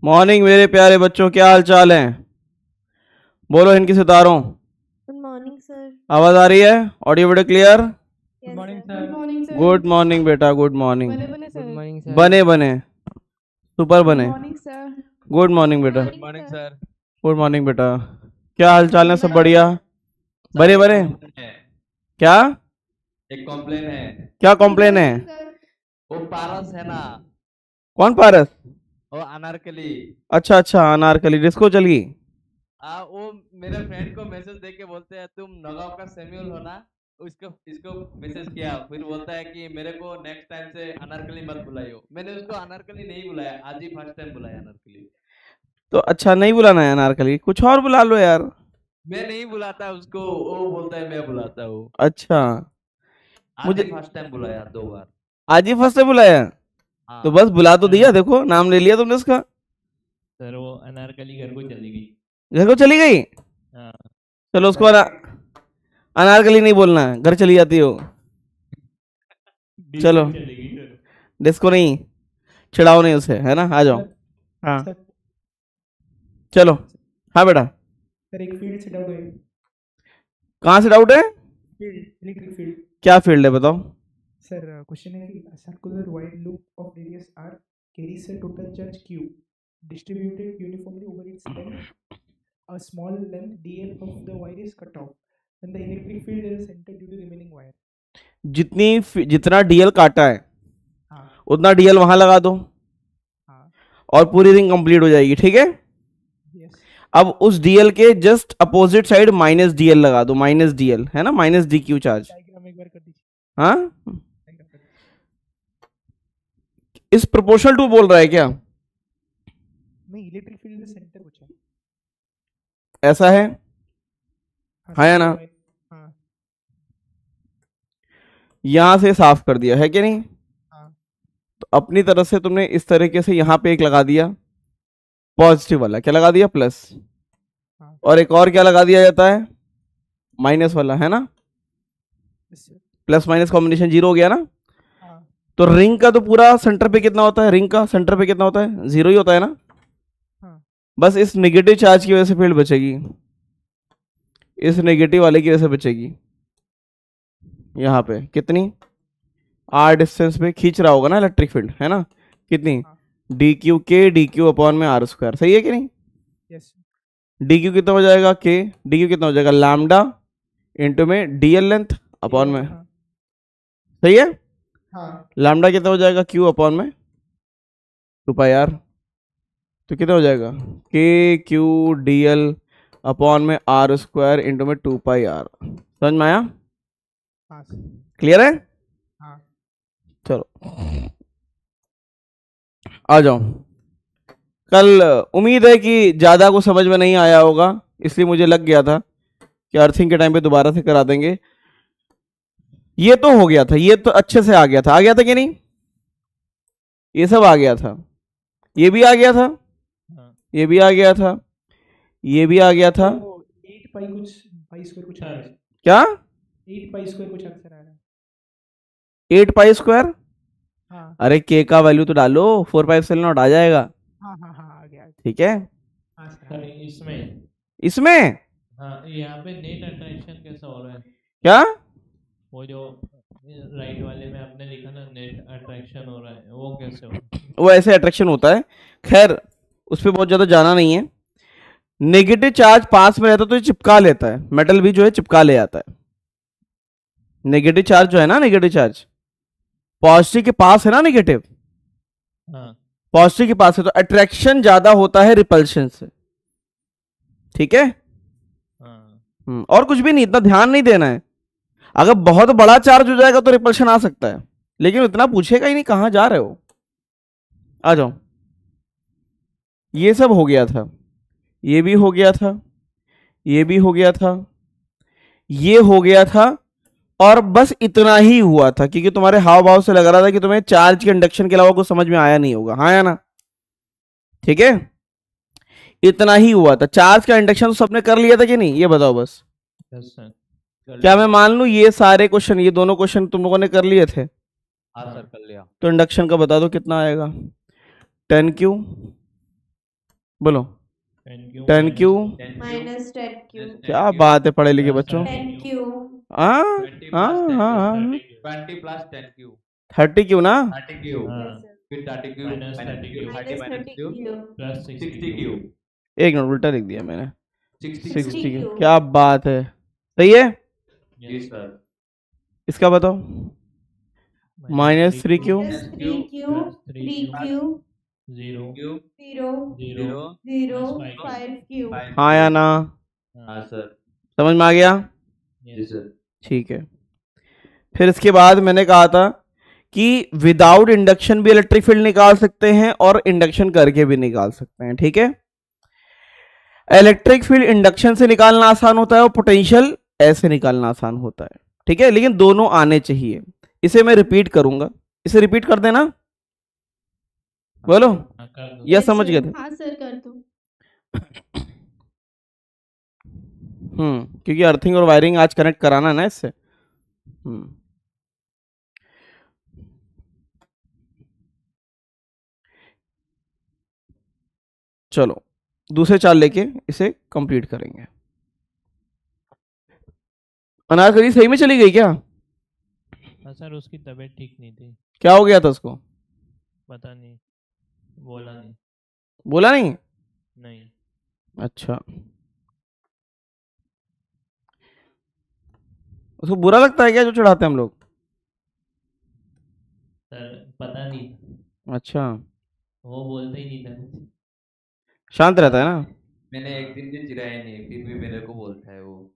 Morning मेरे प्यारे बच्चों, क्या हाल चाल है? बोलो इनकी सितारों। Good morning sir. आवाज आ रही है? Audio video clear? Yes morning sir. Sir. Good morning sir. Good morning बेटा, गुड मॉर्निंग। बने बने गुड सर। Morning sir. बने बने, सुपर गुड बने। Morning sir. गुड मॉर्निंग बेटा। Good good morning sir. Sir. Good morning बेटा। क्या हाल चाल है? सब Good बढ़िया? बने बने। क्या एक कॉम्प्लेन है। क्या कॉम्प्लेन है? वो पारस है ना, कौन पारस? वो अनारकली। अच्छा अच्छा, अनारकली डिस्को चली। वो मेरे फ्रेंड को मैसेज दे के बोलते हैं तुम नगांव का सेम्यूल हो ना, उसको इसको मैसेज किया, फिर बोलता है कि मेरे को नेक्स्ट टाइम से अनारकली मत बुलाइयो। मैंने उसको अनारकली नहीं बुलाया, आज ही फर्स्ट टाइम बुलाया अनारकली। तो अच्छा, नहीं बुलाना है अनारकली, कुछ और बुला लो यार। मैं नहीं बुलाता उसको, वो बोलता है मैं बुलाता हूँ। अच्छा, आज ही मुझे फर्स्ट टाइम बुलाया 2 बार। आज ही फर्स्ट से बुलाया? तो हाँ बस बुला तो दिया, देखो नाम ले लिया तुमने उसका। सर वो अनारकली घर को चली गई। घर को चली गई? हाँ। चलो उसको अनारकली नहीं बोलना है, घर चली जाती हो। चलो चली गई सर। डिस्को नहीं, चिढ़ाओ नहीं उसे, है ना? आ जाओ। हाँ सर चलो। हाँ बेटा। सर एक फील्ड से डाउट है। कहाँ से डाउट है? Field, electric field. क्या फील्ड है बताओ? सर क्वेश्चन है कि circular wide loop of radius r carries a total charge q distributed uniformly over its length. A small length dl of the wire is cut off when the electric field is centered due to remaining wire. जितना DL काटा है हाँ उतना DL वहां लगा दो हाँ और पूरी रिंग कंप्लीट हो जाएगी, ठीक है? यस अब उस डीएल के just opposite side minus DL लगा दो, माइनस डीएल है ना, minus D Q charge. Diagram एक बार कर दीजिए। हाँ, डायग्राम कर दीजिए। इस प्रोपोर्शनल टू बोल रहा है क्या? नहीं, इलेक्ट्रिक फील्ड का सेंटर पूछा है। ऐसा है? हाँ या ना? हाँ यहां से साफ कर दिया है कि नहीं? हाँ तो अपनी तरफ से तुमने इस तरीके से यहां पे एक लगा दिया पॉजिटिव वाला, क्या लगा दिया? प्लस। हाँ और एक और क्या लगा दिया जाता है? माइनस वाला, है ना? Yes sir. Plus minus combination zero हो गया ना? हाँ तो रिंग का तो पूरा सेंटर पे कितना होता है? रिंग का सेंटर पे कितना होता है? जीरो ही होता है ना? हाँ बस इस नेगेटिव चार्ज की वजह से फील्ड बचेगी, इस नेगेटिव वाले की वजह से बचेगी। यहाँ पे कितनी आर डिस्टेंस पे खींच रहा होगा ना इलेक्ट्रिक फील्ड, है ना? कितनी? हाँ डी क्यू के डी क्यू अपॉन में आर स्क्वायर, सही है कि नहीं? यस डी क्यू कितना हो जाएगा? के डी क्यू कितना हो जाएगा? लैम्डा इंटू में डीएल लेंथ अपॉन में, हाँ सही है? हाँ लैम्डा कितना हो जाएगा? क्यू अपॉन में 2 पाई आर। तो कितना हो जाएगा? K Q D L upon में आर स्क्वायर इंटू में 2 पाई आर। समझ में आया? हाँ सर। क्लियर है? हाँ चलो आ जाओ। कल उम्मीद है कि ज़्यादा को समझ में नहीं आया होगा, इसलिए मुझे लग गया था कि अर्थिंग के टाइम पे दोबारा से करा देंगे। ये तो हो गया था, ये तो अच्छे से आ गया था कि नहीं? ये सब आ गया था, ये भी आ गया था, हाँ। ये भी आ गया था, ये भी आ गया था। 8 पाई कुछ पाई स्क्वायर कुछ आ रहा है। क्या? 8 पाई स्क्वायर कुछ आंसर आ रहा है। 8 पाई स्क्वायर? हाँ अरे के का वैल्यू तो डालो, 4 पाई एप्सिलॉन नॉट आ जाएगा, हाँ हाँ हाँ आ गया। ठीक है? हाँ सर सर इसमें इसमें हाँ यहाँ पे नेट अट्रैक्शन कैसा हो रहा है? क्या? वो जो राइट वाले में आपने लिखा ना नेट अट्रैक्शन हो रहा है, वो कैसे हो रहा है? वो ऐसे अट्रैक्शन होता है, खैर उस पर बहुत ज़्यादा जाना नहीं है। नेगेटिव चार्ज पास में रहता तो ये चिपका लेता है, मेटल भी जो है चिपका ले जाता है। नेगेटिव चार्ज जो है ना, नेगेटिव चार्ज पॉजिटिव के पास है ना, नेगेटिव हाँ पॉजिटिव के पास है, तो अट्रैक्शन ज्यादा होता है रिपल्शन से, ठीक है? हाँ और कुछ भी नहीं, इतना ध्यान नहीं देना है। अगर बहुत बड़ा चार्ज हो जाएगा तो रिपल्शन आ सकता है, लेकिन इतना पूछेगा ही नहीं कहां जा रहे हो। आ जाओ। ये सब हो गया था, ये भी हो गया था, ये भी हो गया था, ये हो गया था, और बस इतना ही हुआ था, क्योंकि तुम्हारे हाव भाव से लग रहा था कि तुम्हें चार्ज के इंडक्शन के अलावा कुछ समझ में आया नहीं होगा, हाँ या ना? ठीक है, इतना ही हुआ था। चार्ज का इंडक्शन तो सबने कर लिया था कि नहीं, ये बताओ बस। Yes sir. क्या मैं मान लूं ये सारे क्वेश्चन, ये दोनों क्वेश्चन तुम लोगों ने कर लिए थे? हाँ सर कर लिया। तो इंडक्शन का बता दो कितना आएगा? 10Q बोलो 10Q 10Q minus 10Q. क्या बात है पढ़े लिखे बच्चों। 10Q. हाँ 20 हाँ plus 10 हाँ Q. हाँ 20 plus 10Q. 30Q ना 30Q. हाँ Yes, sir. फिर 30Q Minus minus 30Q. Q. 30 Minus minus Q. 30Q. Plus 60Q. एक मिनट उल्टा लिख दिया मैंने 60Q. 60Q क्या बात है सही है। Yes sir. इसका बताओ minus 3Q Minus 3Q. 3Q. 0 Q. 0. 0 0. Minus 5Q. हाँ या ना हाँ sir. समझ में आ गया। Yes sir. ठीक है फिर इसके बाद मैंने कहा था कि विदाउट इंडक्शन भी इलेक्ट्रिक फील्ड निकाल सकते हैं और इंडक्शन करके भी निकाल सकते हैं। ठीक है इलेक्ट्रिक फील्ड इंडक्शन से निकालना आसान होता है और पोटेंशियल ऐसे निकालना आसान होता है। ठीक है लेकिन दोनों आने चाहिए। इसे मैं रिपीट करूंगा इसे रिपीट कर देना बोलो या Yes, समझ sir. गए थे। हाँ सर कर दो। क्योंकि अर्थिंग और वायरिंग आज कनेक्ट कराना है ना इससे। चलो दूसरे चाल लेके इसे कंप्लीट करेंगे। अनारकली सही में चली गई क्या। हाँ सर उसकी तबीयत ठीक नहीं थी क्या हो गया था उसको पता नहीं बोला नहीं बोला नहीं। नहीं अच्छा उसको बुरा लगता है क्या जो चढ़ाते हैं हम लोग। सर पता नहीं अच्छा वो बोलते ही नहीं था शांत रहता है ना। मैंने एक दिन भी चिढ़ाया नहीं फिर भी मेरे को बोलता है वो।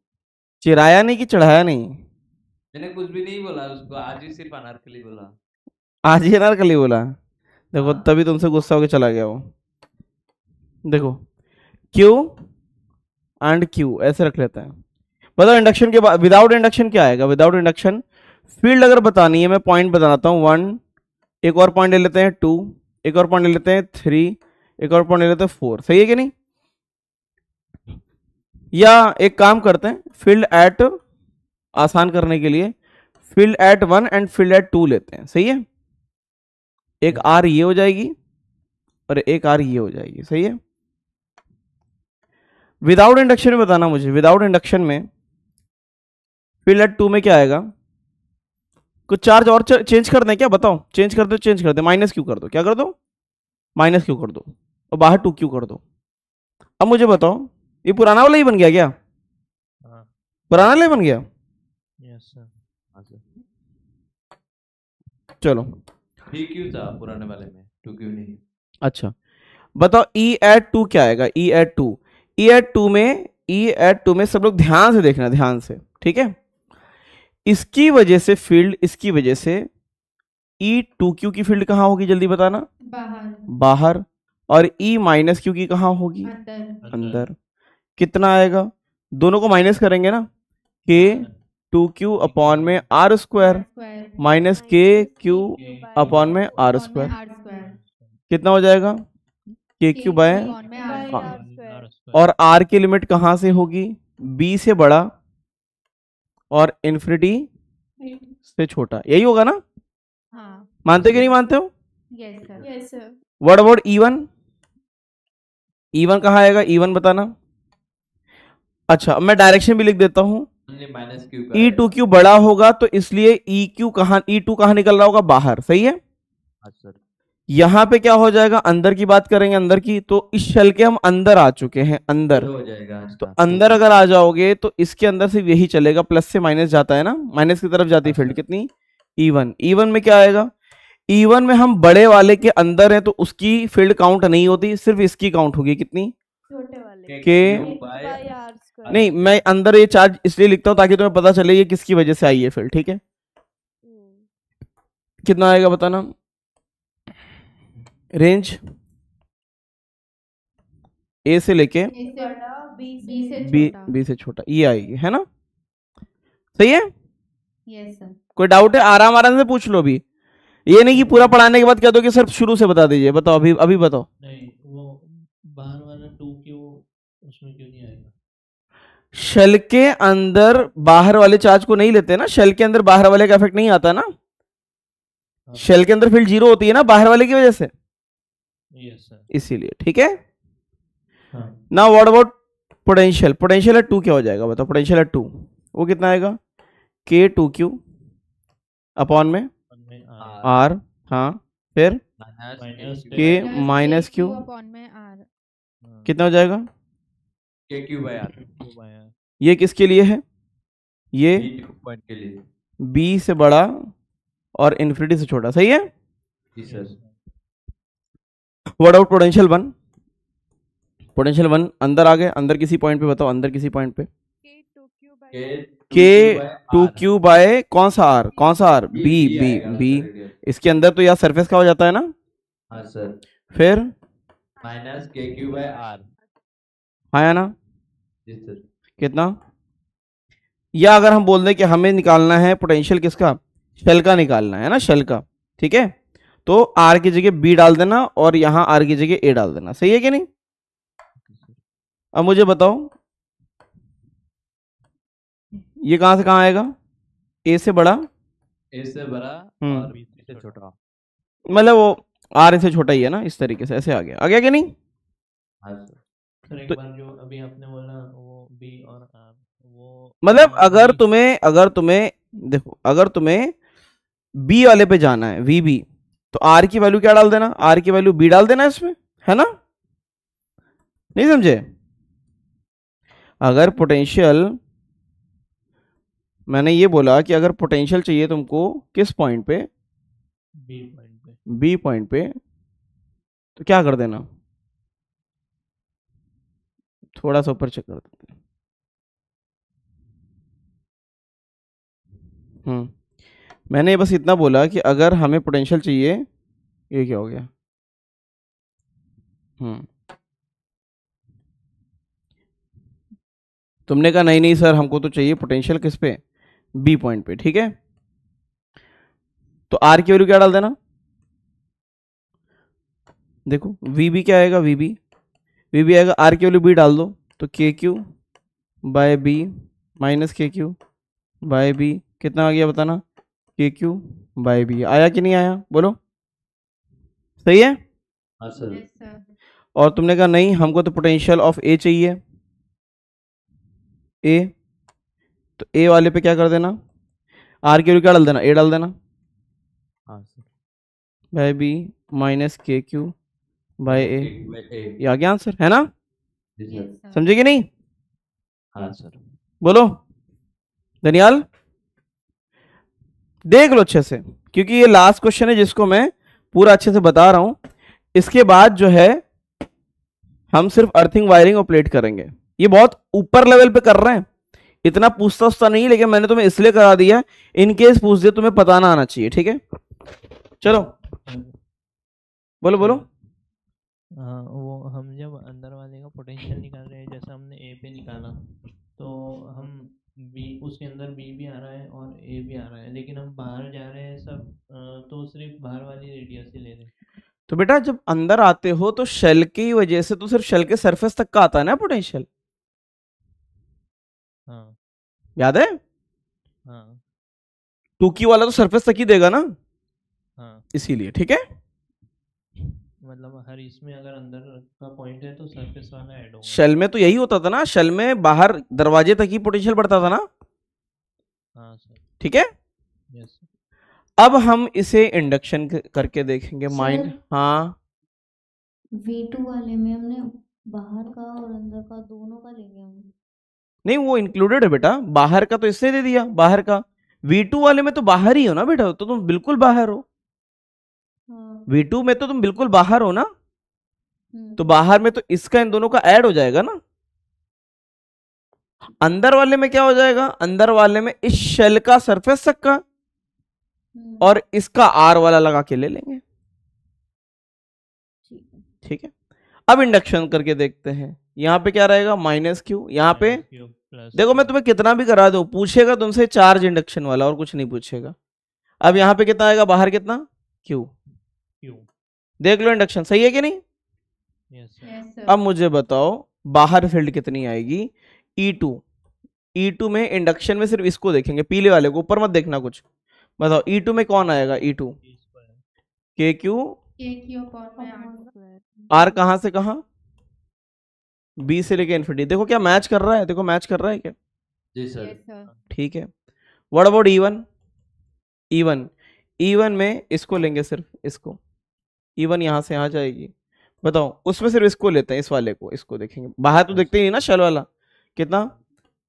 चिढ़ाया नहीं कि चढ़ाया नहीं। मैंने कुछ भी नहीं बोला उसको आज ही सिर्फ अनारकली बोला। आज ही अनारकली बोला देखो हाँ। तभी तुमसे गुस्सा होकर चला गया वो। देखो Q एंड Q ऐसे रख लेते हैं। बताओ इंडक्शन के बाद विदाउट इंडक्शन क्या आएगा। विदाउट इंडक्शन फील्ड अगर बतानी है मैं पॉइंट बताता हूँ 1 एक और पॉइंट ले लेते हैं 2 एक और पॉइंट ले लेते हैं 3 एक और पॉइंट ले लेते हैं 4 सही है कि नहीं। या एक काम करते हैं फील्ड एट आसान करने के लिए field at 1 and field at 2 लेते हैं सही है। एक आर ये हो जाएगी और एक आर ये हो जाएगी सही है। विदाउट इंडक्शन में बताना मुझे विदाउट इंडक्शन में फील्ड एट 2 में क्या आएगा। कुछ चार्ज और चेंज कर दें क्या बताओ। चेंज कर दो माइनस क्यू कर दो क्या कर दो माइनस क्यू कर दो और बाहर 2Q कर दो। अब मुझे बताओ ये पुराना वाला ही बन गया क्या। हाँ पुराना वाला ही बन गया। यस सर हाँ सर। चलो 3Q था पुराने वाले में 2Q नहीं। अच्छा बताओ E एट 2 क्या आएगा। E एट 2 में सब लोग ध्यान से देखना ध्यान से ठीक है। इसकी वजह से फील्ड इसकी वजह से E2Q की फील्ड कहाँ होगी जल्दी बताना। बाहर. बाहर। और E माइनस क्यू की कहाँ होगी अंदर. अंदर। कितना आएगा दोनों को माइनस करेंगे ना K 2Q अपॉन में R square Square. Minus KQ upon में R स्क्वायर R square. कितना हो जाएगा KQ बाय upon में R हाँ। square. और R की लिमिट कहाँ से होगी B से बड़ा और इन्फिनिटी से छोटा यही होगा ना। हाँ. मानते कि नहीं मानते हो। Yes sir. Yes sir. What about E1 कहाँ आएगा E1 बताना। अच्छा अब मैं डायरेक्शन भी लिख देता हूँ Only minus Q का E2Q बड़ा होगा तो इसलिए E2 कहाँ निकल रहा होगा बाहर सही है। हाँ सर। यहाँ पे क्या हो जाएगा अंदर की बात करेंगे अंदर की तो इस शेल के हम अंदर आ चुके हैं अंदर। हो जाएगा तो अंदर अगर आ जाओगे तो इसके अंदर से यही चलेगा प्लस से माइनस जाता है ना माइनस की तरफ जाती है फील्ड कितनी E1 में क्या आएगा E1 में हम बड़े वाले के अंदर हैं तो उसकी फील्ड काउंट नहीं होती सिर्फ इसकी काउंट होगी कितनी छोटे वाले. के by R square. नहीं मैं अंदर ये चार्ज इसलिए लिखता हूँ ताकि तुम्हें पता चले ये किसकी वजह से आई है फील्ड ठीक है। कितना आएगा बताना रेंज A से लेके A से बड़ा, B से B छोटा. B से छोटा ये आएगी है ना सही है। Yes sir. कोई डाउट है आराम आराम से पूछ लो अभी ये नहीं कि पूरा पढ़ाने के बाद कह दो कि सर शुरू से बता दीजिए। बताओ अभी बताओ नहीं वो बाहर वाला 2Q उसमें क्यों नहीं आएगा। शेल के अंदर बाहर वाले चार्ज को नहीं लेते ना शेल के अंदर बाहर वाले का इफेक्ट नहीं आता ना। शेल के अंदर फील्ड 0 होती है ना बाहर वाले की वजह से यस सर इसीलिए ठीक है। हाँ ना व्हाट अबाउट पोटेंशियल, पोटेंशियल है 2 क्या हो जाएगा बताओ, पोटेंशियल है 2, वो कितना आएगा K2Q अपॉन में में R, हाँ फिर minus K minus Q upon में R। कितना हो जाएगा, के क्यू बाय आर ये किसके लिए है, ये पॉइंट के लिए। B से बड़ा और इन्फिनिटी से छोटा, सही है। जी sir. What about potential 1, potential 1 अंदर आ गए, अंदर किसी पॉइंट पे बताओ, अंदर किसी पॉइंट पे K2Q बाय कौन सा R, कौन सा R, B, इसके अंदर तो यार सरफेस का हो जाता है ना, हाँ सर। फिर माइनस के क्यू बाय आर। आया ना, जी सर। कितना, या अगर हम बोल दें कि हमें निकालना है पोटेंशियल किसका, शेल का निकालना है ना, शेल का, ठीक है, तो R की जगह B डाल देना और यहां R की जगह A डाल देना, सही है कि नहीं। अब मुझे बताओ ये कहां से कहां आएगा, A से बड़ा, ए से बड़ा हम्म। और बी से छोटा। मतलब वो R से छोटा ही है ना, इस तरीके से ऐसे आ गया कि नहीं। हाँ सर। सर एक तो- बार जो अभी आपने बोला वो बी और आर, वो मतलब अगर तुम्हें देखो, अगर तुम्हें B वाले पे जाना है VB, तो R की वैल्यू क्या डाल देना, R की वैल्यू B डाल देना इसमें, है ना, नहीं समझे। अगर पोटेंशियल, मैंने ये बोला कि अगर पोटेंशियल चाहिए तुमको किस पॉइंट पे, बी पॉइंट पे, B पॉइंट पे, तो क्या कर देना, थोड़ा सा ऊपर चेक कर देते हैं। मैंने बस इतना बोला कि अगर हमें पोटेंशियल चाहिए, ये क्या हो गया, तुमने कहा नहीं नहीं सर हमको तो चाहिए पोटेंशियल किस पे, B पॉइंट पे, ठीक है, तो R की वैल्यू क्या डाल देना, देखो VB क्या आएगा, VB आएगा, R की वैल्यू B डाल दो, तो KQ by B minus KQ by B कितना आ गया बताना, KQ बाय B, आया कि नहीं आया, बोलो सही है। हाँ सर। Yes sir. और तुमने कहा नहीं हमको तो पोटेंशियल ऑफ A चाहिए, A, तो A वाले पे क्या कर देना, R की वैल्यू क्या डाल देना, A डाल देना, हाँ sir. By B minus KQ by A, A. ये आ गया आंसर, है ना, जी सर। Yes sir. समझे कि नहीं, हाँ सर। बोलो दनियाल, देख लो अच्छे से, क्योंकि ये लास्ट क्वेश्चन है जिसको मैं पूरा अच्छे से बता रहा हूं, इसके बाद जो है हम सिर्फ अर्थिंग वायरिंग और प्लेट करेंगे, ये बहुत ऊपर लेवल पे कर रहे हैं, इतना पूछता उछता नहीं, लेकिन मैंने तुम्हें इसलिए करा दिया इन केस पूछ दिया तुम्हें पता ना आना चाहिए, ठीक है, चलो बोलो बोलो। हाँ वो हम जब अंदर वाले का पोटेंशियल निकाल रहे हैं, जैसे हमने ए पे निकाला, तो हम बी, उसके अंदर बी भी आ रहा है और ए भी आ रहा है, लेकिन हम बाहर जा रहे हैं सब, तो सिर्फ बाहर वाली रेडियस ही ले रहे हैं। तो बेटा जब अंदर आते हो तो शेल की वजह से तो सिर्फ शेल के सरफेस तक का आता है ना पोटेंशियल, हाँ याद है, हाँ 2Q वाला तो सरफेस तक ही देगा ना, हाँ, इसीलिए, ठीक है, मतलब हर इसमें अगर अंदर का पॉइंट है तो सरफेस वाला ऐड होगा। शेल में तो यही होता था ना, शेल में बाहर दरवाजे तक ही पोटेंशियल बढ़ता था ना, हाँ सर। ठीक है। यस। अब हम इसे इंडक्शन करके देखेंगे, माइंड, हाँ V2 वाले में हमने बाहर का और अंदर का दोनों का लेंगे हम। नहीं वो इंक्लूडेड है बेटा, बाहर का तो इसने दे दिया, बाहर का V2 वाले में तो बाहर ही हो ना बेटा, तो तुम बिल्कुल बाहर हो, हाँ। V2 में तो तुम बिल्कुल बाहर हो ना, हम्म। तो बाहर में तो इसका इन दोनों का ऐड हो जाएगा ना, अंदर वाले में क्या हो जाएगा, अंदर वाले में इस शेल का सरफेस तक का और इसका R वाला लगा के ले लेंगे, ठीक है। ठीक है। अब इंडक्शन करके देखते हैं, यहां पे क्या रहेगा, माइनस क्यू, यहां पे प्लस देखो मैं तुम्हें कितना भी करा दूं, पूछेगा तुमसे चार्ज इंडक्शन वाला और कुछ नहीं पूछेगा। अब यहां पे कितना आएगा, बाहर कितना, क्यू, क्यू। देख लो इंडक्शन सही है कि नहीं। Yes sir. Yes sir. अब मुझे बताओ बाहर फील्ड कितनी आएगी, E2, E2 में इंडक्शन में सिर्फ इसको देखेंगे, पीले वाले को, ऊपर मत देखना कुछ, बताओ E2 में कौन आएगा, E2 KQ KQ अपॉन में R स्क्वायर। R कहां से कहां, बी से लेके इन्फिनिटी। देखो क्या मैच कर रहा है, देखो मैच कर रहा है क्या? जी सर। Yes sir. ठीक है। What about E1? E1 में इसको लेंगे, सिर्फ इसको। E1 यहाँ से यहाँ जाएगी। बताओ, उसमें सिर्फ इसको लेते हैं, इस वाले को, इसको देखेंगे। बाहर तो देखते ही नहीं ना शेल वाला। कितना?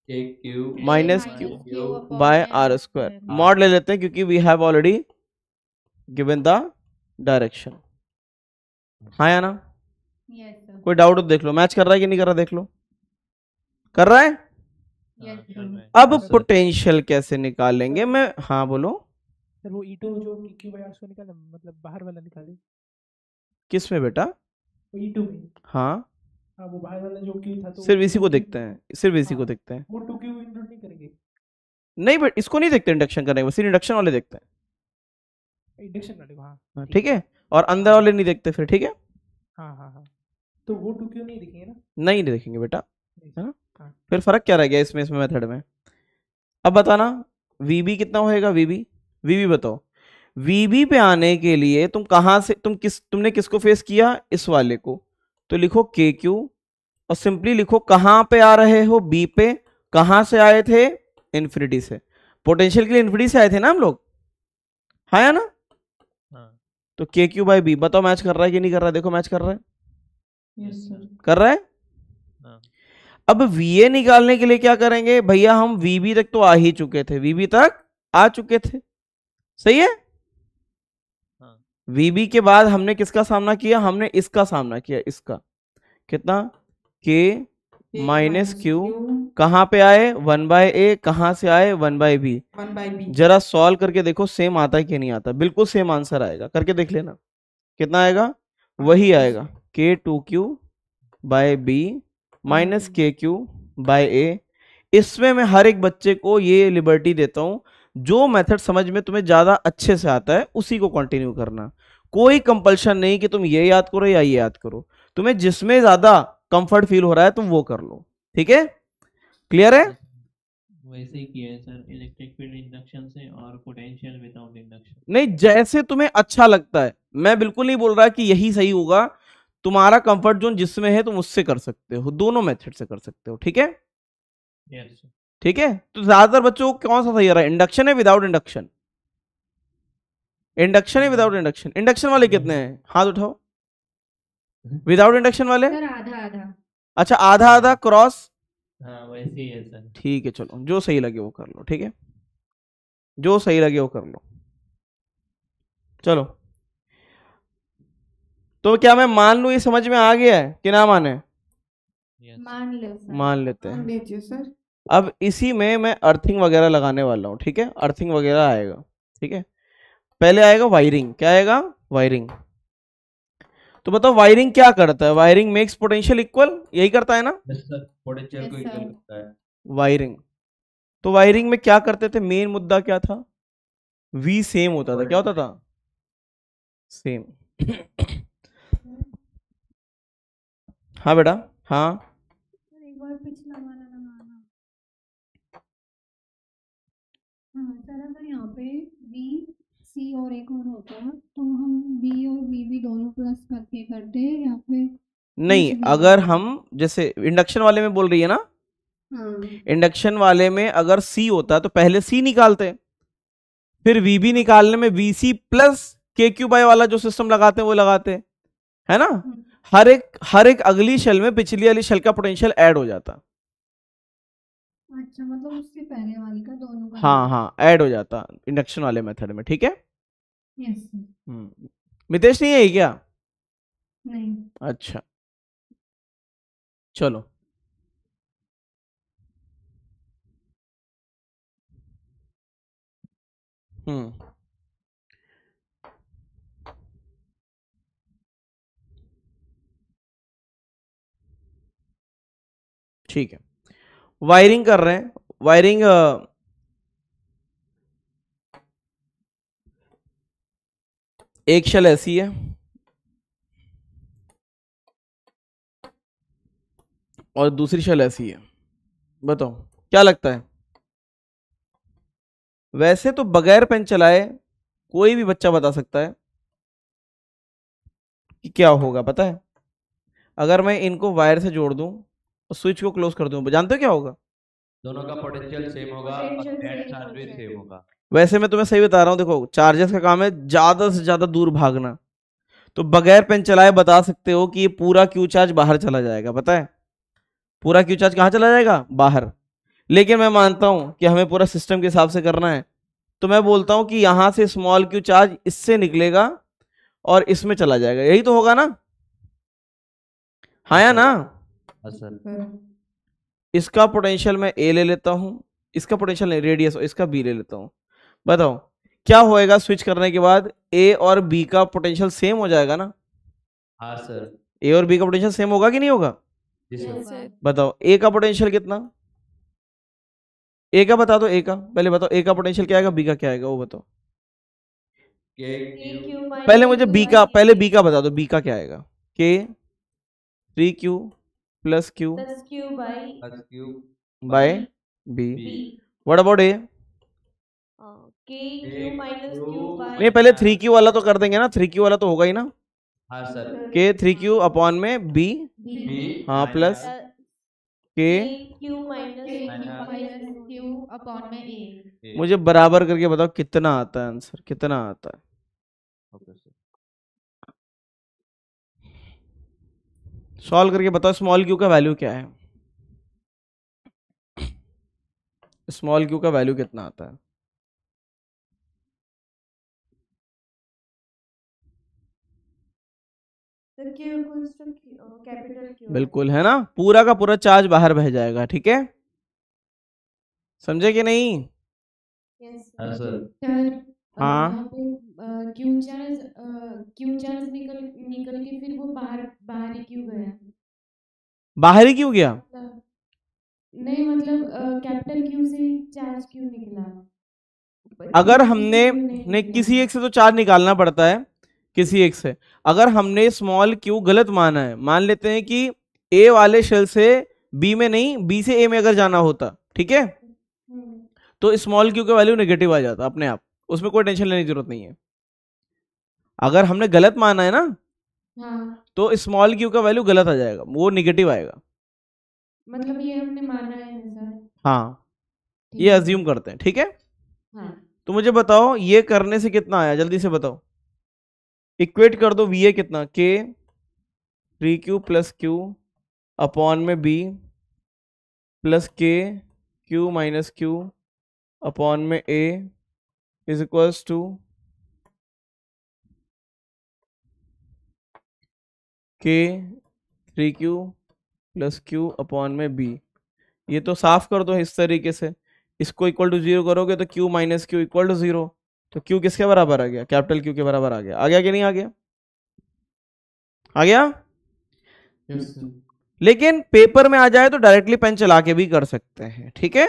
A cube minus A Q Q upon by M R square. square। Mod ले लेते हैं क्योंकि we have already given the direction. हाँ या ना? Yes sir. कोई डाउट हो तो देख लो, मैच कर रहा है कि नहीं कर रहा, देख लो। कर रहा है? यस चल सर। रहा है। अब सर। पोटेंशियल कैसे निकालेंगे मैं, हाँ बोलो। सर वो E2 जो Q बाई R को निकाले, मतलब बाहर वाला निकाले। किस में बेटा? वो E2 में। हाँ, हाँ वो बाहर वाला जो Q था तो सिर्फ इसी को 2Q देखते हैं, सिर्फ इसी को हाँ। देखते हैं। वो 2Q इंक्लूड नहीं करेंगे। नहीं बट इसको नहीं देखते इंडक्शन करने के, सिर्फ इंडक्शन वाले देखते हैं। इंडक्शन वाले को, हाँ हाँ, ठीक है। और अंदर वाले नहीं देखते फिर, ठीक है? हाँ हाँ हाँ। तो वो 2Q नहीं दिखेंगे ना? नहीं देखेंगे बेटा। नहीं हाँ। हाँ। फिर फर्क क्या रह गया इसमें मेथड में? अब बताना VB कितना होएगा, VB बताओ। VB पे आने के लिए तुम कहां से, तुमने किसको फेस किया? इस वाले को। तो लिखो KQ और सिंपली लिखो कहां पे आ रहे हो, B पे। कहां से आए थे? इन्फिनिटी से। पोटेंशियल के लिए इन्फिनिटी से आए थे ना हम लोग, हाँ या ना? हाँ। तो KQ बाई B बताओ मैच कर रहा है कि नहीं कर रहा है? देखो मैच कर रहा है, यस सर। कर रहा है। हाँ। अब VA निकालने के लिए क्या करेंगे भैया? हम VB तक तो आ ही चुके थे, VB तक आ चुके थे, सही है? हाँ। VB के बाद हमने किसका सामना किया? हमने इसका सामना किया, इसका। कितना? K minus Q। कहां पे आए? 1/A। कहां से आए? 1/B। 1/B। जरा सॉल्व करके देखो सेम आता है कि नहीं आता। बिल्कुल सेम आंसर आएगा, करके देख लेना। कितना आएगा? वही आएगा, K2Q by B minus KQ by A। इसमें मैं हर एक बच्चे को ये लिबर्टी देता हूं, जो मेथड समझ में तुम्हें ज्यादा अच्छे से आता है उसी को कंटिन्यू करना। कोई कंपल्शन नहीं कि तुम ये याद करो या ये याद करो, तुम्हें जिसमें ज्यादा कंफर्ट फील हो रहा है तुम वो कर लो, ठीक है? क्लियर है? वैसे ही किया है सर, इलेक्ट्रिक फील्ड इंडक्शन से और पोटेंशियल विदाउट इंडक्शन। नहीं, जैसे तुम्हें अच्छा लगता है। मैं बिल्कुल नहीं बोल रहा कि यही सही होगा, तुम्हारा कंफर्ट जोन जिसमें है तुम उससे कर सकते हो, दोनों मेथड से कर सकते हो, ठीक है? Yes sir. ठीक है। तो ज्यादातर बच्चों को कौन सा सही आ रहा है? इंडक्शन है विदाउट इंडक्शन? इंडक्शन है विदाउट इंडक्शन? इंडक्शन वाले कितने हैं, हाथ उठाओ। विदाउट इंडक्शन वाले? सर आधा आधा। अच्छा, आधा आधा क्रॉस। हाँ वैसे ही है सर। ठीक है, चलो जो सही लगे वो कर लो, ठीक है? जो सही लगे वो कर लो। चलो, तो क्या मैं मान लूं ये समझ में आ गया है कि ना माने? यस। मान लो सर। मान लेते मान हैं। लीजिए सर। अब इसी में मैं अर्थिंग वगैरह लगाने वाला हूं, ठीक है? अर्थिंग वगैरह आएगा, ठीक है? पहले आएगा वायरिंग। क्या आएगा? वायरिंग। तो बताओ वायरिंग क्या करता है? वायरिंग मेक्स पोटेंशियल इक्वल, यही करता है ना यस सर, पोटेंशियल को Yes, इक्वल sir. करता है। वायरिंग? तो वायरिंग में क्या करते थे? मेन मुद्दा क्या था? V सेम होता था। क्या होता था? सेम। हाँ बेटा, हाँ। एक बार पिछला वाला लगाना। हाँ सर, अगर यहाँ पे B C और एक और होता है तो हम B और VB दोनों प्लस करके करते हैं या फिर नहीं, कुछ भी अगर नहीं? हम जैसे इंडक्शन वाले में बोल रही है ना, हाँ इंडक्शन वाले में अगर C होता तो पहले C निकालते, फिर VB निकालने में VC प्लस KQ बाय वाला जो सिस्टम लगाते हैं वो लगाते, है ना? हर एक अगली शेल में पिछली वाली शेल का पोटेंशियल ऐड हो जाता। अच्छा, मतलब उससे पहले वाली का दोनों का। हाँ हाँ, ऐड हो जाता इंडक्शन वाले मेथड में, ठीक है? Yes sir. मितेश नहीं है क्या? नहीं। अच्छा, चलो। ठीक है, वायरिंग कर रहे हैं। वायरिंग एक शेल ऐसी है और दूसरी शेल ऐसी है। बताओ क्या लगता है? वैसे तो बगैर पेन चलाए कोई भी बच्चा बता सकता है कि क्या होगा, पता है? अगर मैं इनको वायर से जोड़ दूं और स्विच को क्लोज कर दूं, जानते हो क्या होगा? दोनों का पोटेंशियल सेम होगा और Potential नेट same चार्ज भी हो सेम होगा। वैसे मैं तुम्हें सही बता रहा हूँ, देखो चार्जेस का काम है ज्यादा से ज्यादा दूर भागना, तो बगैर पेन चलाए बता सकते हो कि ये पूरा क्यू चार्ज बाहर चला जाएगा, पता है पूरा क्यू चार्ज कहाँ चला जाएगा? बाहर। लेकिन मैं मानता हूं कि हमें पूरा सिस्टम के हिसाब से करना है, तो मैं बोलता हूं कि यहां से स्मॉल क्यू चार्ज इससे निकलेगा और इसमें चला जाएगा, यही तो होगा ना? हाँ या ना? हाँ सर। इसका पोटेंशियल मैं ए ले लेता हूं, इसका पोटेंशियल नहीं, रेडियस, इसका बी ले लेता हूं। बताओ क्या होएगा स्विच करने के बाद? ए और बी का पोटेंशियल सेम हो जाएगा ना? हाँ सर। ए और बी का पोटेंशियल सेम होगा कि नहीं होगा? जी सर। Yes, sir. बताओ ए का पोटेंशियल कितना? ए का बता दो, ए का पहले बताओ, ए का पोटेंशियल क्या आएगा, बी का क्या आएगा वो बताओ। के क्यू पहले मुझे बी का, पहले बी का बता दो, बी का क्या आएगा? K 3q plus Q plus Q by B. B. What about A? नहीं पहले 3q वाला तो कर देंगे ना, 3q वाला तो होगा ही ना। हाँ सर। के 3q अपॉन में बी, बी हाँ plus K, minus Q upon में ए। मुझे बराबर करके बताओ कितना आता है आंसर, कितना आता है? Okay sir. सॉल्व करके बताओ स्मॉल क्यू का वैल्यू क्या है, स्मॉल क्यू का वैल्यू कितना आता है? बिल्कुल है ना, पूरा का पूरा चार्ज बाहर बह जाएगा, ठीक है समझे कि नहीं? हाँ सर। हाँ क्यू चार्ज निकल के फिर वो बाहर ही क्यों गया? बाहर ही क्यों गया? नहीं मतलब कैपिटल क्यू से ही चार्ज क्यों निकला? अगर किसी हमने से क्यों नहीं नहीं, निकला? किसी एक से तो चार्ज निकालना पड़ता है, किसी एक से। अगर हमने स्मॉल क्यू गलत माना है, मान लेते हैं कि ए वाले शेल से बी में नहीं, बी से ए में अगर जाना होता, ठीक है, तो स्मॉल क्यू का वैल्यू नेगेटिव आ जाता अपने आप, उसमें कोई टेंशन लेने की जरूरत नहीं है। अगर हमने गलत माना है ना, हाँ तो स्मॉल क्यू का वैल्यू गलत आ जाएगा, वो निगेटिव आएगा। मतलब ये हमने माना है ना सर? हाँ ठीक ये है। अज्यूम करते हैं, ठीक है। हाँ तो मुझे बताओ ये करने से कितना आया, जल्दी से बताओ, इक्वेट कर दो। वी ए कितना, के 3q प्लस क्यू अपॉन में बी प्लस के क्यू माइनस क्यू अपॉन में ए इज इक्वल्स टू के 3q प्लस क्यू अपॉन में बी। ये तो साफ कर दो इस तरीके से, इसको इक्वल टू 0 करोगे तो q minus Q equal to 0, तो q किसके बराबर आ गया? कैपिटल Q के बराबर आ गया। आ गया कि नहीं आ गया? आ गया। Yes sir. लेकिन पेपर में आ जाए तो डायरेक्टली पेन चला के भी कर सकते हैं, ठीक है।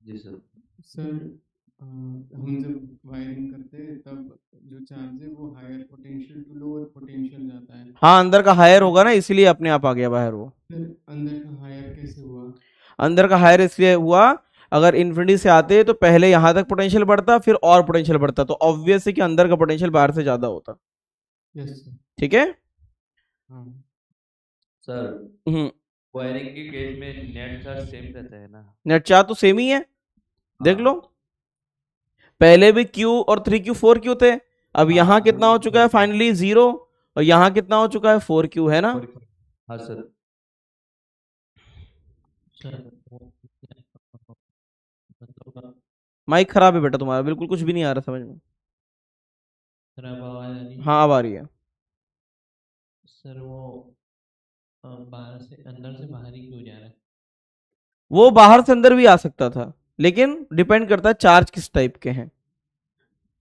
जी सर। सर हम जब वायरिंग करते हैं तब जो चार्ज है वो higher potential to lower potential जाता है। हाँ अंदर का हायर होगा ना, इसलिए अपने आप आ गया बाहर वो। फिर अंदर का हायर कैसे हुआ? अंदर का हायर इसलिए हुआ, अगर इन्फिनिटी से आते तो पहले यहां तक पोटेंशियल बढ़ता, फिर और पोटेंशियल बढ़ता, तो ऑब्वियस है कि अंदर का पोटेंशियल बाहर से ज्यादा होता। Yes sir. ठीक है। हाँ सर हम्म, वायरिंग के केस में नेट चार्ज सेम रहता है ना? नेट चार्ज तो सेम ही है, देख लो पहले भी Q और 3Q 4Q थे, अब यहाँ कितना हो चुका है फाइनली 0, और यहाँ कितना हो चुका है 4Q, है ना। हाँ सर। सर मतलब माइक खराब है बेटा तुम्हारा, बिल्कुल कुछ भी नहीं आ रहा समझ में। सर अब आवाज आ रही है? हाँ अब आ रही है। सर वो बाहर से अंदर से बाहर ही क्यों जा रहा है? वो बाहर से अंदर भी आ सकता था, लेकिन डिपेंड करता है चार्ज किस टाइप के हैं।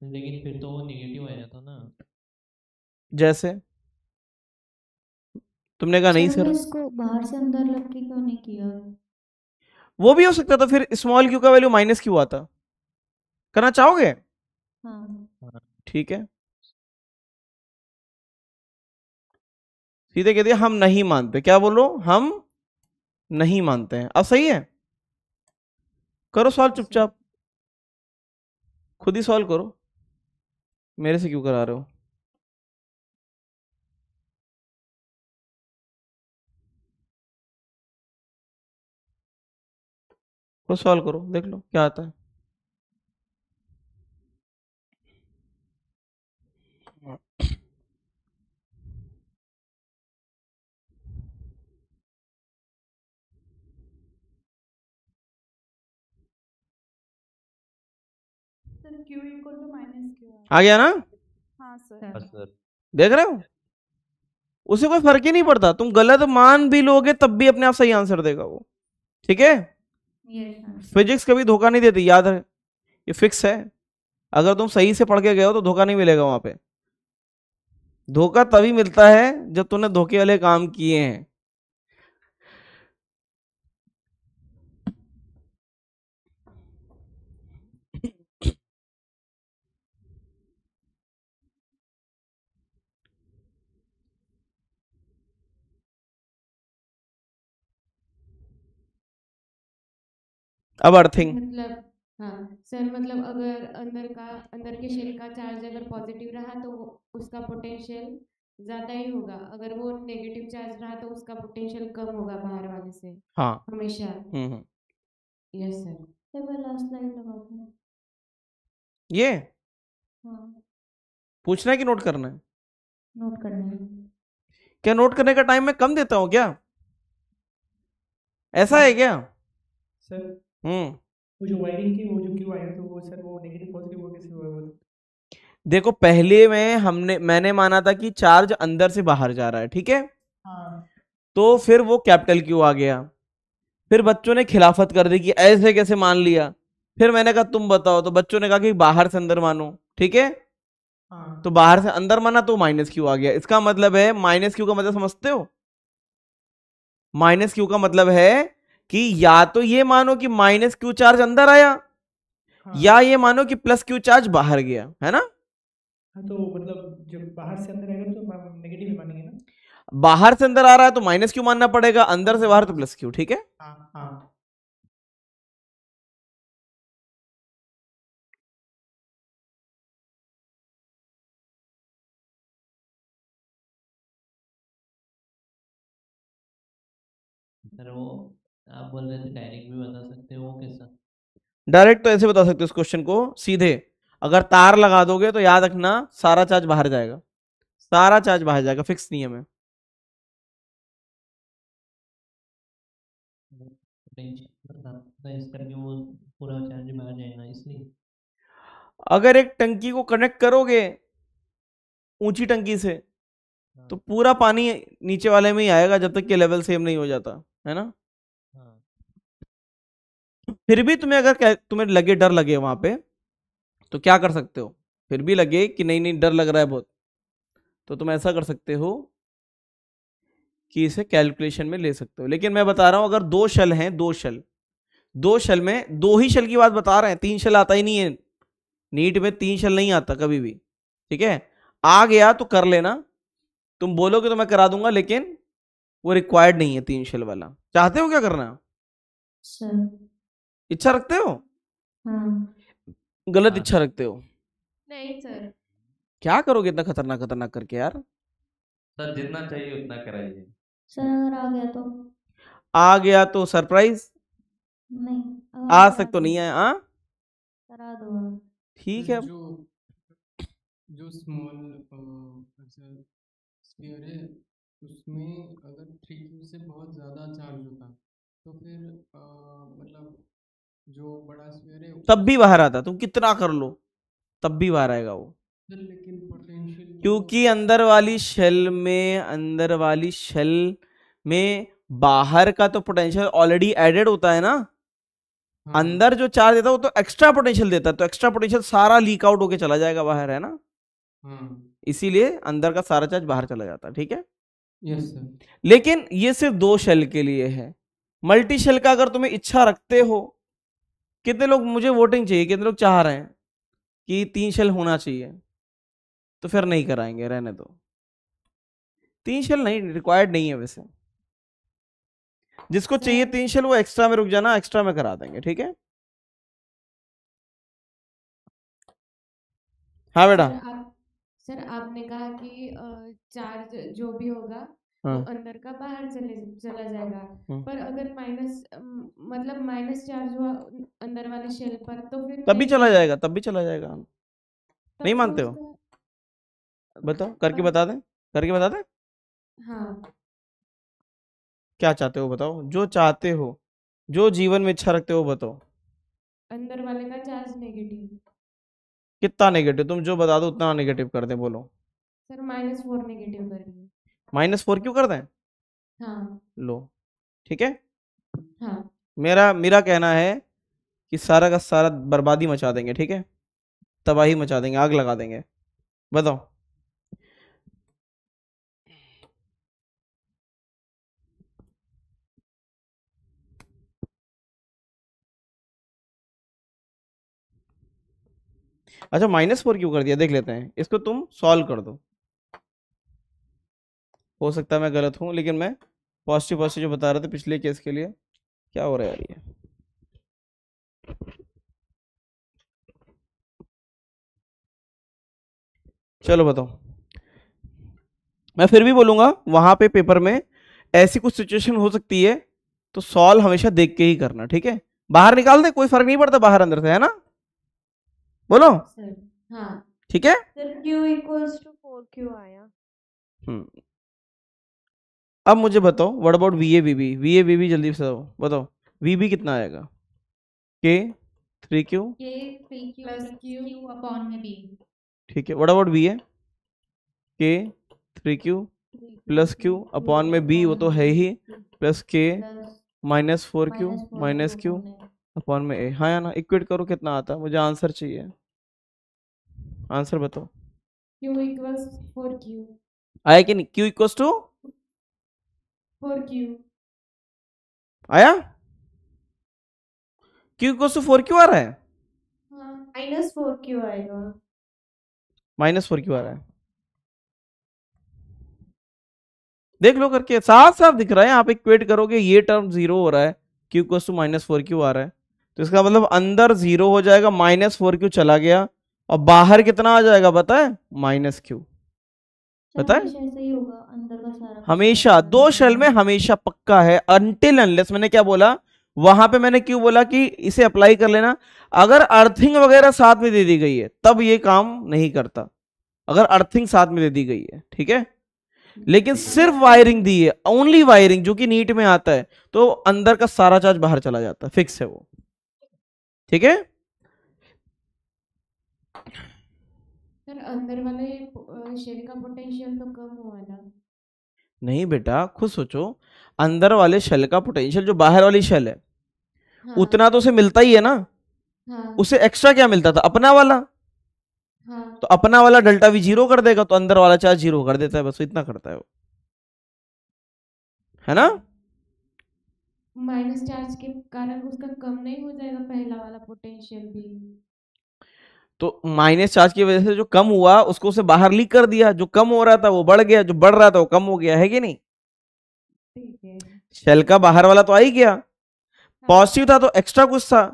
लेकिन फिर तो वो निगेटिव आ जाता ना। जैसे तुमने कहा नहीं सर, इसको बाहर से अंदर लग के क्यों नहीं किया? वो भी हो सकता था, फिर स्मॉल क्यू का वैल्यू माइनस क्यू आता। करना चाहोगे? हाँ ठीक है, सीधे कह दिया हम नहीं मानते। क्या बोलो? हम नहीं मानते हैं। अब सही है, करो सॉल्व चुपचाप, खुद ही सॉल्व करो, मेरे से क्यों करा रहे हो। खुद सॉल्व करो, देख लो क्या आता है। Sir Q equal to minus Q आ गया ना? हाँ सर। हाँ सर। देख रहे हो, उसे कोई फर्क ही नहीं पड़ता, तुम गलत मान भी लोगे तब भी अपने आप सही आंसर देगा वो। ठीक है, यस सर। फिजिक्स कभी धोखा नहीं देती, याद है, ये फिक्स है। अगर तुम सही से पढ़ के गए हो तो धोखा नहीं मिलेगा वहां पे। धोखा तभी मिलता है जब तुमने धोखे वाले काम किए हैं। अब अर्थिंग, मतलब हाँ सर, मतलब अगर अंदर के शेल का चार्ज अगर पॉजिटिव रहा तो उसका पोटेंशियल ज्यादा ही होगा, अगर वो नेगेटिव चार्ज रहा तो उसका पोटेंशियल कम होगा बाहर वाले से हाँ। हमेशा। हम्म। Yes sir. तो लास्ट लाइन लगा दो। ये हाँ, पूछना है कि नोट करना है? नोट करना है। क्या नोट करने का टाइम मैं कम देता हूँ क्या? ऐसा है क्या? सर हम्म। वो जो वायरिंग की वो जो क्यों आया, तो वो सर वो नेगेटिव पॉजिटिव वो कैसे हुआ वो? देखो पहले में मैंने माना था कि चार्ज अंदर से बाहर जा रहा है, ठीक है, हाँ तो फिर वो कैपिटल क्यू आ गया। फिर बच्चों ने खिलाफत कर दी कि ऐसे कैसे मान लिया। फिर मैंने कहा तुम बताओ, तो बच्चों ने कहा कि बाहर से अंदर मानो, ठीक है, हाँ तो बाहर से अंदर माना तो माइनस क्यू आ गया। इसका मतलब है माइनस क्यू का मतलब समझते हो? माइनस क्यू का मतलब है कि या तो ये मानो कि माइनस क्यू चार्ज अंदर आया, हाँ या ये मानो कि प्लस क्यू चार्ज बाहर गया, है ना? हाँ, तो मतलब जब बाहर से अंदर आएगा तो नेगेटिव ही मानेंगे ना? बाहर से अंदर आ रहा है तो माइनस क्यू मानना पड़ेगा, अंदर से बाहर तो प्लस क्यू, ठीक है। हाँ हाँ। सर वो आप बोल रहे थे डायरेक्ट भी बता सकते हो, वो कैसा? डायरेक्ट तो ऐसे बता सकते हो इस क्वेश्चन को सीधे, अगर तार लगा दोगे तो याद रखना सारा चार्ज बाहर जाएगा, सारा चार्ज बाहर जाएगा, फिक्स नियम है। पोटेंशियल बता इस करके वो पूरा चार्ज बाहर जाएगा इसलिए। अगर एक टंकी को कनेक्ट करोगे ऊंची टंकी से, तो हाँ पूरा पानी नीचे वाले में ही आएगा जब तक कि लेवल सेम नहीं हो जाता, है ना? हाँ। फिर भी तुम्हें अगर तुम्हें लगे, डर लगे वहां पे, तो क्या कर सकते हो? फिर भी लगे कि नहीं नहीं डर लग रहा है बहुत, तो तुम ऐसा कर सकते हो कि इसे कैलकुलेशन में ले सकते हो। लेकिन मैं बता रहा हूं, अगर दो शल हैं, दो शल में दो ही शल की बात बता रहे हैं, तीन शल आता ही नहीं है नीट में, तीन शल नहीं आता कभी भी, ठीक है। आ गया तो कर लेना, तुम बोलोगे तो मैं करा दूंगा, लेकिन वो रिक्वायर्ड नहीं है तीन शल वाला। चाहते हो क्या करना? सर इच्छा रखते हो? हाँ। गलत इच्छा रखते हो। नहीं सर। क्या करोगे इतना खतरनाक खतरनाक करके यार? सर जितना चाहिए उतना कराइए। सर अगर आ गया तो? आ गया तो सरप्राइज, नहीं, अगर आज करा तक तो दो, नहीं आया। हाँ करा दो आप। ठीक है। जो जो स्मॉल अच्छा स्फीयर है उसमें अगर 3Q से बहुत ज़्यादा चार्ज होता तो फिर मतलब जो बड़ा स्फीयर है तब भी बाहर आता, तुम कितना कर लो तब भी बाहर आएगा वो, सर लेकिन पोटेंशियल क्योंकि अंदर वाली शेल में बाहर का तो पोटेंशियल ऑलरेडी एडेड होता है ना। हाँ अंदर जो चार्ज देता है वो तो एक्स्ट्रा पोटेंशियल देता है, तो एक्स्ट्रा पोटेंशियल सारा लीक आउट होके चला जाएगा बाहर, है ना? हाँ इसीलिए अंदर का सारा चार्ज बाहर चला जाता है, ठीक है। Yes sir. लेकिन ये सिर्फ दो शेल के लिए है। मल्टी शेल का अगर तुम्हें इच्छा रखते हो, कितने लोग, मुझे वोटिंग चाहिए, कितने लोग चाह रहे हैं कि तीन शेल होना चाहिए, तो फिर नहीं कराएंगे, रहने दो। तीन शेल नहीं रिक्वायर्ड नहीं है वैसे, जिसको चाहिए तीन शेल वो एक्स्ट्रा में रुक जाना, एक्स्ट्रा में करा देंगे, ठीक है। हाँ बेटा। सर आपने कहा कि चार्ज जो भी होगा हाँ। वो अंदर का बाहर चला जाएगा। हम्म। पर अगर मतलब माइनस चार्ज हुआ अंदर वाले शेल पर तो फिर तब भी कैसे? चला जाएगा, तब भी चला जाएगा। तब नहीं तो मानते हो? उसका बताओ, करके पर बता दें, करके बता दें। हाँ, क्या चाहते हो बताओ, जो चाहते हो, जो जीवन में इच्छा रखते हो बताओ। अंदर वाले का चार्ज नेगेटिव। कितना नेगेटिव? तुम जो बता दो उतना नेगेटिव कर दें, बोलो। सर -4 नेगेटिव कर दिए। -4 क्यों कर दें? हाँ लो, ठीक है। हाँ मेरा कहना है कि सारा का सारा बर्बादी मचा देंगे, ठीक है, तबाही मचा देंगे, आग लगा देंगे। बताओ। अच्छा, -4 क्यों कर दिया देख लेते हैं, इसको तुम सॉल्व कर दो। हो सकता है मैं गलत हूं, लेकिन मैं पॉजिटिव पॉजिटिव जो बता रहे थे पिछले केस के लिए। क्या हो रहा है यार ये? चलो बताओ। मैं फिर भी बोलूंगा वहां पे पेपर में ऐसी कुछ सिचुएशन हो सकती है, तो सॉल्व हमेशा देख के ही करना, ठीक है। बाहर निकाल दे, कोई फर्क नहीं पड़ता बाहर अंदर से, है ना? बोलो। सर। हाँ ठीक है। Sir Q equals to 4Q आया। अब मुझे बताओ, व्हाट अबाउट VA VB जल्दी से बताओ। VB कितना आएगा? K 3Q। K 3Q plus Q upon में B। ठीक है, what about VA? K 3Q plus Q upon में B, वो तो है ही, plus K -4Q minus Q upon में A। हाँ या ना? इक्वेट करो, कितना आता है? मुझे आंसर चाहिए, आंसर बताओ। Q equals 4Q। आया कि नहीं? Q equals to 4Q। आया? Q इक्वल्स टू 4Q आ रहा है? हाँ -4Q आएगा। -4Q आ रहा है। देख लो करके, साफ साफ दिख रहा है। आप इक्वेट करोगे, ये टर्म 0 हो रहा है, Q इक्वल्स टू -4Q आ रहा है, तो इसका मतलब अंदर 0 हो जाएगा, -4Q चला गया, और बाहर कितना आ जाएगा पता है? -Q। पता है? हमेशा ऐसा ही होगा, अंदर का सारा कुछ हमेशा बाहर दो निकल शेल में जाएगा। हमेशा पक्का है, अनटिल अनलेस। मैंने क्या बोला वहां पे? मैंने क्यों बोला कि इसे अप्लाई कर लेना? अगर अर्थिंग वगैरह साथ में दे दी गई है तब ये काम नहीं करता, अगर अर्थिंग साथ में दे दी गई है, ठीक है। लेकिन सिर्फ वायरिंग दी है, ओनली वायरिंग, जो कि नीट में आता है, तो अंदर का सारा चार्ज बाहर चला जाता है, फिक्स है वो, ठीक है। सर अंदर वाले शेल का पोटेंशियल तो कम हुआ ना? नहीं बेटा, खुद सोचो, अंदर वाले शेल का पोटेंशियल जो बाहर वाली शेल है, हाँ उतना तो उसे मिलता ही है ना। हाँ उसे एक्स्ट्रा क्या मिलता था? अपना वाला। हाँ। तो अपना वाला डेल्टा V 0 कर देगा, तो अंदर वाला चार्ज 0 कर देता है, बस इतना करता है वो, है ना? माइनस चार्ज के कारण उसका कम नहीं हो जाएगा पहला वाला पोटेंशियल भी? तो माइनस चार्ज की वजह से जो कम हुआ उसको उसे बाहर लीक कर दिया, जो कम हो रहा था वो बढ़ गया, जो बढ़ रहा था वो कम हो गया, है कि नहीं? ठीक है। शेल का बाहर वाला तो आ ही गया, पॉजिटिव था तो एक्स्ट्रा कुछ था,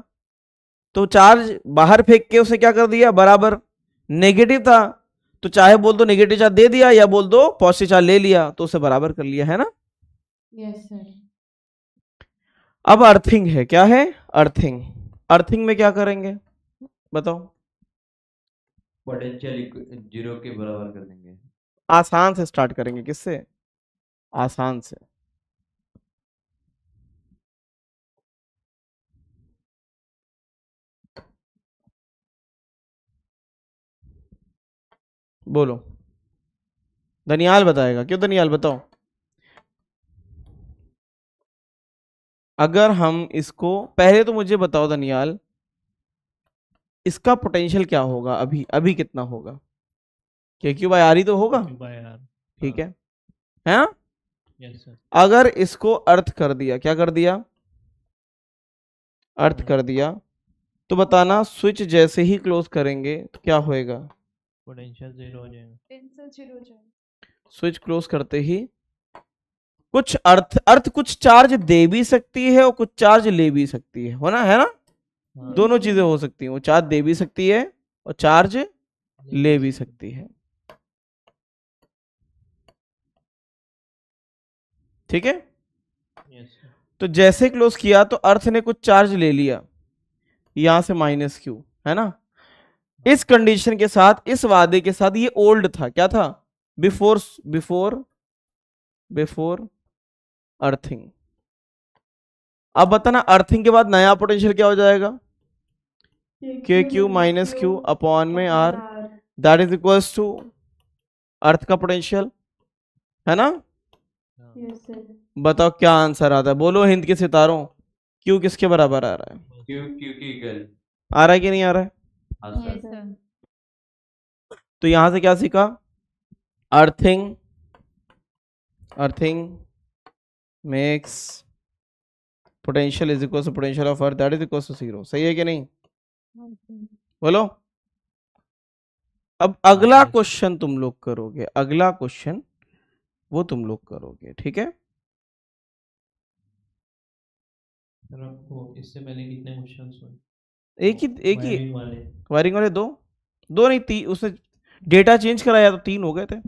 तो चार्ज बाहर फेंक के उसे क्या कर दिया? बराबर। नेगेटिव था तो चाहे बोल दो नेगेटिव चार्ज दे दिया, या बोल दो पॉजिटिव चार्ज ले लिया, तो उसे बराबर कर लिया, है ना? Yes sir. अब अर्थिंग है, क्या है? अर्थिंग। अर्थिंग में क्या करेंगे बताओ? पोटेंशियल 0 के बराबर कर देंगे। आसान से स्टार्ट करेंगे, किससे? आसान से। बोलो। दनियाल बताएगा। क्यों दनियाल? बताओ। अगर हम इसको, पहले तो मुझे बताओ दनियाल, इसका पोटेंशियल क्या होगा अभी? अभी कितना होगा? KQ/R ही तो होगा, बाय ठीक है, हैं? Yes sir. अगर इसको अर्थ कर दिया, क्या कर दिया? अर्थ कर दिया, तो बताना स्विच जैसे ही क्लोज करेंगे तो क्या होएगा? पोटेंशियल 0 हो जाएगा। पेंसिल 0 हो जाएगा। स्विच क्लोज करते ही कुछ अर्थ कुछ चार्ज दे भी सकती है और कुछ चार्ज ले भी सकती है, होना है ना? हाँ। दोनों चीजें हो सकती हैं, वो चार्ज दे भी सकती है और चार्ज ले भी सकती है। ठीक है। Yes sir. तो जैसे क्लोज किया तो अर्थ ने कुछ चार्ज ले लिया यहां से माइनस क्यू, है ना। इस कंडीशन के साथ, इस वादे के साथ, ये ओल्ड था, क्या था, बिफोर बिफोर बिफोर अर्थिंग। अब बताना अर्थिंग के बाद नया पोटेंशियल क्या हो जाएगा, K Q minus Q upon में R, that is equals to earth का पोटेंशियल, है ना। Yes sir. बताओ क्या आंसर आता है, बोलो हिंद के सितारों, क्यू किसके बराबर आ रहा है, क्यू क्यू की गर्ल। आ रहा है कि नहीं आ रहा है। हाँ Yes, सर। sir. तो यहां से क्या सीखा, earthing earthing makes potential is equal to potential of earth that is equal to 0। सही है कि नहीं, बोलो। अब अगला क्वेश्चन तुम लोग करोगे, अगला क्वेश्चन वो तुम लोग करोगे, ठीक है। सर आपको इससे पहले कितने क्वेश्चंस हुए? एक ही वायरिंग वाले। वायरिंग वाले दो नहीं तीन, उसने डेटा चेंज कराया तो 3 हो गए थे।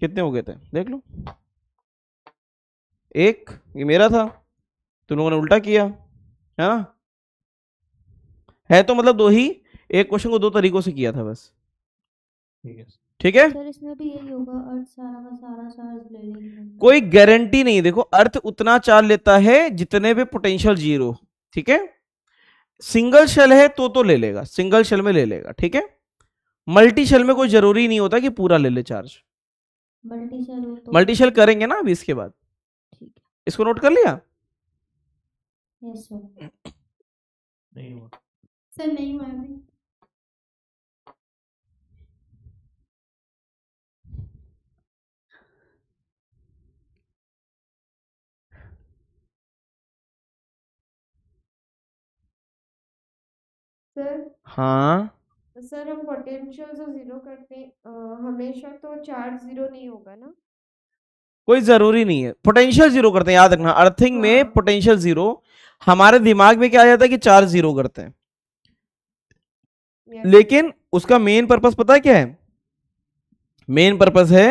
कितने हो गए थे देख लो, एक ये मेरा था, तुम लोगों ने उल्टा किया, है ना। है तो मतलब 2 ही, एक क्वेश्चन को 2 तरीकों से किया था बस, ठीक है सर। ठीक है। सर इसमें भी यही होगा, अर्थ सारा का सारा चार्ज ले लेंगे। कोई गारंटी नहीं, देखो अर्थ उतना चार्ज लेता है जितने पे पोटेंशियल 0, ठीक है। सिंगल शेल है तो ले लेगा, सिंगल शेल में ले लेगा, ठीक है। मल्टी शेल में कोई जरूरी नहीं होता कि पूरा ले ले चार्ज। मल्टी शेल हो तो मल्टी शेल करेंगे ना अभी इसके बाद, ठीक है। इसको नोट कर लिया। Yes sir. नहीं हुआ। सर नहीं हुआ अभी। सर हाँ सर हम पोटेंशियल से जीरो करते हमेशा तो चार्ज जीरो नहीं होगा ना। कोई जरूरी नहीं है, पोटेंशियल 0 करते हैं, याद रखना। अर्थिंग में हाँ। पोटेंशियल 0, हमारे दिमाग में क्या आ जाता है कि चार्ज 0 करते हैं, Yes, लेकिन उसका मेन पर्पस पता है क्या है, मेन पर्पस है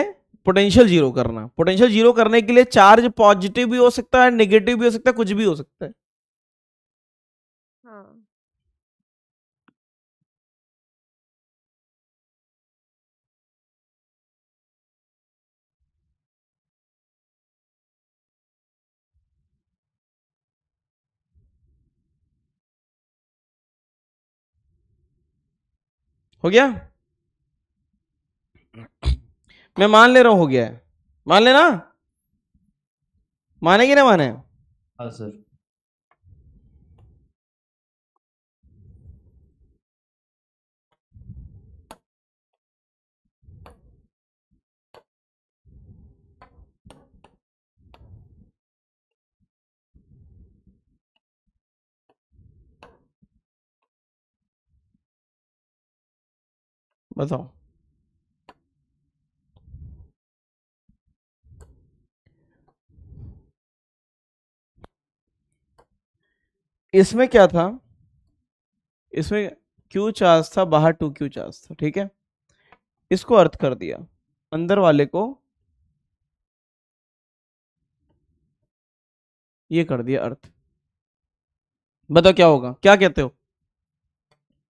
पोटेंशियल 0 करना। पोटेंशियल 0 करने के लिए चार्ज पॉजिटिव भी हो सकता है, नेगेटिव भी हो सकता है, कुछ भी हो सकता है। हाँ। हो गया, मैं मान ले रहा हूं हो गया है, मान लेना, माने कि ना माने। हाँ सर। बताओ इसमें क्या था, इसमें क्यू चार्ज था, बाहर 2Q चार्ज था, ठीक है। इसको अर्थ कर दिया, अंदर वाले को ये कर दिया अर्थ। बताओ क्या होगा, क्या कहते हो,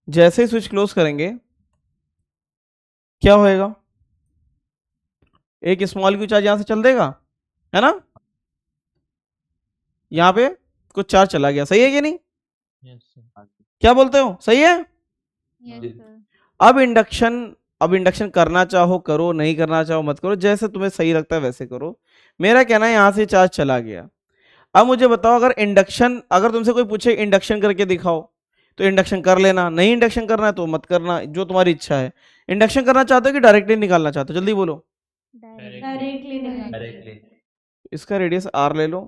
जैसे ही स्विच क्लोज करेंगे क्या होएगा, एक स्मॉल क्यू चार्ज यहां से चल देगा, है ना। यहां पे कुछ चार्ज चला गया, सही है कि नहीं, यस सर। क्या बोलते हो, सही है। Yes, जी। sir. अब इंडक्शन करना चाहो करो, नहीं करना चाहो मत करो, जैसे तुम्हें सही लगता है वैसे करो। मेरा कहना है यहां से चार्ज चला गया। अब मुझे बताओ, अगर तुमसे कोई पूछे इंडक्शन करके दिखाओ तो इंडक्शन कर लेना, नहीं इंडक्शन करना है तो मत करना, जो तुम्हारी इच्छा है। इंडक्शन करना चाहते हो कि डायरेक्टली निकालना चाहते हो, जल्दी बोलो। डायरेक्टली नहीं। डायरेक्टली। इसका रेडियस R ले लो,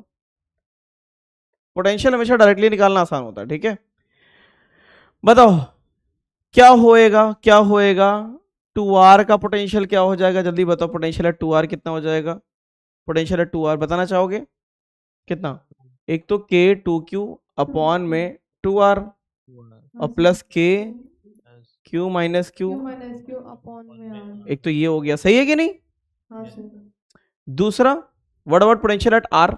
पोटेंशियल हमेशा डायरेक्टली निकालना आसान होता है, ठीक है। बताओ क्या होएगा, क्या होएगा, 2R का पोटेंशियल क्या हो जाएगा, जल्दी बताओ। पोटेंशियल है 2R, कितना हो जाएगा, पोटेंशियल है 2R, बताना चाहोगे कितना। एक तो K 2Q अपॉन में 2R और plus K Q minus Q, minus Q upon में आर। एक तो ये हो गया, सही है कि नहीं। हाँ सर। दूसरा what about potential at R?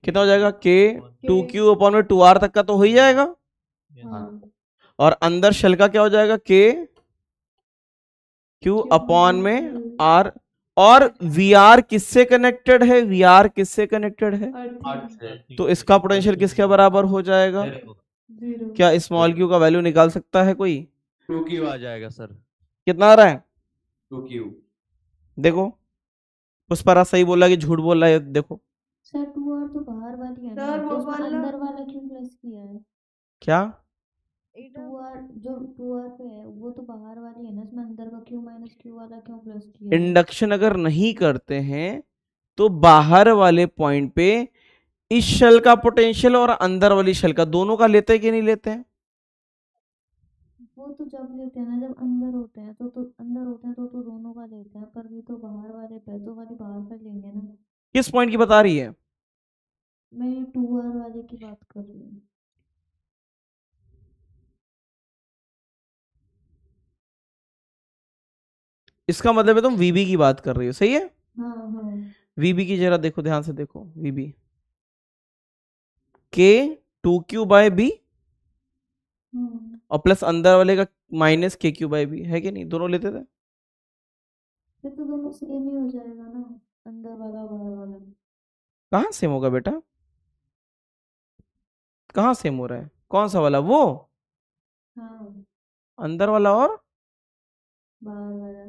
कितना हो जाएगा? के टू क्यू अपॉन में 2r तक का तो हो ही जाएगा। हाँ और अंदर शेल का क्या हो जाएगा? के क्यू अपॉन में आर। और वी आर किससे कनेक्टेड है? वी आर किससे कनेक्टेड है? तो इसका पोटेंशियल किसके बराबर हो जाएगा? जीरो। क्या स्मॉल क्यू का वैल्यू निकाल सकता है कोई? 2q आ जाएगा सर। कितना आ रहा है? 2q। देखो पुष्पराज सही बोला कि झूठ बोल रहा है? देखो सर 2r तो बाहर वाली है ना, सर, तो वो उसमें वाला- अंदर वाला क्यों प्लस किया है? क्या 2r जो 2r पे है वो तो बाहर वाली है ना, इसमें अंदर का क्यू माइनस क्यू वाला क्यों प्लस किया है? इंडक्शन अगर नहीं करते हैं तो बाहर वाले पॉइंट पे इस शेल का पोटेंशियल और अंदर वाली शेल का दोनों का लेते हैं कि नहीं लेते हैं? वो तो जब लेते हैं ना, जब अंदर होते हैं तो अंदर होते हैं तो दोनों का लेते हैं, पर भी तो बाहर वाले पे तो वाली बाहर का लेंगे ना। किस पॉइंट की बता रही है? मैं 2r वाले की बात कर रही हूँ। इसका मतलब है तुम वीबी की बात कर रही हो, सही है? हाँ हाँ वीबी की जरा देखो, ध्यान से देखो। वीबी के 2q बाय बी और प्लस अंदर वाले का माइनस के क्यू बाय बी, है कि नहीं? दोनों लेते थे। फिर तो दोनों सेम ही हो जाएगा ना, अंदर वाला बाहर वाला। कहाँ सेम होगा बेटा? कहाँ सेम हो रहा है? कौन सा वाला? वो हाँ अंदर वाला और बाहर वाला।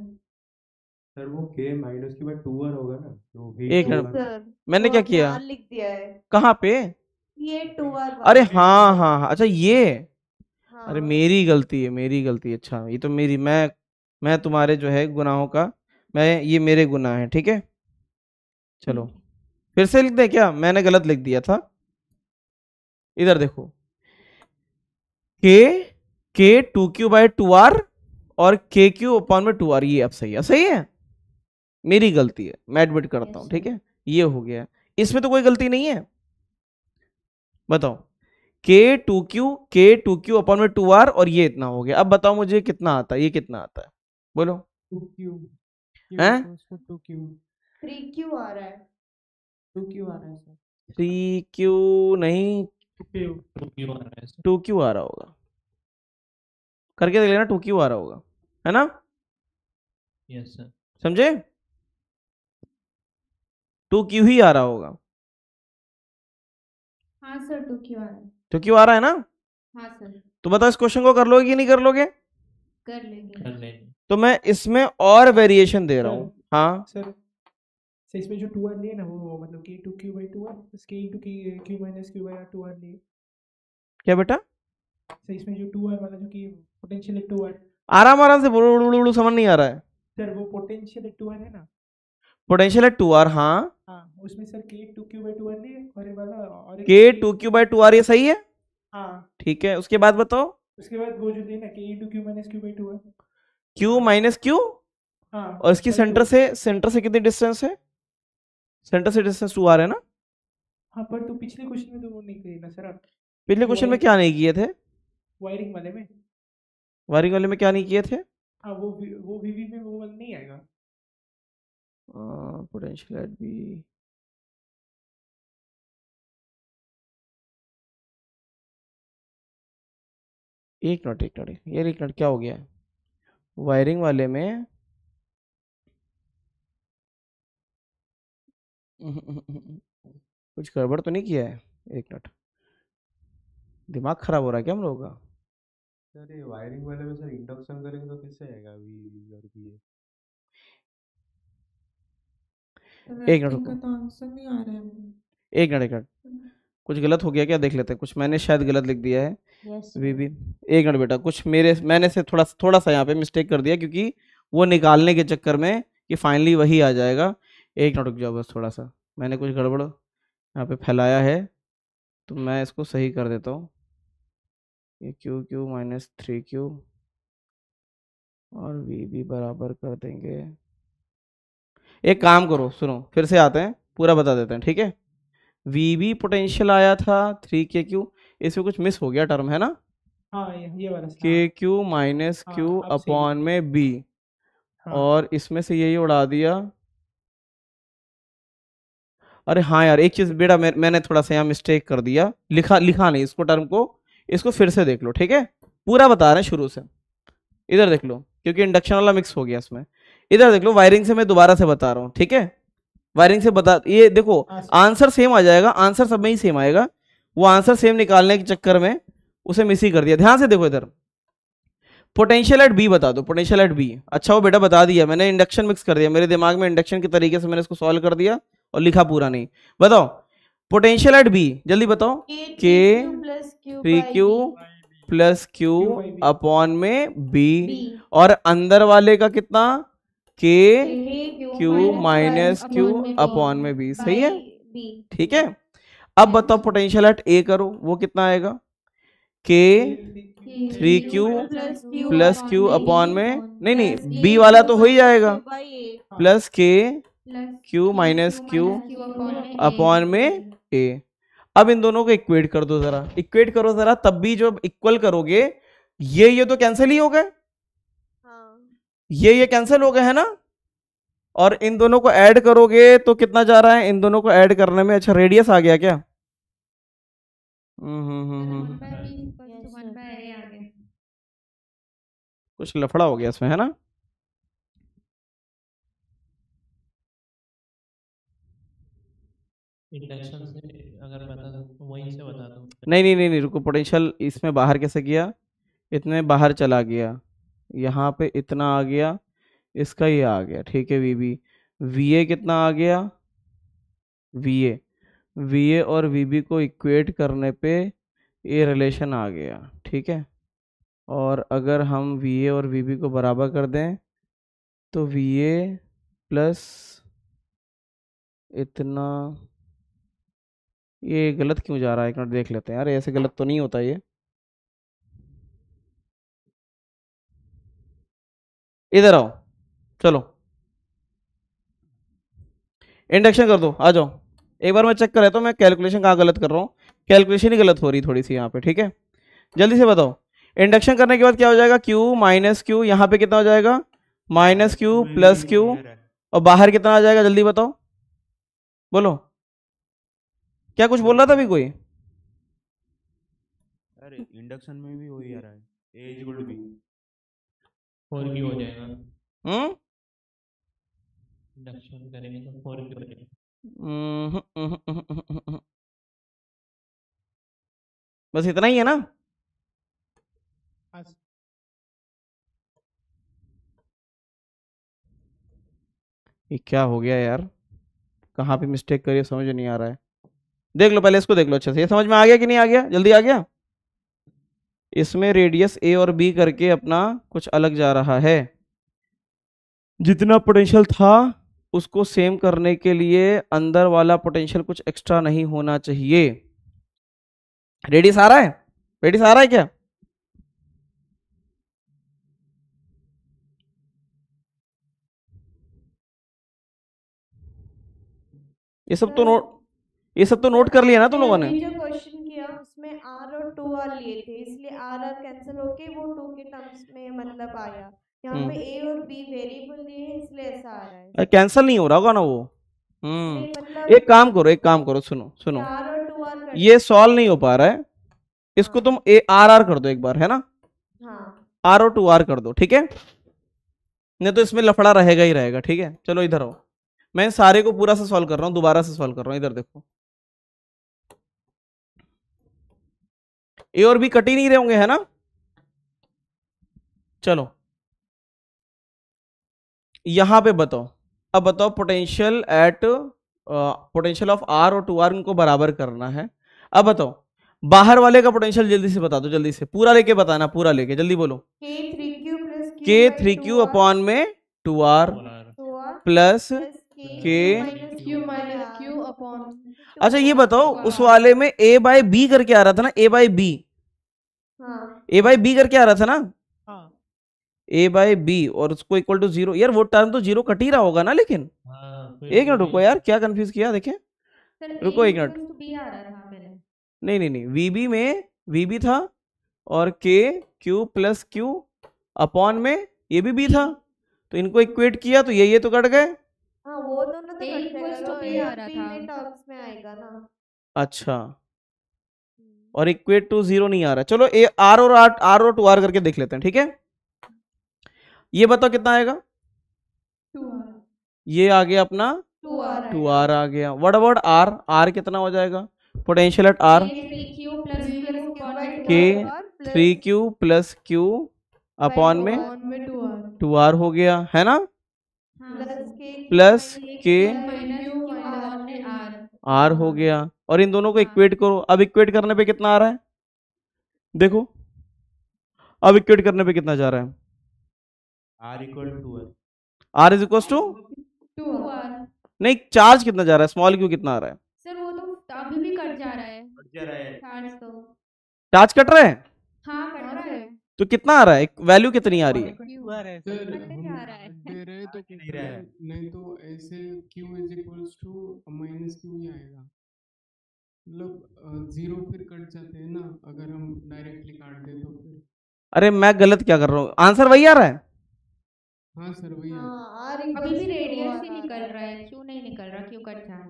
सर वो के माइनस की बाय 2r होगा ना, तो v एक 2r मिनट, सर मैंने वो क्या आपने किया? R लिख दिया है, कहाँ पे? ये 2R अरे वाला। हाँ हाँ हाँ, अच्छा ये। अरे हाँ मेरी गलती है, मेरी गलती है। अच्छा ये तो मेरी, मैं तुम्हारे जो है गुनाहों का, मैं ये मेरे गुनाह है, ठीक है? चलो फिर से लिख दे क्या? मैंने गलत लिख दिया था। इधर देखो, के 2q बाय 2r और के क्यू अपॉन में 2r, ये अब सही है, सही है? मेरी गलती है, मैं एडमिट करता हूँ, ठीक है? ये हो गया। इसमें तो कोई गलती नहीं है। बताओ, के टू क्यू अपॉन में 2r और ये इतना हो गया। अब बताओ मुझे कितना आता है? ये कितना आता है? बोलो। 2q हैं? 2q 3Q आ रहा है। 2q आ रहा है सर। 3q नहीं, 2q आ रहा होगा। करके देख लेना, 2q आ रहा होगा, है ना? Yes sir. समझे? 2q ही आ रहा होगा। हाँ सर 2Q आ रहा है। 2q आ रहा है ना? हाँ सर तो बताओ इस क्वेश्चन को कर लोगे कि नहीं कर लोगे? कर लेंगे। कर लेंगे। तो मैं इसमें और वेरिएशन दे रहा हूँ। हाँ सर इसमें जो 2r लिए ना, वो मतलब कि 2q बाय 2r plus k into q minus q by 2r लिए। क्या बेटा? सर इसमें जो 2r वाला जो कि पोटेंशियल है 2r, आराम से बोलो, उड़ू उड़ू समझ नहीं आ रहा है। सर वो पोटेंशियल है 2r है ना। पोटेंशियल है 2r, हाँ। हाँ उसमें सर k 2q बाय 2r लिए, और ये वाला और एक के 2q बाय 2r, ये सही है? हाँ ठीक है, उसके बाद बताओ। उसके बाद वो जो देना k into q minus q by 2r। q minus q, हाँ और इसकी सेंटर से कितनी डिस्टेंस है? सेंटर से डिस्टेंस 2r है ना? हाँ पर तो पिछले क्वेश्चन में तो वो नहीं किए ना सर आप, पिछले क्वेश्चन में क्या नहीं किए थे? वायरिंग वाले में। वायरिंग वाले में क्या नहीं किए थे? हाँ वो वीवी में वो वाला नहीं आएगा। पोटेंशियल एट बी, एक मिनट ये एक मिनट, क्या हो गया? वायरिंग वाले में कुछ गड़बड़ तो नहीं किया है? एक मिनट, दिमाग खराब हो रहा है क्या हम लोगों का? सर ये वायरिंग वाले में सर इंडक्शन करेंगे तो कैसे आएगा v और v? एक मिनट रुको, तो आंसर नहीं आ रहा है। एक मिनट, कुछ गलत हो गया क्या? देख लेते हैं, कुछ मैंने शायद गलत लिख दिया है। यस वीबी, एक मिनट बेटा, कुछ मैंने से थोड़ा सा यहाँ पे मिस्टेक कर दिया, क्योंकि वो निकालने के चक्कर में कि फाइनली वही आ जाएगा। एक मिनट रुक जाओ बस, थोड़ा सा मैंने कुछ गड़बड़ यहाँ पे फैलाया है, तो मैं इसको सही कर देता हूँ। ये क्यू माइनस 3q और वी बराबर कर देंगे। एक काम करो, सुनो, फिर से आते हैं, पूरा बता देते हैं, ठीक है? वी पोटेंशियल आया था 3k, इसमें कुछ मिस हो गया टर्म, है ना? हाँ ये वाला सर। के क्यू माइनस हाँ, क्यू अब सही अपॉन में बी, हाँ और इसमें से यही उड़ा दिया अरे हाँ यार, एक चीज बेटा मैंने थोड़ा सा यहाँ मिस्टेक कर दिया, लिखा नहीं इसको, टर्म को, इसको फिर से देख लो, ठीक है? पूरा बता रहे हैं शुरू से, इधर देख लो, क्योंकि इंडक्शन वाला मिक्स हो गया इसमें। इधर देख लो, वायरिंग से मैं दोबारा से बता रहा हूँ, ठीक है? वायरिंग से बता, ये देखो आंसर सेम आ जाएगा, आंसर सब में ही सेम आएगा, वो आंसर सेम निकालने के चक्कर में उसे मिस ही कर दिया। ध्यान से देखो इधर, पोटेंशियल एट बी बता दो, पोटेंशियल एट बी। अच्छा वो बेटा बता दिया मैंने, इंडक्शन मिक्स कर दिया, मेरे दिमाग में इंडक्शन के तरीके से मैंने इसको सॉल्व कर दिया और लिखा पूरा नहीं। बताओ पोटेंशियल एट बी, जल्दी बताओ। के 3Q प्लस Q अपॉन में B, और अंदर वाले का कितना, K Q minus Q upon में B, सही है? ठीक है। अब बताओ पोटेंशियल एट A करो, वो कितना आएगा, K 3Q plus Q upon में, नहीं B वाला तो हो ही जाएगा, plus K Q minus Q upon में A। अब इन दोनों को इक्वेट कर दो जरा, इक्वेट करो जरा, तब भी जब इक्वल करोगे ये तो कैंसिल ही हो गए, ये कैंसिल हो गए है ना, और इन दोनों को ऐड करोगे तो कितना जा रहा है, इन दोनों को ऐड करने में, अच्छा रेडियस आ गया क्या? कुछ लफड़ा हो गया इसमें है ना। इंडक्शन से अगर बता दो, वहीं से बता दो। नहीं रुको, पोटेंशियल इसमें बाहर कैसे गया, इतने बाहर चला गया, यहाँ पे इतना आ गया, इसका ये आ गया, ठीक है? वीबी वीए कितना आ गया, वीए और वीबी को इक्वेट करने पे ये रिलेशन आ गया, ठीक है? और अगर हम वीए और वीबी को बराबर कर दें तो वीए प्लस इतना, ये गलत क्यों जा रहा है, एक मिनट देख लेते हैं यार, ऐसे गलत तो नहीं होता ये। इधर आओ, चलो इंडक्शन कर दो, आ जाओ एक बार मैं चेक कर लेता हूँ मैं कैलकुलेशन कहाँ गलत कर रहा हूँ, कैलकुलेशन ही गलत हो रही थोड़ी सी यहाँ पे, ठीक है? जल्दी से बताओ, इंडक्शन करने के बाद क्या हो जाएगा, Q माइनस Q, यहाँ पे कितना हो जाएगा, माइनस Q प्लस Q, और बाहर कितना आ जाएगा, जल्दी बताओ, बोलो क्या कुछ बोल रहा था अभी कोई? अरे इंडक्शन में भी वही आ रहा है, A is equal to B, 4Q हो जाएगा। इंडक्शन करेंगे तो 4Q हो जाएगा। बस इतना ही है ना? ये क्या हो गया यार, कहाँ पे मिस्टेक करी समझ नहीं आ रहा है। देख लो पहले इसको, देख लो अच्छे से, ये समझ में आ गया कि नहीं आ गया, जल्दी आ गया? इसमें रेडियस ए और बी करके अपना कुछ अलग जा रहा है, जितना पोटेंशियल था उसको सेम करने के लिए अंदर वाला पोटेंशियल कुछ एक्स्ट्रा नहीं होना चाहिए। रेडियस आ रहा है, रेडियस आ रहा है क्या? ये सब तो नोट कर लिया ना तुम लोगों ने? जो क्वेश्चन किया उसमें R और 2R लिए थे, इसलिए R कैंसिल होके वो 2 के टर्म्स में मतलब आया। यहाँ पे A और B वेरिएबल दिए हैं इसलिए ऐसा आ रहा है। कैंसिल नहीं हो रहा होगा ना वो। एक काम करो, सुनो ये सॉल्व नहीं हो पा रहा है, इसको तुम AR कर दो एक बार, है ना? R और 2R कर दो, ठीक है? नहीं तो इसमें लफड़ा रहेगा ही रहेगा, ठीक है? चलो इधर आओ, मैं सारे को पूरा से सॉल्व कर रहा हूँ, दोबारा से सॉल्व कर रहा हूँ। इधर देखो, ए और बी कट ही नहीं रहे होंगे, है ना? चलो यहां पे बताओ, अब बताओ पोटेंशियल ऑफ आर और 2R इनको बराबर करना है। अब बताओ बाहर वाले का पोटेंशियल जल्दी से बता दो, जल्दी से पूरा लेके बताना, पूरा लेके जल्दी बोलो। K 3Q अपॉन में 2R प्लस K। अच्छा ये बताओ उस वाले में A बाय B करके आ रहा था ना, A by B, A by B करके आ रहा था ना, A बाय B, और उसको इक्वल टू 0। यार वो टर्म तो 0 कट ही रहा होगा ना, लेकिन एक मिनट रुको यार, क्या कंफ्यूज किया देखें, रुको एक मिनट। नहीं VB में VB था और K Q plus Q upon में ये भी B था, तो इनको इक्वेट किया तो ये तो कट गए। वो तो दोनों तो A कट equals जाएगा, to वो B ए आ और रहा बी था। में टर्म्स में आएगा ना। अच्छा, और इक्वेट टू 0 नहीं आ रहा। चलो ए आर और आर और 2r करके देख लेते हैं, ठीक है। ये बताओ कितना आएगा। 2R। ये आ गया अपना 2r 2r आ गया। व्हाट अबाउट आर, आर कितना हो जाएगा potential at R? K3Q plus Q upon में K 2R 3q plus Q upon में upon में 2R। 2r हो गया, है ना। प्लस के प्लस Q के upon में R। आर हो गया। और इन दोनों को इक्वेट करो। अब इक्वेट करने पे कितना आ रहा है देखो, अब इक्वेट करने पे कितना जा रहा है। R equal to R. R is equal to 2R। नहीं, चार्ज कितना जा रहा है, स्मॉल क्यू कितना आ रहा है। सर वो तो अभी भी कट जा रहा है कट जा रहा है। चार्ज तो। चार्ज कट रहा है हाँ कट रहा है। तो कितना आ रहा है, वैल्यू कितनी आ रही है। सर कटते हम जा रहा है। दे रहे तो नहीं रहा है। नहीं तो ऐसे q is equals to minus Q ही आएगा। मतलब जीरो फिर कट जाते हैं ना, अगर हम डायरेक्टली काट दे तो फिर। अरे मैं गलत क्या कर रहा हूँ, आंसर वही आ रहा है। हाँ सर वही आता है। हाँ आर अभी भी रेडियस ही निकल रहा है, क्यों नहीं निकल रहा, क्यों कट जा रहा है।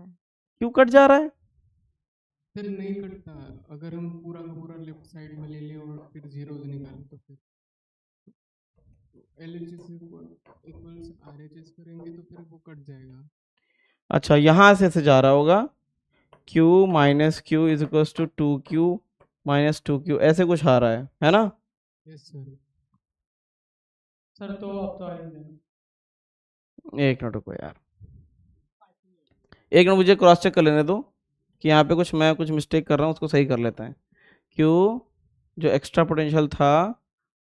क्यों कट जा रहा है। फिर नहीं कटता, अगर हम पूरा का पूरा लेफ्ट साइड में ले लें और फिर जीरोज निकालें तो फिर LHS इक्वल्स RHS करेंगे तो फिर वो कट जाएगा। अच्छा, यहां से ऐसे जा रहा होगा, q minus Q is equal to 2q minus 2q, ऐसे कुछ आ रहा है ना। Yes sir. सर तो अब तो आएंगे। एक मिनट रुको यार, एक मिनट मुझे क्रॉस चेक कर लेने दो कि यहाँ पे मैं कुछ मिस्टेक कर रहा हूँ, उसको सही कर लेते हैं। q जो एक्स्ट्रा पोटेंशियल था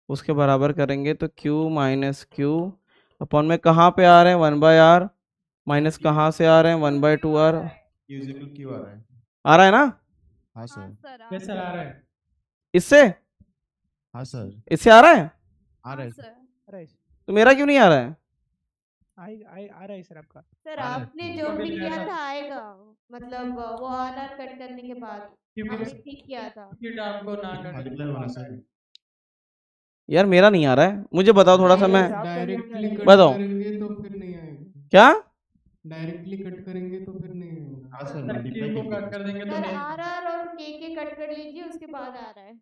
उसके बराबर करेंगे तो q माइनस क्यू अपॉन में कहाँ पे आ रहे हैं 1/r, माइनस कहाँ से आ रहे हैं 1/2r। Q इक्वल क्यू आ रहा है। आ रहा है ना। हाँ सर। यस सर, आ रहा है। इससे हाँ सर इससे आ रहा है आ रहा है। आ रहा है। तो मेरा क्यों नहीं आ रहा है। आ रहा है सर आपका। सर आ रहा है। आपने जो भी किया था आएगा, मतलब वो आर कट करने के बाद आपने ठीक किया था। फिर आपको ना कर मल्टीप्लाई होना सर। यार मेरा नहीं आ रहा है, मुझे बताओ थोड़ा सा। मैं डायरेक्टली कट बताओ करेंगे तो फिर नहीं आएगा। क्या, डायरेक्टली कट करेंगे तो फिर नहीं आएगा। हाँ सर को मल्टीप्लाई कट कर देंगे तो सर नहीं। आर और के कट कर लीजिए, उसके बाद आ रहा है।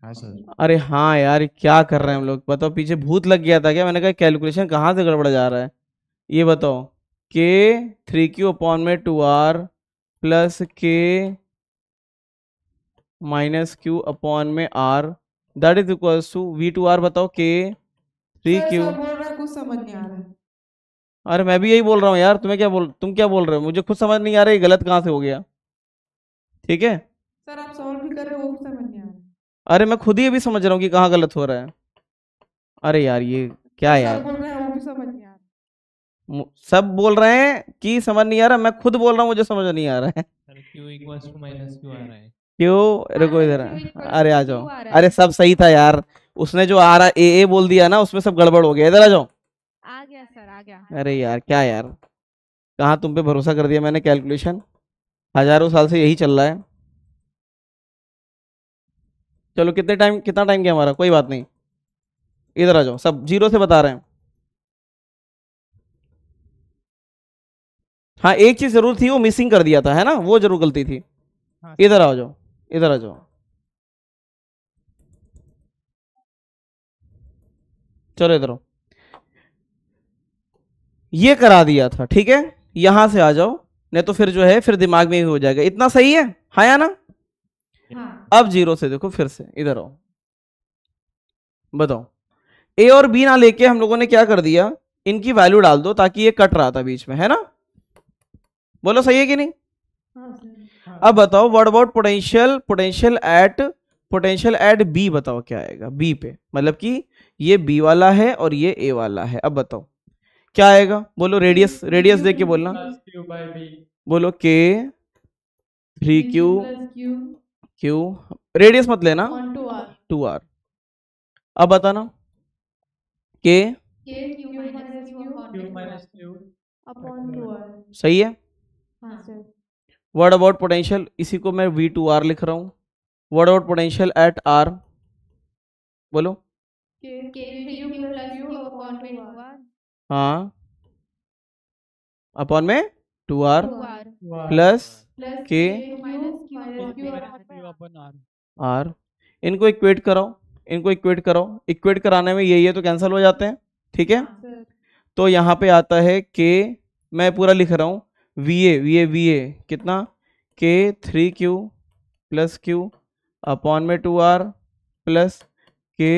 हाँ सर। अरे हाँ यार, ये क्या कर रहे हैं हम लोग, बताओ पीछे भूत लग गया था क्या। मैंने कहा कैलकुलेशन कहाँ से गड़बड़ जा रहा है। ये बताओ के 3q अपॉन में 2r plus K minus Q upon में r that is equals to v2r। बताओ के 3q। कुछ समझ नहीं आ रहा है। अरे मैं भी यही बोल रहा हूँ यार, तुम क्या बोल रहे हो, मुझे खुद समझ नहीं आ रहा है ये गलत कहाँ से हो गया। ठीक है, सर आप सॉल्व भी कर रहे हो वो भी समझ नहीं आ रहा है। अरे मैं खुद ही अभी समझ रहा हूँ कि कहाँ गलत हो रहा है। अरे यार ये क्या सर यार, बोल रहे हैं वो भी समझ नहीं आ रहा। सब बोल रहे हैं कि समझ नहीं आ रहा, मैं खुद बोल रहा हूँ मुझे समझ नहीं आ रहा है। Sir q equals to minus Q आ रहा है। क्यों, रुको सर, इधर। Q equals अरे to आ Q जाओ, आ रहा है। अरे सब सही था यार, उसने जो आ रहा ए बोल दिया ना उसमें सब गड़बड़ हो गया। इधर आ जाओ। आ गया सर, आ गया। अरे यार क्या यार, कहाँ तुम पे भरोसा कर दिया मैंने। कैलकुलेशन हजारों साल से यही चल रहा है। चलो कितना टाइम गया हमारा, कोई बात नहीं। इधर आ जाओ, सब जीरो से बता रहे हैं। हाँ एक चीज जरूर थी, वो मिसिंग कर दिया था, है ना, वो जरूर गलती थी। हाँ, इधर आ जाओ, इधर आ जाओ। चलो इधर आओ। ये करा दिया था, ठीक है, यहां से आ जाओ, नहीं तो फिर जो है फिर दिमाग में ही हो जाएगा। इतना सही है, हाँ या ना। हाँ अब जीरो से देखो, फिर से इधर आओ। बताओ ए और बी ना लेके हम लोगों ने क्या कर दिया, इनकी वैल्यू डाल दो ताकि ये कट रहा था बीच में, है ना। बोलो सही है कि नहीं। अब बताओ what about potential at B, बताओ क्या आएगा बी पे, मतलब कि ये बी वाला है और ये ए वाला है। अब बताओ क्या आएगा, बोलो रेडियस देख के बोलना। Q by B। बोलो के 3q Q क्यू, रेडियस मत लेना, on 2R 2r। अब बताना के Q minus Q minus Q upon 2R। सही है। हाँ सर। व्हाट अबाउट पोटेंशियल, इसी को मैं v2r लिख रहा हूँ। What about potential eight r, बोलो। Q plus Q upon में 2R। हाँ अपॉन में 2r प्लस k r। इनको इक्वेट कराओ, इनको इक्वेट कराओ, इक्वेट कराने में ये तो कैंसिल हो जाते हैं, ठीक है। तो यहाँ पे आता है k, मैं पूरा लिख रहा हूँ, va कितना k 3q plus q upon में 2r plus k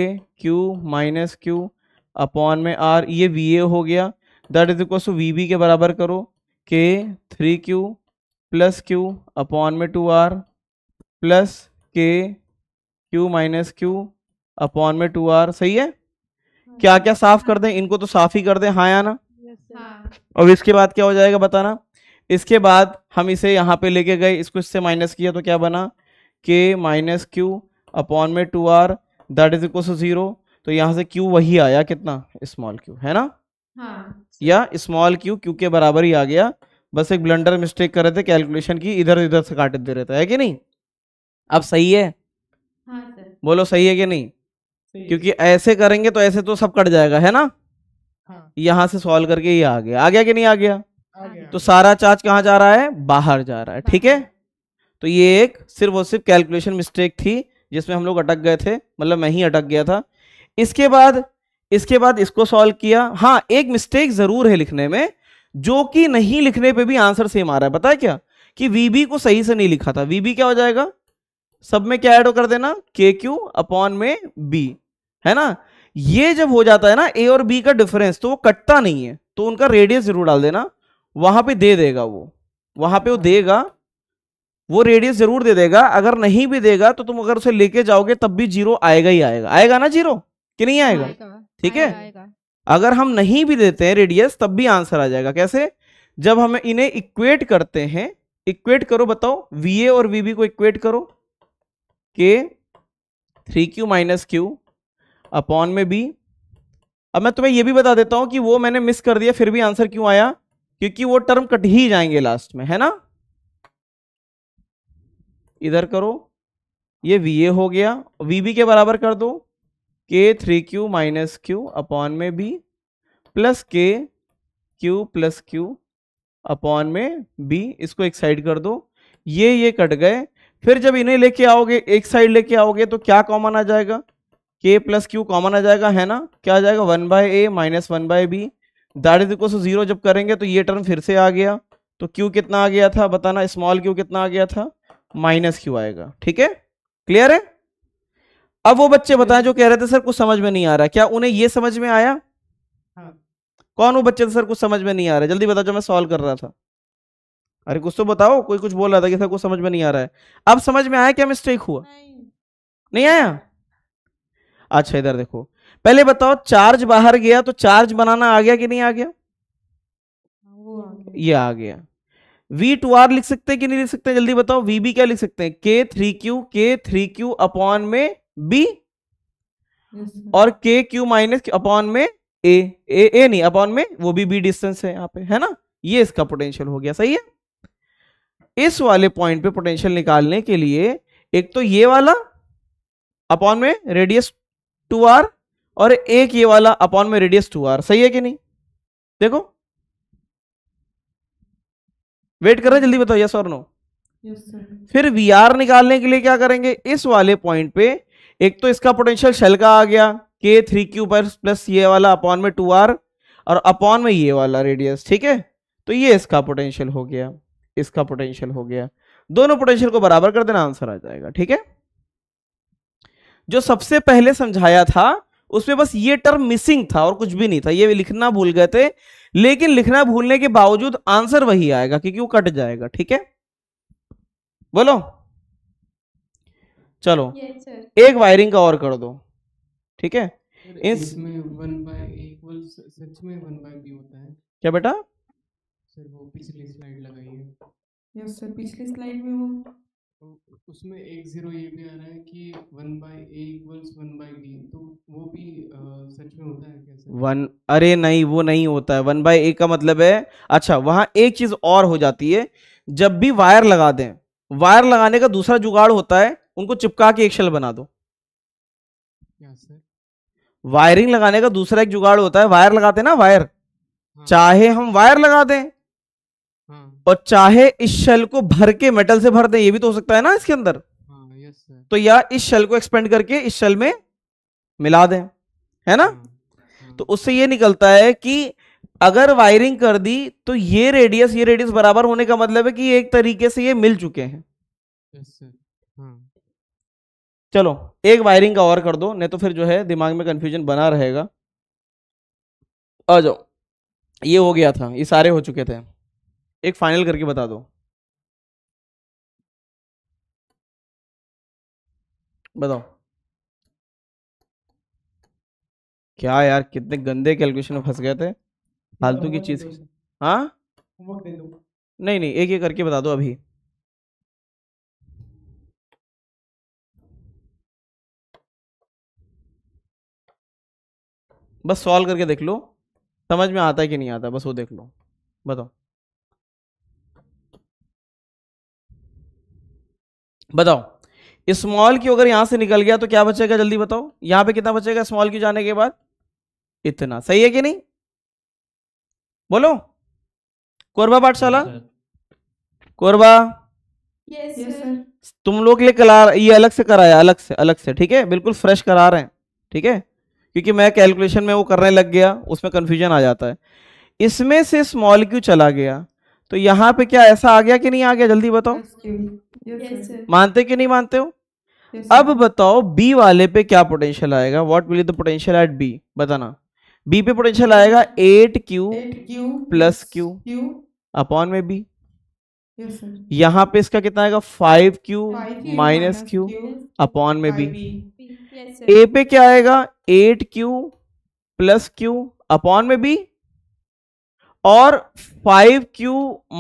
q minus q upon में r, ये va हो गया। That is equal to vb के बराबर करो k 3q plus q upon में 2r plus k q minus q upon में 2r। सही है, क्या क्या साफ कर दें, इनको तो साफ ही कर दें, हाँ या ना। और इसके बाद क्या हो जाएगा बताना। इसके बाद हम इसे यहाँ पे लेके गए, इसको इससे माइनस किया तो क्या बना k माइनस q अपॉन में 2r that is equal to 0। तो यहाँ से q वही आया, कितना स्मॉल q, है ना। या स्मॉल q के बराबर ही आ गया, बस एक ब्लंडर मिस्टेक कर रहे थे कैलकुलेशन की, इधर इधर से काट दे रहे थे, है कि नहीं। अब सही है, बोलो सही है कि नहीं, क्योंकि ऐसे करेंगे तो ऐसे तो सब कट जाएगा, है ना। यहाँ से सॉल्व करके ये आ गया, आ गया कि नहीं आ गया। तो सारा चार्ज कहाँ जा रहा है, बाहर जा रहा है, ठीक है। तो ये एक सिर्फ और सिर्फ कैलकुलेशन मिस्टेक थी जिसमें हम लोग अटक गए थे, मतलब मैं ही अटक गया था। इसके बाद इसको सॉल्व किया। हाँ, एक मिस्टेक जरूर है लिखने में, जो कि नहीं लिखने पे भी आंसर सेम आ रहा है। पता है क्या, कि VB को सही से नहीं लिखा था। VB क्या हो जाएगा, सब में क्या ऐड कर देना, KQ अपॉन में B, है ना। ये जब हो जाता है ना A और B का डिफरेंस, तो वो कटता नहीं है, तो उनका रेडियस जरूर डाल देना, वहां पे दे देगा वो, वहां पे वो देगा, वो रेडियस जरूर दे देगा। अगर नहीं भी देगा तो तुम अगर उसे लेके जाओगे तब भी 0 आएगा ही आएगा, आएगा ना 0 कि नहीं आएगा, ठीक है। अगर हम नहीं भी देते हैं रेडियस तब भी आंसर आ जाएगा। कैसे, जब हम इन्हें इक्वेट करते हैं, इक्वेट करो, बताओ VA और VB को इक्वेट करो, k 3q minus q upon में b। अब मैं तुम्हें यह भी बता देता हूं कि वो मैंने मिस कर दिया, फिर भी आंसर क्यों आया, क्योंकि वो टर्म कट ही जाएंगे लास्ट में, है ना। इधर करो, ये VA हो गया, VB के बराबर कर दो k 3q minus q upon में b plus k q plus q upon में b। इसको एक साइड कर दो, ये कट गए। फिर जब इन्हें लेके आओगे, एक साइड लेके आओगे, तो क्या कॉमन आ जाएगा, k प्लस q कॉमन आ जाएगा, है ना। क्या आ जाएगा, 1/a minus 1/b that is equal to 0। जब करेंगे तो ये टर्म फिर से आ गया, तो q कितना आ गया था बताना, स्मॉल q कितना आ गया था, माइनस q आएगा, ठीक है। क्लियर है। अब वो बच्चे बताएं जो कह रहे थे सर कुछ समझ में नहीं आ रहा, क्या उन्हें ये समझ में आया। कौन वो बच्चे थे सर कुछ समझ में नहीं आ रहा है, जल्दी बताओ, जो मैं सॉल्व कर रहा था। अरे कुछ तो बताओ, कोई कुछ बोल रहा था कि सर कुछ समझ में नहीं आ रहा है। अब समझ में आया क्या मिस्टेक हुआ, नहीं आया। अच्छा इधर देखो, पहले बताओ चार्ज बाहर गया तो चार्ज बनाना आ गया कि नहीं आ गया, ये आ गया। V2R लिख सकते हैं कि नहीं लिख सकते, जल्दी बताओ। VB क्या लिख सकते हैं, k 3q अपॉन में B और KQ माइनस अपॉन में A नहीं अपॉन में, वो भी B डिस्टेंस है यहाँ पे, है ना। ये इसका पोटेंशियल हो गया, सही है। इस वाले पॉइंट पे पोटेंशियल निकालने के लिए एक तो ये वाला अपॉन में रेडियस 2r और एक ये वाला अपॉन में रेडियस 2r, सही है कि नहीं। देखो वेट कर रहे हैं, जल्दी बताओ यस और नो। फिर VR निकालने के लिए क्या करेंगे, इस वाले पॉइंट पे एक तो इसका पोटेंशियल शेल का आ गया k 3q पर प्लस ये वाला अपॉन में 2r और अपॉन में ये वाला रेडियस, ठीक है। तो ये इसका पोटेंशियल हो गया, इसका पोटेंशियल हो गया। दोनों पोटेंशियल को बराबर कर देना, आंसर आ जाएगा, ठीक है। जो सबसे पहले समझाया था उसमें बस ये टर्म मिसिंग था और कुछ भी नहीं था, ये लिखना भूल गए थे, लेकिन लिखना भूलने के बावजूद आंसर वही आएगा क्योंकि वो कट जाएगा, ठीक है। बोलो चलो एक वायरिंग का और कर दो, ठीक है। इसमें 1/a इक्वल्स सच में 1/b होता है क्या बेटा, सर वो पिछली स्लाइड लगाई है। यस सर, पिछली स्लाइड में वो उसमें एक 0 ये भी आ रहा है कि 1/a इक्वल्स 1/b, तो वो भी सच में होता है क्या सर। वन, अरे नहीं वो नहीं होता है। 1/a का मतलब है, अच्छा वहां एक चीज और हो जाती है, जब भी वायर लगा दें, वायर लगाने का दूसरा जुगाड़ होता है, उनको चिपका के एक शेल बना दो। क्या सर, वायरिंग लगाने का दूसरा एक जुगाड़ होता है, वायर लगाते हैं ना वायर, चाहे हम वायर लगा दें, और चाहे इस शेल को भर के मेटल से भर दे, ये भी तो हो सकता है ना इसके अंदर। हाँ यस सर। तो या इस शेल को एक्सपेंड करके इस शेल में मिला दें, है ना। तो उससे ये निकलता है कि अगर वायरिंग कर दी तो ये रेडियस बराबर होने का मतलब है कि एक तरीके से ये मिल चुके हैं। Yes sir. हाँ चलो एक वायरिंग का और कर दो, नहीं तो फिर जो है दिमाग में कंफ्यूजन बना रहेगा। आ जाओ, ये हो गया था, ये सारे हो चुके थे। एक फाइनल करके बता दो, बताओ क्या यार, कितने गंदे कैलकुलेशन में फंस गए थे, फालतू की चीज। हाँ होमवर्क दे दो। नहीं नहीं, एक एक करके बता दो अभी। बस सॉल्व करके देख लो, समझ में आता है कि नहीं आता, बस वो देख लो, बताओ बताओ। स्मॉल क्यू अगर यहां से निकल गया तो क्या बचेगा, जल्दी बताओ। यहां पे कितना बचेगा स्मॉल क्यू जाने के बाद? इतना। सही है कि नहीं, बोलो। कोरबा पाठशाला, कोरबा यस सर। तुम लोग के लिए करा, ये अलग से कराया, अलग से, ठीक है, बिल्कुल फ्रेश करा रहे हैं, ठीक है, क्योंकि मैं कैलकुलेशन में वो करने लग गया, उसमें कंफ्यूजन आ जाता है। इसमें से स्मॉल क्यू चला गया तो यहाँ पे क्या ऐसा आ गया कि नहीं आ गया, जल्दी बताओ। Yes sir. मानते कि नहीं मानते हो? अब बताओ बी वाले पे क्या पोटेंशियल आएगा, what will the potential at B, बताना। बी पे पोटेंशियल आएगा 8Q प्लस Q अपॉन में बी। यहाँ पे इसका कितना आएगा 5Q माइनस Q अपॉन में बी। ए पे क्या आएगा 8Q प्लस Q अपॉन में बी और 5Q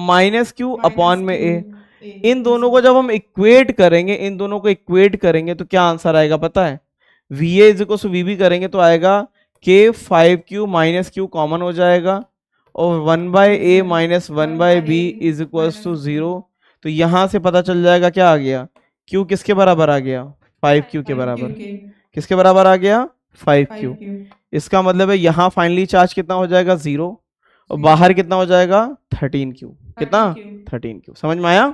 माइनस Q अपॉन में ए। इन दोनों को जब हम इक्वेट करेंगे, तो क्या आंसर आएगा पता है? VA is equal to VB करेंगे तो आएगा K 5Q minus Q common हो जाएगा और 1/A minus 1/B is equal to 0। तो यहां से पता चल जाएगा क्या आ गया, Q किसके बराबर आ गया, 5Q के बराबर। किसके बराबर आ गया, 5Q। इसका मतलब है यहाँ फाइनली चार्ज कितना हो जाएगा 0 और बाहर कितना हो जाएगा 13Q। कितना 13Q। समझ में आया?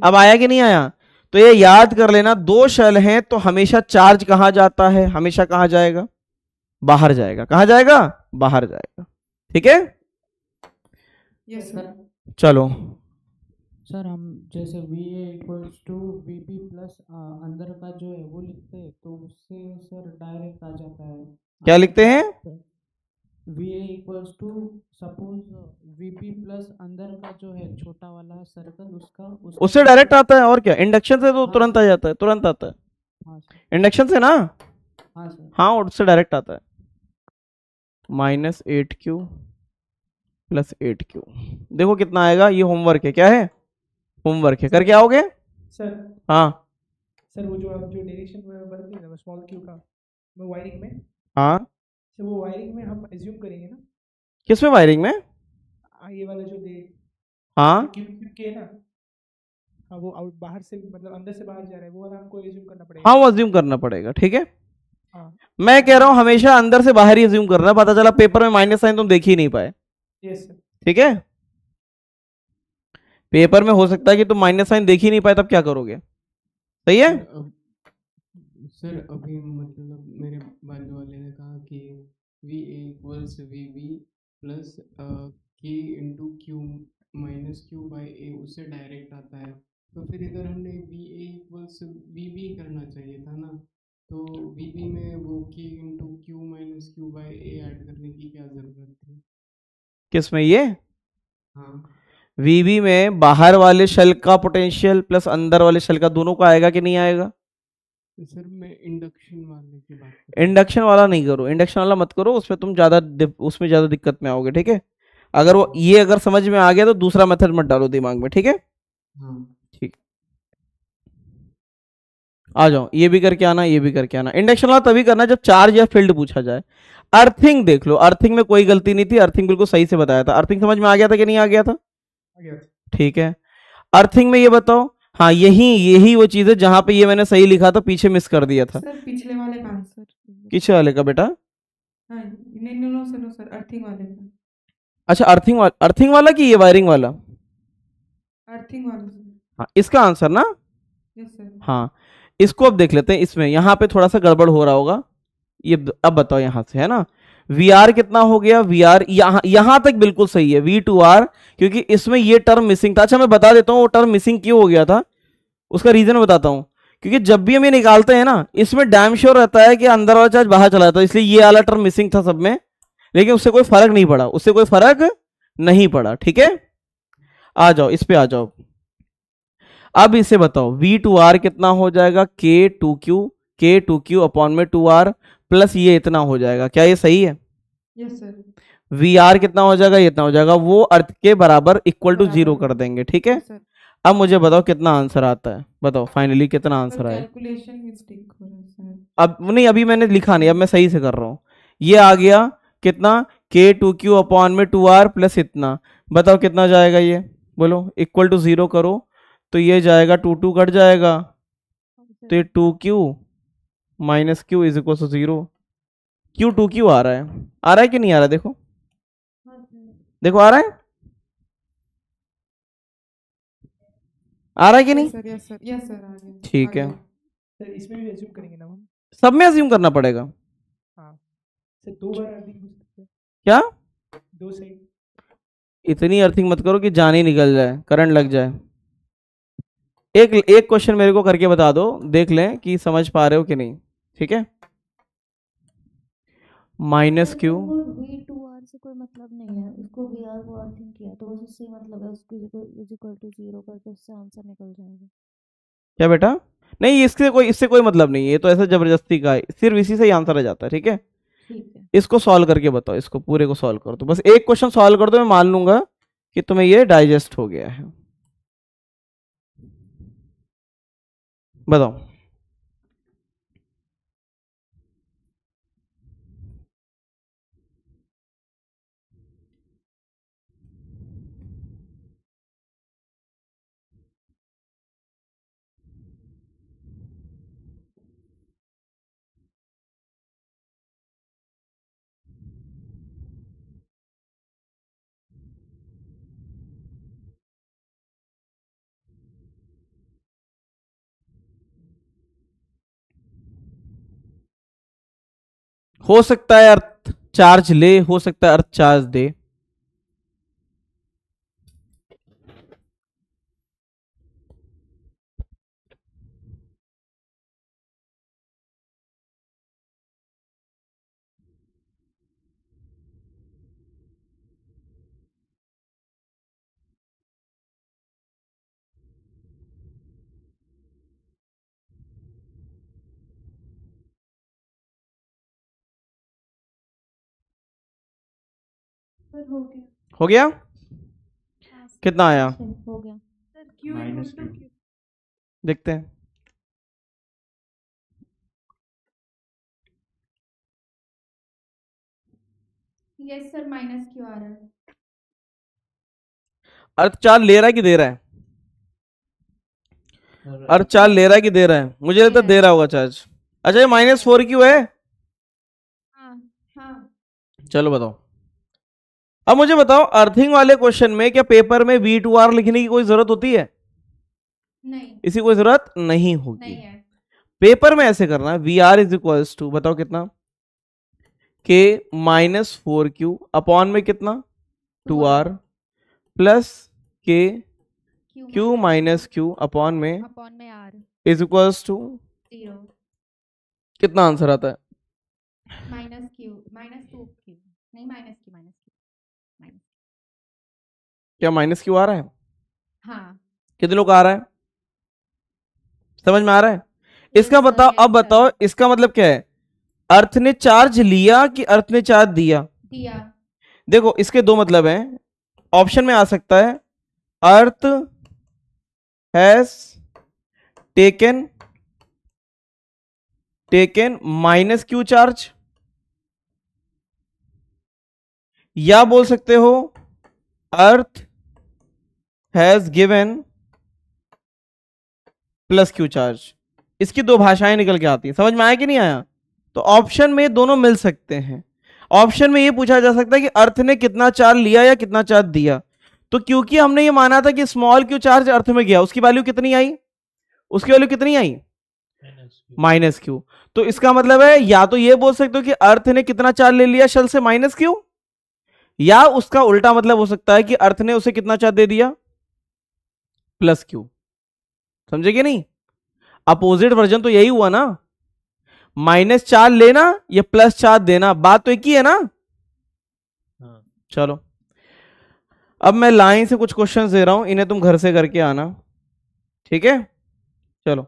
अब आया कि नहीं आया? तो ये याद कर लेना, दो शेल हैं तो हमेशा चार्ज कहां जाता है, हमेशा कहां जाएगा, बाहर जाएगा। कहां जाएगा, बाहर जाएगा, ठीक है। Yes sir. चलो सर हम जैसे VA equals to VB plus अंदर का जो है वो लिखते हैं तो उससे सर डायरेक्ट आ जाता है। क्या लिखते हैं? VA equals to suppose VB plus अंदर का जो है छोटा वाला सर्कल उसका उससे डायरेक्ट आता है। और क्या, इंडक्शन से तो तुरंत आ जाता है, तुरंत आता है। हाँ सर। इंडक्शन से ना, हाँ सर। हाँ उससे डायरेक्ट आता है। Minus 8Q plus 8Q। देखो कितना आएगा, ये होमवर्क है। क्या है, होमवर्क है, करके आओगे। सर हाँ सर वो जो आप जो डायरेक्शन में बता दिए ना स्मॉल क्यू का, वो वायरिंग में, हाँ सर वो वायरिंग में हम एज्यूम करेंगे ना, किसमें, वायरिंग में? ये वाला जो दे हाँ क्यू के ना, हाँ वो आउट बाहर से मतलब अंदर से बाहर जा रहा है, वो वाला हमको एज्यूम करना पड़ेगा। हाँ वो अज्यूम करना पड़ेगा, ठीक है। हाँ मैं कह रहा हूँ हमेशा अंदर से बाहर ही अज्यूम करना, पता चला पेपर में माइनस साइन तुम देख ही नहीं पाए। Yes sir. ठीक है, पेपर में हो सकता है कि तुम माइनस साइन देख ही नहीं पाए, तब क्या करोगे? सही है। सर अभी मतलब मेरे बाजू वाले ने कहा कि VA equals VB plus K into Q minus Q by A, उससे डायरेक्ट आता है। तो फिर इधर हमने VA इक्वल्स VB करना चाहिए था ना, तो VB में वो K into Q minus Q by A add करने की क्या ज़रूरत थी? किसमें ये? हाँ VB में बाहर वाले शेल का पोटेंशियल प्लस अंदर वाले शेल का, दोनों का आएगा कि नहीं आएगा? सर मैं इंडक्शन वाले की बात कर, इंडक्शन वाला नहीं करो, इंडक्शन वाला मत करो, उसमें तुम उसमें ज्यादा दिक्कत में आओगे, ठीक है। अगर वो ये अगर समझ में आ गया तो दूसरा मेथड मत डालो दिमाग में, ठीक है। हाँ ठीक, आ जाओ, ये भी करके आना, ये भी करके आना। इंडक्शन वाला तभी करना जब चार्ज या फील्ड पूछा जाए। अर्थिंग देख लो, अर्थिंग में कोई गलती नहीं थी, अर्थिंग बिल्कुल सही से बताया था। अर्थिंग समझ में आ गया था कि नहीं आ गया था? ठीक है। अर्थिंग में ये बताओ, हाँ यही वो चीज है जहां पे ये मैंने सही लिखा था, पीछे मिस कर दिया था। सर पिछले वाले का आंसर। पीछे वाले का बेटा? हाँ नहीं नो सर अर्थिंग वाले का। अच्छा अर्थिंग वाला कि ये वायरिंग वाला? अर्थिंग वाला सर। हाँ, इसका आंसर ना। Yes sir. हाँ, इसको अब देख लेते हैं। इसमें यहाँ पे थोड़ा सा गड़बड़ हो रहा होगा। ये अब बताओ यहाँ से, है ना, वी आर कितना हो गया, वी आर यहाँ तक बिल्कुल सही है, वी टू आर, क्योंकि इसमें ये टर्म मिसिंग था। अच्छा मैं बता देता हूँ वो टर्म मिसिंग क्यों हो गया था, उसका रीजन बताता हूँ। क्योंकि जब भी हम ये निकालते हैं ना, इसमें डैम श्योर रहता है कि अंदर वाला चार्ज बाहर चला जाता है, इसलिए ये वाला टर्म मिसिंग था सब में, लेकिन उससे कोई फर्क नहीं पड़ा, उससे कोई फर्क नहीं पड़ा। ठीक है, आ जाओ इस पे आ जाओ। अब इसे बताओ, वी टू आर कितना हो जाएगा, के टू क्यू अपॉन में टू आर प्लस ये इतना हो जाएगा। क्या ये सही है? Yes sir. वी आर कितना हो जाएगा, ये इतना हो जाएगा, वो अर्थ के बराबर इक्वल टू जीरो कर देंगे। ठीक है, अब मुझे बताओ कितना आंसर आता है, बताओ फाइनली कितना आंसर आया। कैलकुलेशन मिस्टेक हो रहा है सर। अब नहीं, अभी मैंने लिखा नहीं, अब मैं सही से कर रहा हूँ। ये आ गया कितना, के टू क्यू अपॉन में टू आर प्लस इतना, बताओ कितना जाएगा ये, बोलो इक्वल टू जीरो करो तो ये जाएगा, टू टू कट जाएगा, तो ये two Q minus Q is equal to zero. Q two Q आ रहा है कि नहीं आ रहा है? देखो देखो आ रहा है, आ रहा है कि नहीं? Sir yes sir, yes sir आ गया। ठीक है, सर इसमें भी एज्यूम करेंगे ना हम? सब में अज्यूम करना पड़ेगा। हाँ सर, 2 बार अर्थिंग हो सकता है क्या? 2 साइड। इतनी अर्थिंग मत करो कि जान ही निकल जाए, करंट लग जाए। एक क्वेश्चन मेरे को करके बता दो, देख लें कि समझ पा रहे हो कि नहीं। ठीक है, minus Q, V two R से कोई मतलब नहीं है, उसको वी आर को अर्थिंग किया तो बस उससे मतलब है, उसको इज इक्वल टू जीरो करके उससे आंसर निकल जाएगा। क्या बेटा? नहीं, इससे कोई मतलब नहीं है, ये तो ऐसा जबरदस्ती का है, सिर्फ इसी से ही आंसर आ जाता है। ठीक है, इसको सॉल्व करके बताओ, इसको पूरे को सॉल्व कर दो, बस एक क्वेश्चन सॉल्व कर दो, मैं मान लूंगा कि तुम्हें ये डाइजेस्ट हो गया है। बताओ। हो सकता है अर्थ चार्ज ले, हो सकता है अर्थ चार्ज दे। सर हो गया। हो गया? कितना आया? हो गया sir Q minus equal to Q. Q. देखते हैं। यस सर, माइनस क्यू आ रहा है। अर्थ चार्ज ले रहा है कि दे रहा है? अर्थ चार्ज ले रहा है कि दे रहा है? मुझे लगता है दे रहा होगा चार्ज। अच्छा, ये -4 क्यों है? हाँ हाँ। चलो बताओ। अब मुझे बताओ, अर्थिंग वाले क्वेश्चन में क्या पेपर में V2R लिखने की कोई जरूरत होती है? नहीं इसी कोई जरूरत नहीं होगी। नहीं है। पेपर में ऐसे करना है, VR इज इक्वल्स टू, बताओ कितना, K -4Q अपॉन में कितना 2R plus K Q minus Q upon में R इज इक्वल्स टू 0 कितना आंसर आता है? माइनस क्यू नहीं, माइनस क्यू माइनस क्या -Q आ रहा है? हाँ। कितने लोग आ रहा है? समझ में आ रहा है? इसका बताओ, अब बताओ इसका मतलब क्या है? अर्थ ने चार्ज लिया कि अर्थ ने चार्ज दिया? दिया। देखो इसके दो मतलब हैं, ऑप्शन में आ सकता है earth has taken -Q charge, या बोल सकते हो earth has given +Q charge. इसकी दो भाषाएं निकल के आती हैं, समझ में आया कि नहीं आया? तो ऑप्शन में दोनों मिल सकते हैं। ऑप्शन में ये पूछा जा सकता है कि अर्थ ने कितना चार्ज लिया या कितना चार्ज दिया, तो क्योंकि हमने ये माना था कि स्मॉल क्यू चार्ज अर्थ में गया, उसकी वैल्यू कितनी आई, उसकी वैल्यू कितनी आई, माइनस क्यू। तो इसका मतलब है या तो ये बोल सकते हो कि अर्थ ने कितना चार्ज ले लिया शेल से, माइनस क्यू, या उसका उल्टा मतलब हो सकता है कि अर्थ ने उसे कितना चार्ज दे दिया, प्लस क्यू। समझे कि नहीं? अपोजिट वर्जन तो यही हुआ ना, माइनस चार्ज लेना या प्लस चार्ज देना, बात तो एक ही है ना। चलो अब मैं लाइन से कुछ क्वेश्चंस दे रहा हूं, इन्हें तुम घर से करके आना, ठीक है? चलो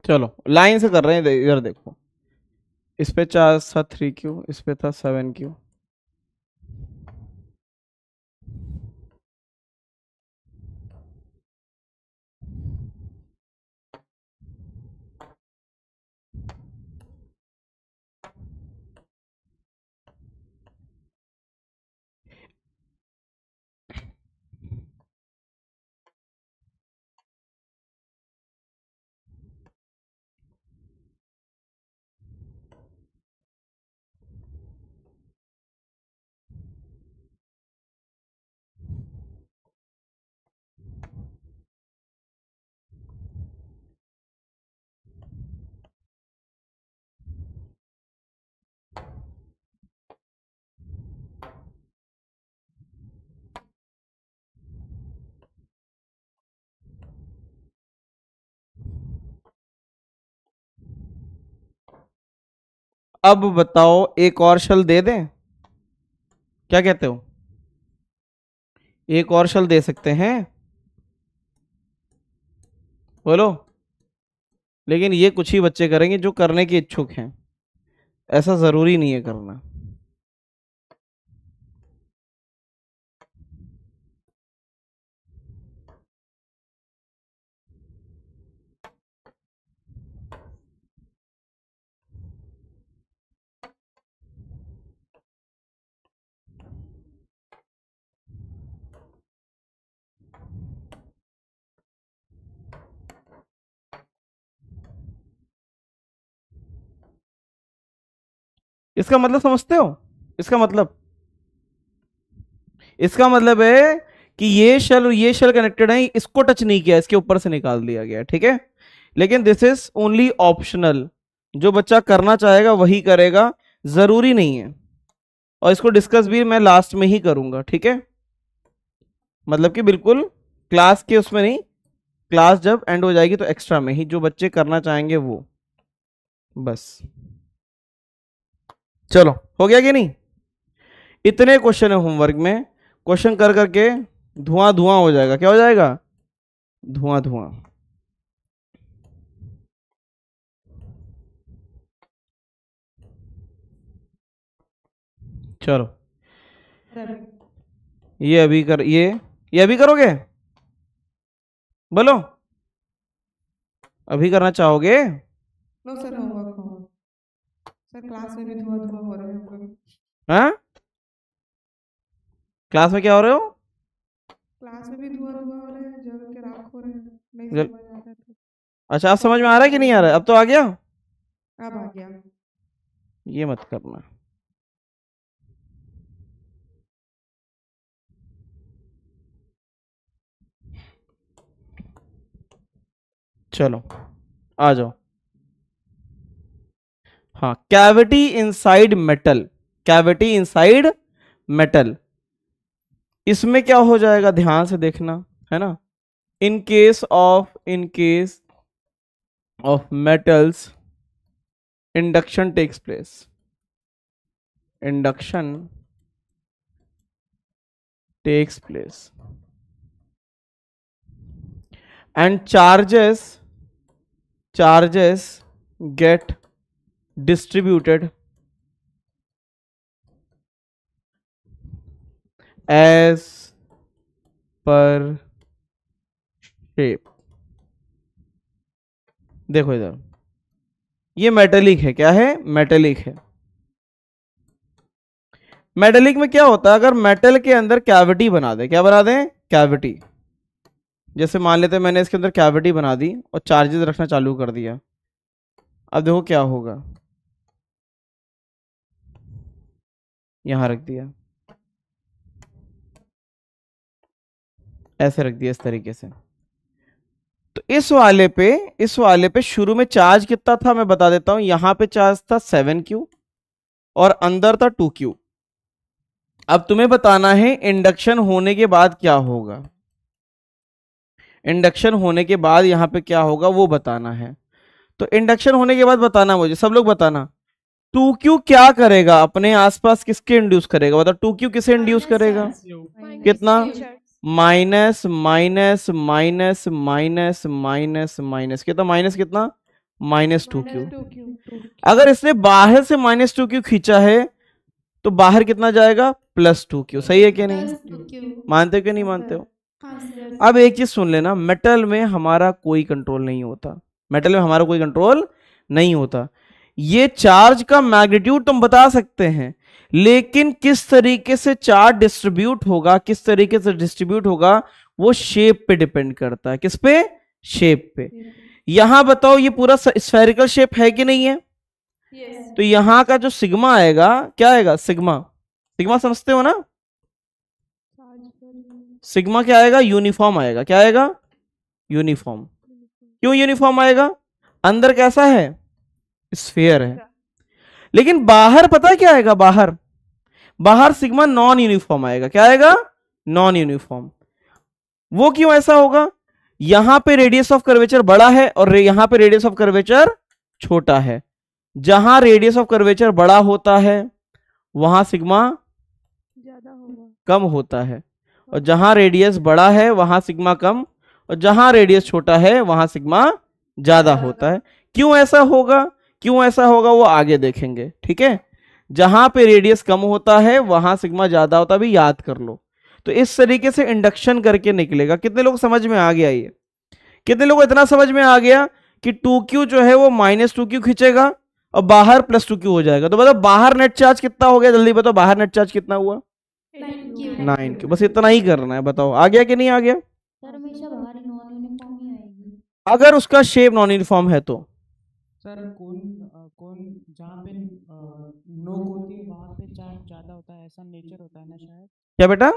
चलो लाइन से कर रहे हैं, इधर देखो, इस पे चार्ज था 3Q, इस पे था 7Q। अब बताओ एक और शल दे दें, क्या कहते हो? एक और शल दे सकते हैं, बोलो। लेकिन ये कुछ ही बच्चे करेंगे जो करने के इच्छुक हैं, ऐसा जरूरी नहीं है करना। इसका मतलब समझते हो? इसका मतलब है कि ये शेल और ये शेल कनेक्टेड है, इसको टच नहीं किया, इसके ऊपर से निकाल दिया गया, ठीक है? लेकिन दिस इज ओनली ऑप्शनल, जो बच्चा करना चाहेगा वही करेगा, जरूरी नहीं है। और इसको डिस्कस भी मैं लास्ट में ही करूंगा, ठीक है? मतलब कि बिल्कुल क्लास के उसमें नहीं, क्लास जब एंड हो जाएगी तो एक्स्ट्रा में ही, जो बच्चे करना चाहेंगे वो, बस। चलो हो गया कि नहीं? इतने क्वेश्चन है होमवर्क में, क्वेश्चन कर करके धुआं धुआं हो जाएगा। क्या हो जाएगा? धुआं धुआं। चलो ये अभी कर, ये अभी करोगे? बोलो, अभी करना चाहोगे? No sir, homework sir, class में भी धुआं धुआं हो रहे हैं हम लोग। हाँ, क्लास में क्या हो रहे हो? क्लास में भी धुआं धुआं हो रहे हैं, जल के राख हो रहे हैं, नहीं जल- समझ आ रहा था। अच्छा आप समझ में आ रहा है कि नहीं आ रहा है? अब तो आ गया। अब आ गया। ये मत करना। चलो आ जाओ। हाँ, cavity inside metal, cavity inside metal, इसमें क्या हो जाएगा ध्यान से देखना, है ना? In case of metals induction takes place, induction takes place and charges get distributed as per shape। देखो इधर, ये मेटेलिक है। क्या है? मेटेलिक है। मेटेलिक में क्या होता है, अगर मेटल के अंदर कैविटी बना दे, क्या बना दें? कैविटी। जैसे मान लेते हैं मैंने इसके अंदर कैविटी बना दी और चार्जेस रखना चालू कर दिया। अब देखो क्या होगा, यहां रख दिया, ऐसे रख दिया इस तरीके से। तो इस वाले पे शुरू में चार्ज कितना था मैं बता देता हूं। यहां पे चार्ज था 7Q और अंदर था 2Q। अब तुम्हें बताना है इंडक्शन होने के बाद क्या होगा। इंडक्शन होने के बाद यहां पे क्या होगा वो बताना है। तो इंडक्शन होने के बाद बताना, मुझे सब लोग बताना 2Q क्या करेगा, अपने आसपास किसके इंड्यूस करेगा? बताओ 2Q किसे इंड्यूस करेगा? कितना? Minus minus minus minus minus minus कितना? माइनस कितना? -2Q। अगर इसने बाहर से -2Q खींचा है तो बाहर कितना जाएगा? +2Q। सही है कि नहीं? मानते हो कि नहीं मानते हो? अब एक चीज सुन लेना, मेटल में हमारा कोई कंट्रोल नहीं होता। मेटल में हमारा कोई कंट्रोल नहीं होता। ये चार्ज का मैग्नीट्यूड तुम बता सकते हैं, लेकिन किस तरीके से चार्ज डिस्ट्रीब्यूट होगा, किस तरीके से डिस्ट्रीब्यूट होगा, वो शेप पे डिपेंड करता है। किस पे? शेप पे। यहां बताओ ये पूरा स्फेरिकल शेप है कि नहीं है? तो यहां का जो सिग्मा आएगा, क्या आएगा? सिग्मा। सिग्मा समझते हो ना? सिग्मा क्या आएगा? यूनिफॉर्म आएगा। क्या आएगा? यूनिफॉर्म। क्यों यूनिफॉर्म आएगा? अंदर कैसा है? स्फीयर है। लेकिन बाहर पता है क्या आएगा? बाहर सिग्मा नॉन यूनिफॉर्म आएगा। क्या आएगा? Non uniform. वो क्यों ऐसा होगा? यहां पे रेडियस ऑफ कर्वेचर बड़ा है और यहां पे रेडियस ऑफ कर्वेचर छोटा है। जहां रेडियस ऑफ कर्वेचर बड़ा होता है वहां सिग्मा कम होता है, और जहां रेडियस बड़ा है वहां सिग्मा कम, और जहां रेडियस छोटा है वहां सिग्मा ज्यादा होता है। क्यों ऐसा होगा? क्यों ऐसा होगा वो आगे देखेंगे, ठीक है। जहां पे रेडियस कम होता है वहां सिग्मा ज्यादा होता है, भी याद कर लो। तो इस तरीके से इंडक्शन करके निकलेगा। कितने लोग समझ में आ गया? ये कितने लोग इतना समझ में आ गया कि 2Q जो है वो -2Q खींचेगा और बाहर +2Q हो जाएगा। तो बताओ बाहर नेट चार्ज कितना हो गया? जल्दी बताओ, बाहर नेट चार्ज कितना हुआ? 9Q। बस इतना ही करना है। बताओ आ गया कि नहीं आ गया? सर हमेशा बाहर नॉन यूनिफॉर्म ही आएगी। अगर उसका शेप नॉन यूनिफॉर्म है तो सर कौन जहाँ पे नोक होती है वहाँ पे चार्ज ज़्यादा होता है, ऐसा नेचर होता है ना शायद? क्या बेटा?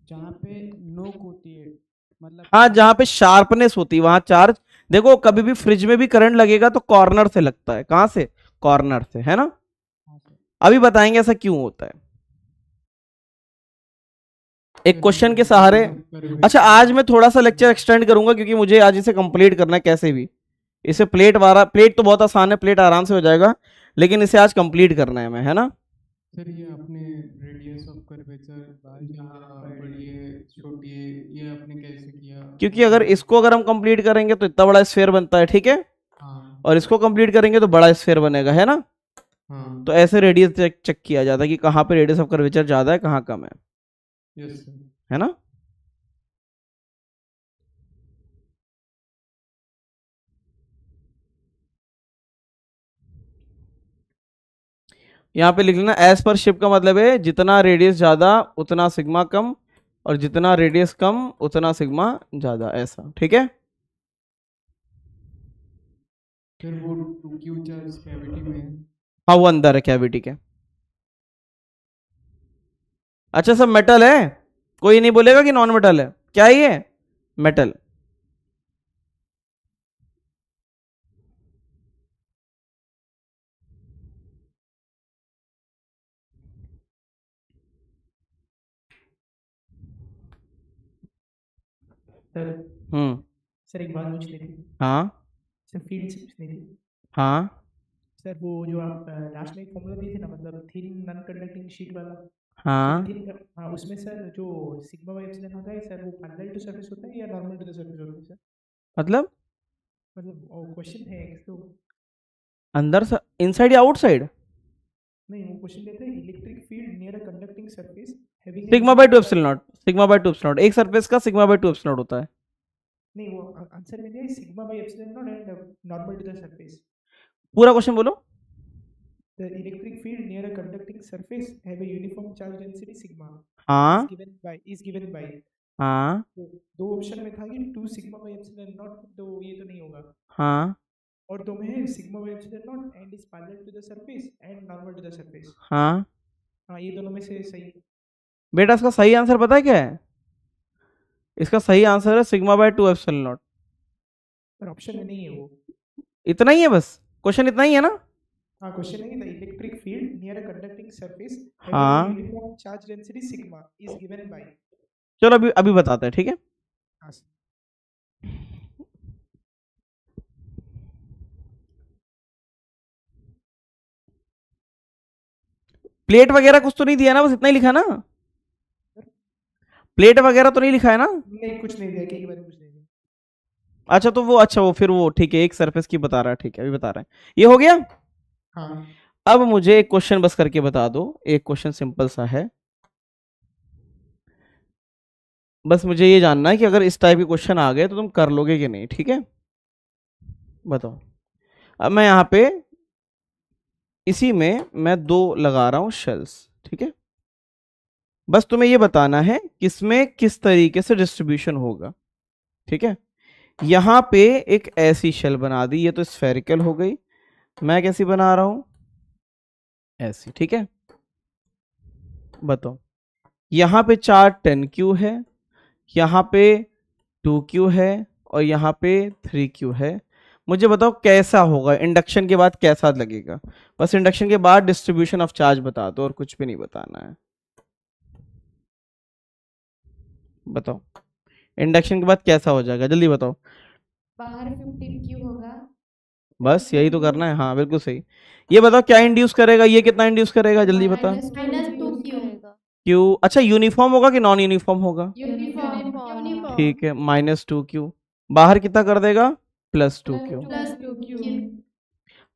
जहाँ पे नोक होती है, मतलब हाँ, जहां पे शार्पनेस होती है वहां चार्ज। देखो कभी भी फ्रिज में भी करंट लगेगा तो कॉर्नर से लगता है। कहां से? कॉर्नर से, है ना। अभी बताएंगे ऐसा क्यों होता है, एक क्वेश्चन के सहारे। अच्छा, आज मैं थोड़ा सा लेक्चर एक्सटेंड करूंगा क्योंकि मुझे आज इसे कंप्लीट करना है कैसे भी। इसे प्लेट तो बहुत आसान है, प्लेट आराम से हो जाएगा, लेकिन इसे आज कंप्लीट करना है मैं, है ना। सर ये आपने रेडियस ऑफ कर्वेचर जहाँ बड़ी है छोटी है, ये आपने कैसे किया? क्योंकि अगर हम कंप्लीट करेंगे तो इतना बड़ा स्फीयर बनता है, ठीक है। और इसको कंप्लीट करेंगे तो बड़ा स्फीयर बनेगा, है ना। तो ऐसे रेडियस चेक किया जाता है कि कहाँ पे रेडियस ऑफ कर्वेचर ज्यादा है, कहाँ कम है। Yes sir. है ना। यहाँ पे लिख लेना एज पर शिप का मतलब है जितना रेडियस ज्यादा उतना सिग्मा कम, और जितना रेडियस कम उतना सिग्मा ज्यादा, ऐसा, ठीक है। फिर वो 2Q चार्ज कैविटी में है? हाँ, वो अंदर है कैविटी के। अच्छा, सब मेटल है, कोई नहीं बोलेगा कि नॉन मेटल है। क्या है ये? मेटल। सर हम्म। सर एक बात पूछनी थी। हाँ सर फील्ड से पूछनी थी। हाँ सर वो जो आप लास्ट में एक फॉर्मूला दिए थे ना, मतलब थिन नॉन कंडक्टिंग शीट वाला। हाँ। हाँ, उसमें सर जो सिग्मा बाई एप्सिलॉन होता है सर, वो पैरेलल टू सरफेस होता है या नॉर्मल टू द सरफेस होता है सर? मतलब मतलब क्वेश्चन है एक तो अंदर इनसाइड या आउटसाइड? नहीं, वो क्वेश्चन लेते हैं electric field near a conducting surface having sigma by 2 epsilon naught, sigma by 2 epsilon naught, एक सरफेस का सिग्मा बाय 2 एप्सिलॉन नॉट होता है। नहीं, वो आंसर में दिया sigma by epsilon naught and normal to the surface. पूरा क्वेश्चन बोलो। The electric field near a conducting surface have a uniform charge density sigma. हाँ is given by हाँ तो दो ऑप्शन में था कि 2 सिग्मा बाय एप्सिलॉन नॉट, तो ये तो नहीं होगा। हाँ और दो में है sigma by epsilon naught and is parallel to the surface and normal to the surface. हाँ हाँ, ये दोनों में से सही है। बेटा इसका सही आंसर पता है क्या है? इसका सही आंसर है सिग्मा बाय 2 एप्सिलॉन नॉट। पर ऑप्शन में नहीं है वो। इतना ही है बस, क्वेश्चन इतना ही है ना? हाँ, क्वेश्चन है the electric field near a conducting surface हाँ। Uniform charge density sigma is given by. चलो अभी अभी बताते हैं, ठीक है? हाँ। प्लेट वगैरह कुछ तो नहीं दिया ना, बस इतना ही लिखा ना? प्लेट वगैरह तो नहीं लिखा है ना? नहीं, कुछ नहीं दिया, के बारे में कुछ नहीं दिया। अच्छा तो वो, अच्छा वो फिर वो ठीक है, एक सरफेस की बता रहा है, ठीक है अभी बता रहे हैं। ये हो गया। हाँ। अब मुझे एक क्वेश्चन बस करके बता दो, एक क्वेश्चन सिंपल सा है, बस मुझे ये जानना है कि अगर इस टाइप के क्वेश्चन आ गए तो तुम कर लोगे कि नहीं, ठीक है? बताओ। अब मैं यहाँ पे इसी में मैं 2 लगा रहा हूं शेल्स, ठीक है? बस तुम्हें ये बताना है किसमें किस तरीके से डिस्ट्रीब्यूशन होगा, ठीक है? यहां पे एक ऐसी शेल बना दी, ये तो स्फेरिकल हो गई, मैं कैसी बना रहा हूं? ऐसी, ठीक है? बताओ। यहां पे चार्ज 10Q है, यहां पे 2Q है और यहां पे 3Q है। मुझे बताओ कैसा होगा, इंडक्शन के बाद कैसा लगेगा? बस इंडक्शन के बाद डिस्ट्रीब्यूशन ऑफ चार्ज बता दो और कुछ भी नहीं बताना है। बताओ इंडक्शन के बाद कैसा हो जाएगा, जल्दी बताओ। बाहर 15Q होगा। बस यही तो करना है, हाँ बिल्कुल सही। ये बताओ क्या इंड्यूस करेगा, ये कितना इंड्यूस करेगा, जल्दी बता। क्यू, अच्छा यूनिफॉर्म होगा कि नॉन यूनिफॉर्म होगा? यूनिफॉर्म। ठीक है, -2Q। बाहर कितना कर देगा? +2Q।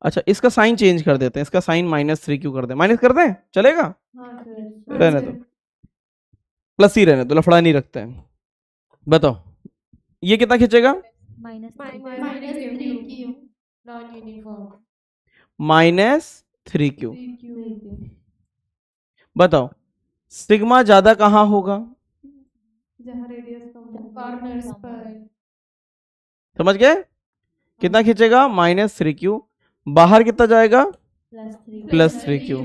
अच्छा इसका साइन चेंज कर देते हैं, इसका साइन -3Q कर दे, माइनस कर दें, चलेगा? रहने दो, प्लस ही रहने दो, लफड़ा नहीं रखते हैं। बताओ ये कितना खींचेगा? -3Q। बताओ सिग्मा ज्यादा कहाँ होगा? जहाँ रेडियस कॉर्नर्स पर। समझ गए? कितना खींचेगा? -3Q। बाहर कितना जाएगा? +3Q।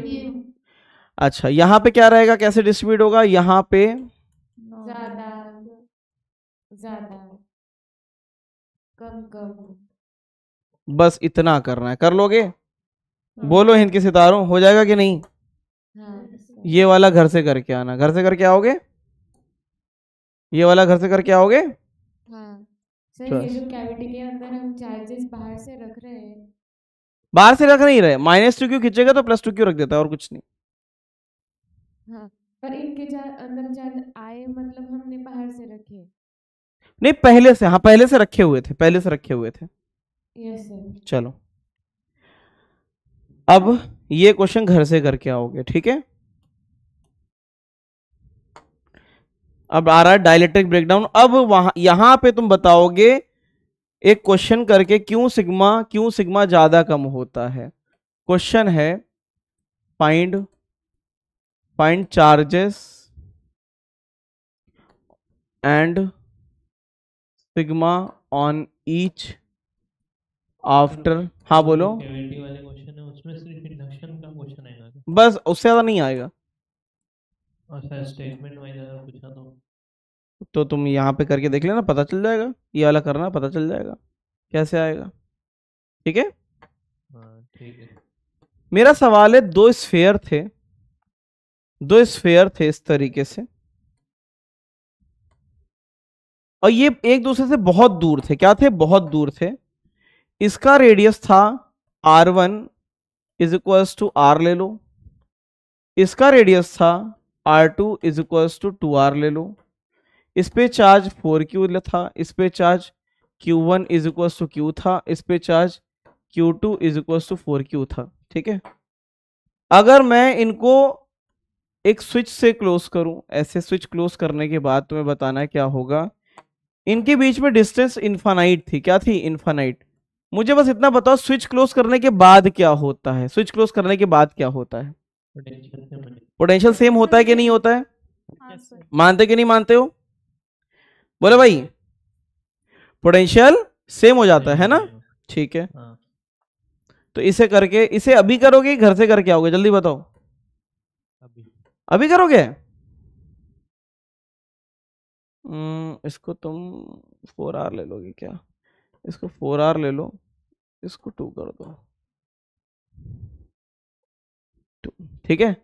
अच्छा यहाँ पे क्या रहेगा, कैसे डिस्ट्रीब्यूट होगा? यहाँ पे ज्यादा ज्यादा कम कम। बस इतना करना है, कर लोगे? बोलो हिंद के सितारों, हो जाएगा कि नहीं? ये वाला घर से करके आना, घर से करके आओगे? ये वाला घर से करके आओगे? हाँ सर, ये जो कैविटी के अंदर हम चार्जेस बाहर से रख रहे हैं, बाहर से रख नहीं रहे, -2Q खींचेगा तो +2Q रख देता है और कुछ नहीं। हाँ पर इनके अंदर चार्ज आए मतलब हमने बाहर से रखे? नहीं पहले से, हाँ पहले से रखे हुए थे, पहले से रखे हुए थे। Yes sir. चलो अब ये क्वेश्चन घर से करके आओगे, ठीक है? अब आ रहा है डाइलेक्ट्रिक ब्रेकडाउन। अब वहां यहां पे तुम बताओगे एक क्वेश्चन करके क्यों सिग्मा ज्यादा कम होता है। क्वेश्चन है find charges and sigma on each after. हाँ बोलो। कैविटी वाले क्वेश्चन है उसमें सिर्फ इंडक्शन का क्वेश्चन आएगा क्या? बस उससे ज्यादा नहीं आएगा। अच्छा स्टेटमेंट वाइज अगर पूछा तो तुम यहाँ पे करके देख लेना, पता चल जाएगा। ये वाला करना, पता चल जाएगा कैसे आएगा, ठीक है? हाँ ठीक है। मेरा सवाल है, दो स्फेयर थे इस तरीके से और ये एक दूसरे से बहुत दूर थे। क्या थे? बहुत दूर थे। इसका रेडियस था R1 = R ले लो, इसका रेडियस था R2 = 2R ले लो। इस पे चार्ज 4Q था, इस पे चार्ज Q1 = Q था, इस पे charge Q2 is equal to 4Q था, ठीक है। अगर मैं इनको एक स्विच से क्लोज करूं, ऐसे स्विच क्लोज करने के बाद तुम्हें बताना है क्या होगा। इनके बीच में डिस्टेंस इनफाइनाइट थी, क्या थी? इनफाइनाइट। मुझे बस इतना बताओ स्विच क्लोज करने के बाद क्या होता है, स्विच क्लोज करने के बाद क्या होता है? पोटेंशियल सेम होता है कि नहीं होता है? मानते कि नहीं मानते हो? बोले भाई, पोटेंशियल सेम हो जाता है ना, ठीक है। तो इसे करके, इसे अभी करोगे घर से करके आओगे, जल्दी बताओ। अभी करोगे? इसको तुम 4R ले लोगे क्या? इसको 4R ले लो, इसको 2 कर दो, 2, ठीक है।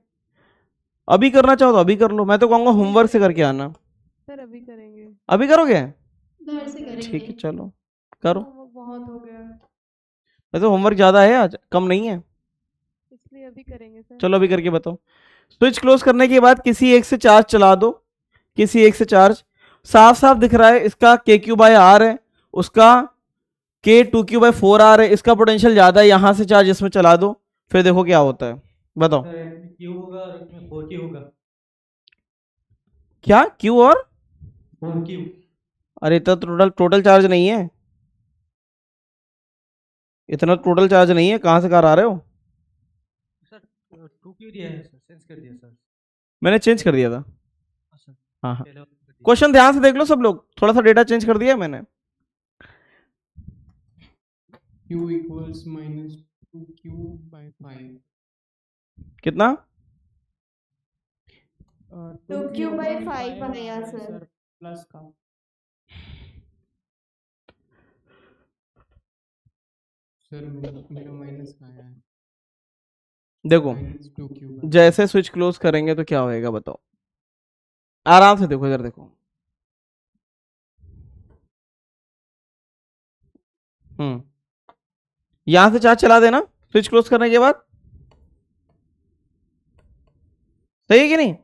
अभी करना चाहो तो अभी कर लो, मैं तो कहूंगा होमवर्क से करके आना। सर अभी करेंगे। अभी करोगे? घर से करेंगे। ठीक है, चलो करो। बहुत हो गया, वैसे होमवर्क ज्यादा है आज, कम नहीं है, इसलिए अभी करेंगे सर। चलो अभी करके बताओ। स्विच क्लोज करने के बाद किसी एक से चार्ज चला दो, किसी एक से चार्ज। साफ साफ दिख रहा है इसका KQ/R है, उसका K2Q/4R है, इसका पोटेंशियल ज्यादा है, यहां से चार्ज इसमें चला दो, फिर देखो क्या होता है, बताओ। Q होगा और इसमें 4Q होगा। क्या Q और 4Q? अरे इतना टोटल चार्ज नहीं है, इतना टोटल चार्ज नहीं है, कहां से कार आ रहे हो? सर 2Q दिया है सर, चेंज कर दिया सर। मैंने चेंज कर दिया था। सर हाँ हाँ, क्वेश्चन ध्यान से देख लो सब लोग, थोड़ा सा डेटा चेंज कर दिया है मैंने। Q equals -2Q/5। कितना? 2Q/5 आया सर। प्लस का। सर मेरा माइनस का आया है। देखो -2Q। जैसे स्विच क्लोज करेंगे तो क्या होएगा बताओ, आराम से देखो, इधर देखो। यहां से चार्ज चला देना स्विच क्लोज करने के बाद, सही है कि नहीं?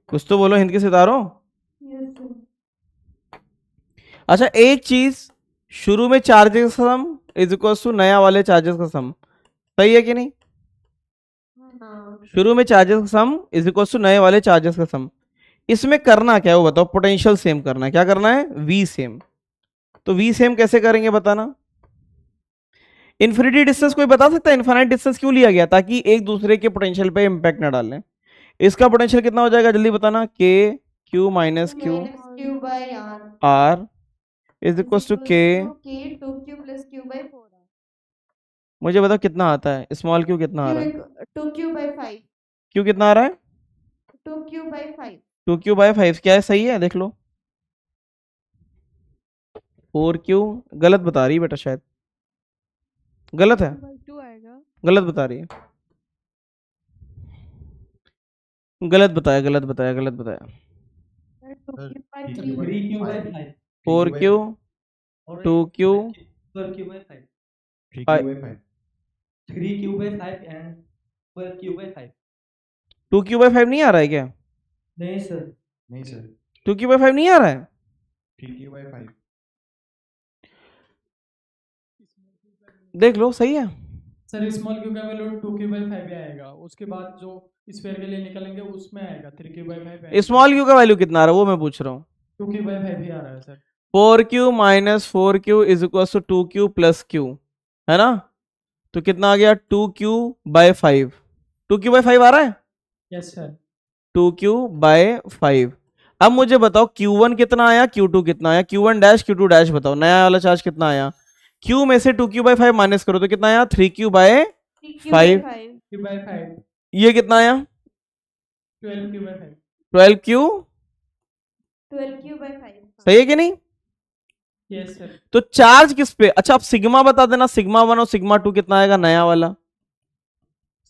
कुछ तो बोलो हिंद के सितारों। अच्छा, एक चीज, शुरू में चार्जेस का सम इज इक्वल टू नया वाले चार्जेस का सम, सही है कि नहीं? शुरू में चार्जेस का सम इज इक्वल टू नए वाले चार्जेस का सम। इसमें करना क्या है वो बताओ, पोटेंशियल सेम करना है। क्या करना है? V same. तो V सेम कैसे करेंगे बताना। इन्फिनिटी डिस्टेंस कोई बता सकता है इन्फिनिट डिस्टेंस क्यों लिया गया? ताकि एक दूसरे के पोटेंशियल पे इंपैक्ट ना डालें। इसका पोटेंशियल कितना हो जाएगा जल्दी बताना। KQ-Q/R is equal to K। 2Q+Q/4। मुझे बताओ कितना आता है, स्मॉल Q कितना आ रहा है? 2Q/5। Q कितना आ रहा है? 2Q/5। 2Q/5 क्या है? सही है, देख लो। 4Q गलत बता रही है बेटा, शायद गलत है, 2 आएगा। गलत बता रही है, गलत बताया, गलत बताया, गलत बताया। 3Q/5। 4Q 2Q 4Q/5। 3Q/5 and 4Q/5। 2Q/5 नहीं आ रहा है क्या? नहीं सर। नहीं सर, 2Q/5 नहीं आ रहा है? 3Q/5। देख लो, सही है। सर स्मॉल क्यू का वैल्यू 2Q/5 ही आएगा, उसके बाद जो स्फीयर के लिए निकलेंगे उसमें आएगा 3Q/5। स्मॉल Q का वैल्यू कितना आ रहा है वो मैं पूछ रहा हूँ। 2Q/5 ही आ रहा है sir. 4Q minus 4Q is equal to 2Q plus Q, है ना? तो कितना आ गया? 2Q/5। 2Q/5 आ रहा है? Yes sir. 2Q/5। अब मुझे बताओ Q1 कितना आया, Q2 कितना आया, Q1 Q2 बताओ, नया वाला चार्ज कितना आया? Q में से 2Q/5 माइनस करो तो कितना आया? 3Q/5। ये कितना आया? 12Q/5। 12Q। 12Q/5। सही है कि नहीं? Yes sir. तो चार्ज किस पे? अच्छा आप सिग्मा बता देना, σ1 और σ2 कितना आएगा नया वाला?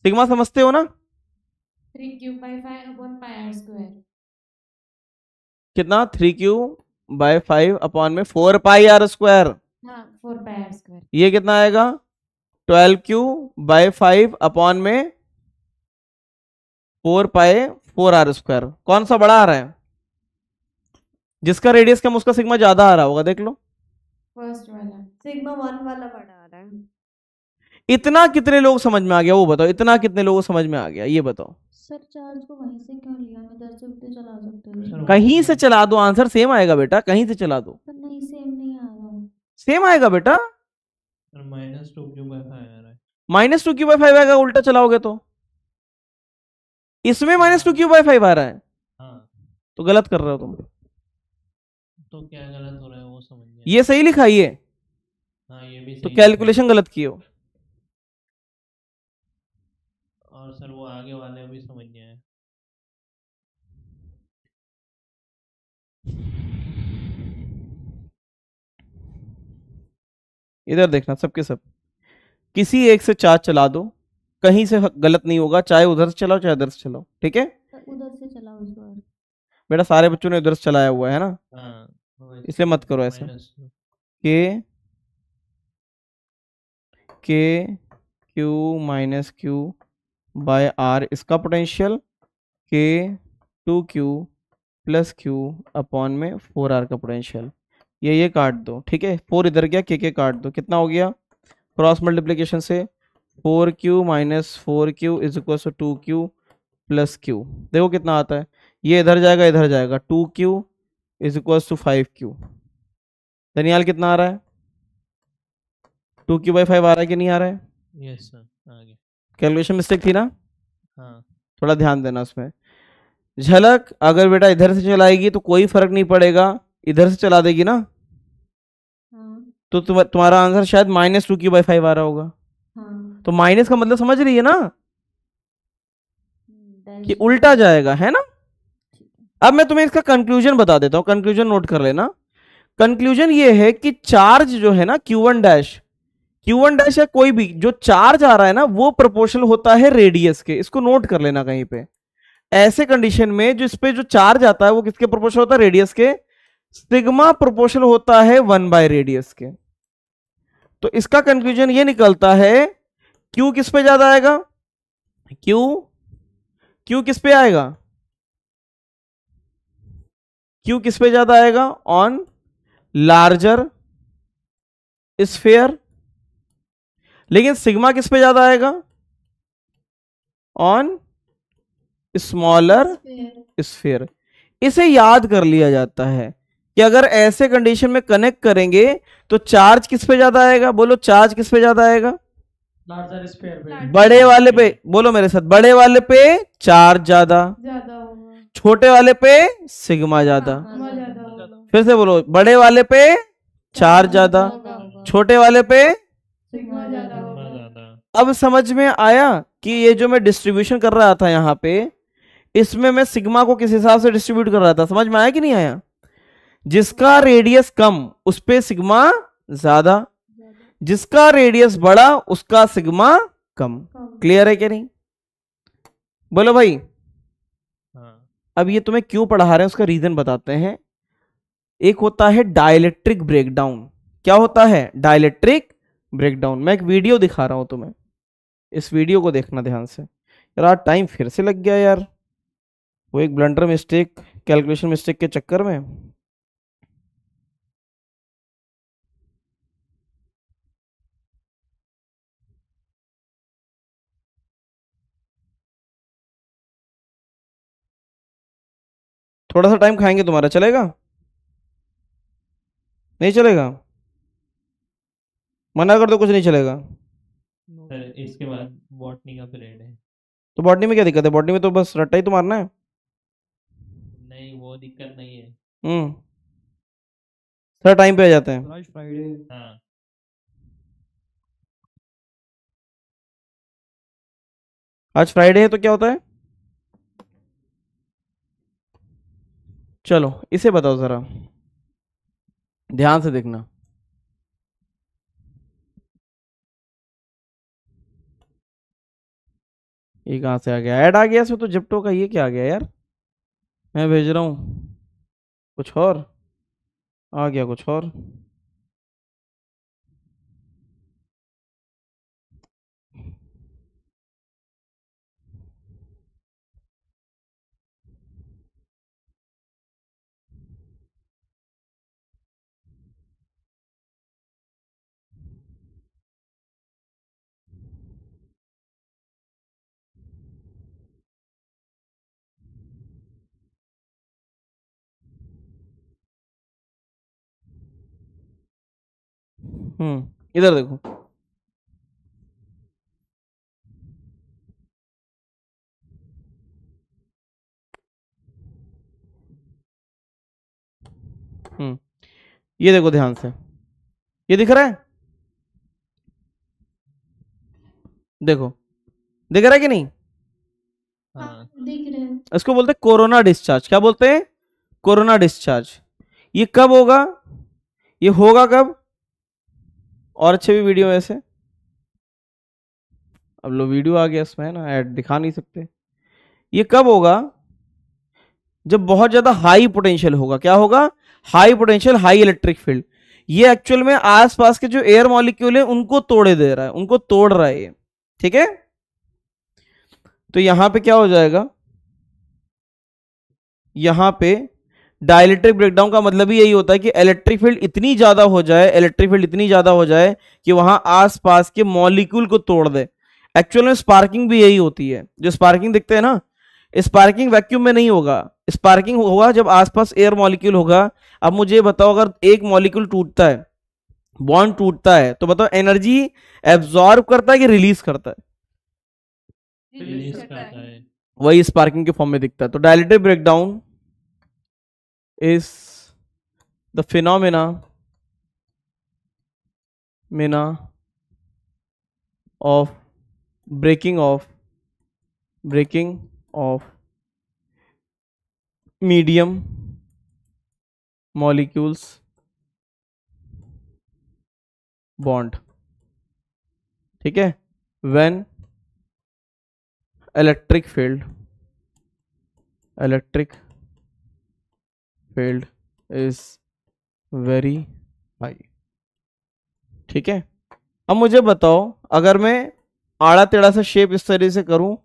सिग्मा समझते हो ना? 3Q/5/πr²। कितना? 3Q/5 अपॉन में 4πr²। हाँ 4πr²। ये कितना आएगा? 12Q/5 अपॉन में 4π4r²। कौन सा बड़ा आ रहा है? जिसका रेडियस कम उसका सिग्मा ज्यादा आ रहा होगा, देख लो। फर्स्ट वाला सिग्मा 1 वाला पढ़ा रहा है। इतना कितने लोग समझ में आ गया वो बताओ, इतना कितने लोगों को समझ में आ गया ये बताओ। सर चार्ज को वहीं से क्यों लिया, हम इधर से उधर चला सकते थे। कहीं से चला दो, आंसर सेम आएगा बेटा, कहीं से चला दो पर नहीं, सेम नहीं आ रहा। सेम आएगा बेटा। -2 आ रहा है। -2 आएगा उल्टा चलाओगे तो। इसमें -2 आ रहा है। हाँ। तो गलत कर रहे हो तुम। तो क्या गलत हो रहा है वो समझ नहीं। ये सही लिखा है ये। हाँ ये भी तो सही कैलकुलेशन गलत किए हो। और सर वो आगे वाले भी समझ नहीं आए। इधर देखना सबके सब, किसी एक से चार्ज चला दो, कहीं से गलत नहीं होगा, चाहे उधर से चलाओ चाहे उधर से चलाओ, ठीक है। उधर से चला उस बार। बेटा सारे बच्चों ने उधर से चलाया हुआ है ना, हाँ इसलिए मत करो ऐसे। K Q minus Q by R इसका potential, K 2Q plus Q upon में 4R का पोटेंशियल। ये काट दो, ठीक है। 4 इधर गया, के काट दो, कितना हो गया क्रॉस मल्टीप्लिकेशन से 4Q minus 4Q is equal to 2Q plus Q। देखो कितना आता है, ये इधर जाएगा 2Q is equal to 5Q। Daniyal कितना आ रहा है, 2Q/5 आ रहा है कि नहीं आ रहा है। यस सर आ गया। कैलकुलेशन मिस्टेक थी ना। हाँ थोड़ा ध्यान देना उसमें। झलक अगर बेटा इधर से चलाएगी तो कोई फर्क नहीं पड़ेगा, इधर से चला देगी ना तो तुम्हारा आंसर शायद -2Q/5 आ रहा होगा। तो माइनस का मतलब समझ रही है ना कि उल्टा जाएगा, है ना। अब मैं तुम्हें इसका कंक्लूजन बता देता हूं, कंक्लूजन नोट कर लेना। कंक्लूजन ये है कि चार्ज जो है ना Q1 डैश या कोई भी जो चार्ज आ रहा है ना वो प्रोपोर्शनल होता है रेडियस के। इसको नोट कर लेना कहीं पे। ऐसे कंडीशन में जो इस पे जो चार्ज आता है वो किसके प्रोपोर्शनल होता है, रेडियस के। सिग्मा प्रोपोर्शनल होता है 1/रेडियस के। तो इसका कंक्लूजन ये निकलता है Q किस पे ज्यादा आएगा, Q किस पे आएगा, Q किस पे ज्यादा आएगा ऑन लार्जर स्फेयर। लेकिन सिग्मा किस पे ज्यादा आएगा ऑन स्मॉलर स्फेयर। इसे याद कर लिया जाता है कि अगर ऐसे कंडीशन में कनेक्ट करेंगे तो चार्ज किस पे ज्यादा आएगा, बोलो चार्ज किस पे ज्यादा आएगा, लार्जर स्फीयर पे। बड़े वाले पे, बोलो मेरे साथ, बड़े वाले पे चार्ज ज्यादा, छोटे वाले पे सिग्मा ज्यादा। फिर से बोलो, बड़े वाले पे चार्ज ज्यादा, छोटे वाले पे। अब समझ में आया कि ये जो मैं डिस्ट्रीब्यूशन कर रहा था यहाँ पे, इसमें मैं सिग्मा को किस हिसाब से डिस्ट्रीब्यूट कर रहा था, समझ में आया कि नहीं आया। जिसका रेडियस कम उस पे सिग्मा ज्यादा, जिसका रेडियस बड़ा उसका सिग्मा कम। क्लियर है कि नहीं, बोलो भाई। अब ये तुम्हें क्यों पढ़ा रहे हैं उसका रीजन बताते हैं। एक होता है डाइलेक्ट्रिक ब्रेकडाउन। क्या होता है, डाइलेक्ट्रिक ब्रेकडाउन। मैं एक वीडियो दिखा रहा हूं तुम्हें, इस वीडियो को देखना ध्यान से। यार आज टाइम फिर से लग गया यार, वो एक ब्लंडर मिस्टेक, कैलकुलेशन मिस्टेक के चक्कर में। थोड़ा सा टाइम खाएंगे तुम्हारा, चलेगा नहीं चलेगा, मना कर दो कुछ नहीं चलेगा। सर इसके बाद बॉटनी का पीरियड है। तो बॉटनी में क्या दिक्कत है, बॉटनी में तो बस रट्टा ही तो मारना है। नहीं वो दिक्कत नहीं है। थोड़ा टाइम पे आ जाते हैं। आज फ्राइडे। हाँ आज फ्राइडे है तो क्या होता है, चलो इसे बताओ जरा, ध्यान से देखना। ये कहां से आ गया, ऐड आ गया इसमें तो जिप्टो का। ये क्या आ गया यार, मैं भेज रहा हूं कुछ और, आ गया कुछ और। इधर देखो, ये देखो ध्यान से, ये दिख रहा है, देखो दिख रहा है कि नहीं? दिख रहे हैं। इसको बोलते हैं कोरोना डिस्चार्ज। क्या बोलते हैं? Corona discharge. ये कब होगा? ये होगा कब? और अच्छे भी वीडियो ऐसे, अब लो वीडियो आ गया इसमें है ना, ऐड दिखा नहीं सकते। ये कब होगा? जब बहुत ज्यादा हाई पोटेंशियल होगा। क्या होगा? High potential, high electric field. ये एक्चुअल में आसपास के जो एयर मॉलिक्यूल है उनको तोड़े दे रहा है, उनको तोड़ रहा है ये, ठीक है? तो यहां पे क्या हो जाएगा? यहां पे डाइलेक्ट्रिक ब्रेकडाउन का मतलब ही यही होता है कि इलेक्ट्रिक फील्ड इतनी ज्यादा हो जाए, इलेक्ट्रिक फील्ड इतनी ज्यादा हो जाए कि वहां आसपास के मॉलिक्यूल को तोड़ दे। एक्चुअल में स्पार्किंग भी यही होती है। जो स्पार्किंग दिखते हैं ना, स्पार्किंग वैक्यूम में नहीं होगा, स्पार्किंग होगा जब आसपास एयर मॉलिक्यूल होगा। अब मुझे ये बताओ, अगर एक मॉलिक्यूल टूटता है, बॉन्ड टूटता है, तो बताओ एनर्जी एब्जॉर्ब करता है कि रिलीज करता है? रिलीज करता है। वही स्पार्किंग के फॉर्म में दिखता है। तो dielectric breakdown is the phenomena of breaking of medium molecules bond, ठीक है? when electric field is very high, ठीक है? अब मुझे बताओ, अगर मैं आड़ा टेढ़ा सा शेप इस तरह से करूं,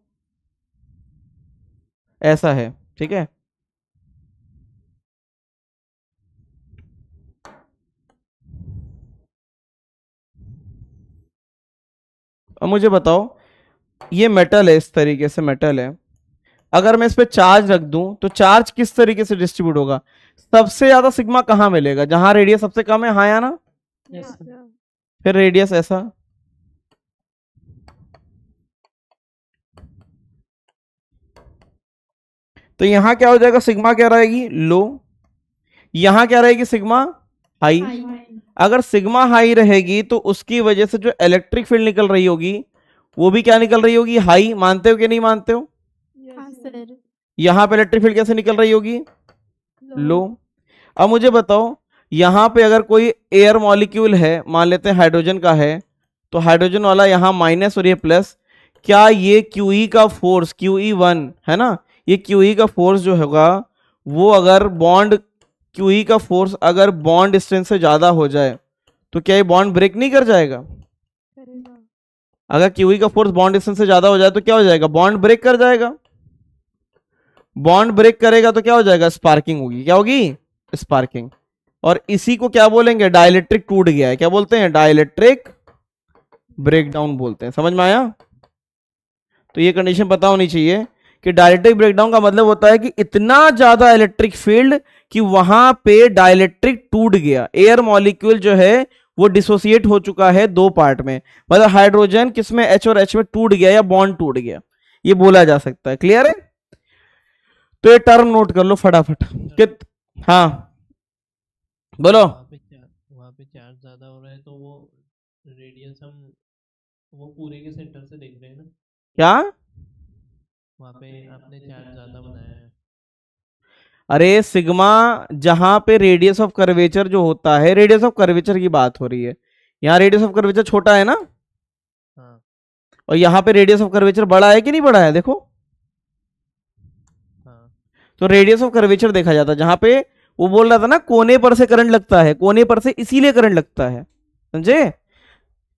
ऐसा है, ठीक है? अब मुझे बताओ, ये मेटल है, इस तरीके से मेटल है। अगर मैं इस पे चार्ज रख दूं तो चार्ज किस तरीके से डिस्ट्रीब्यूट होगा? सबसे ज्यादा सिग्मा कहां मिलेगा? जहां रेडियस सबसे कम है, हाँ या ना? फिर रेडियस ऐसा, तो यहां क्या हो जाएगा? सिग्मा क्या रहेगी? लो। यहां क्या रहेगी? Sigma high. अगर सिग्मा हाई रहेगी तो उसकी वजह से जो इलेक्ट्रिक फील्ड निकल रही होगी वो भी क्या निकल रही होगी? हाई। मानते हो कि नहीं मानते हो? यहां पे इलेक्ट्रिक फील्ड कैसे निकल रही होगी? लो। अब मुझे बताओ, यहां पे अगर कोई एयर मॉलिक्यूल है, मान लेते हैं हाइड्रोजन का है, तो हाइड्रोजन वाला यहां माइनस और ये प्लस, क्या ये QE का फोर्स, QE1 है ना, ये QE का फोर्स जो होगा वो अगर बॉन्ड, QE का फोर्स अगर बॉन्ड डिस्टेंस से ज्यादा हो जाए तो क्या ये बॉन्ड ब्रेक नहीं कर जाएगा? अगर QE का फोर्स बॉन्ड डिस्टेंस से ज्यादा हो जाए तो क्या हो जाएगा? बॉन्ड ब्रेक कर जाएगा। बॉन्ड ब्रेक करेगा तो क्या हो जाएगा? स्पार्किंग होगी। क्या होगी? स्पार्किंग। और इसी को क्या बोलेंगे? डाइलेक्ट्रिक टूट गया है। क्या बोलते हैं? डाइलेक्ट्रिक ब्रेकडाउन बोलते हैं। समझ में आया? तो ये कंडीशन पता होनी चाहिए कि डाइलेक्ट्रिक ब्रेकडाउन का मतलब होता है कि इतना ज्यादा इलेक्ट्रिक फील्ड कि वहां पे डाइलेक्ट्रिक टूट गया, एयर मॉलिक्यूल जो है वो डिसोसिएट हो चुका है दो पार्ट में, मतलब हाइड्रोजन किसमें, H और H में टूट गया या बॉन्ड टूट गया, ये बोला जा सकता है। क्लियर है? तो ये टर्म नोट कर लो फटाफट। हाँ बोलो। वहाँ पे चार्ज ज्यादा हो रहा है तो वो रेडियस हम वो पूरे के सेंटर से देख रहे हैं ना? क्या? वहाँ पे आपने चार्ज ज्यादा बनाया है। अरे सिग्मा, जहां पे रेडियस ऑफ कर्वेचर जो होता है, रेडियस ऑफ कर्वेचर की बात हो रही है, यहाँ रेडियस ऑफ कर्वेचर छोटा है ना, हाँ। और यहाँ पे रेडियस ऑफ कर्वेचर बड़ा है कि नहीं बड़ा है? देखो, हाँ। तो रेडियस ऑफ कर्वेचर देखा जाता है जहां पे वो बोल रहा था ना, कोने पर से करंट लगता है, कोने पर से इसीलिए करंट लगता है, समझे?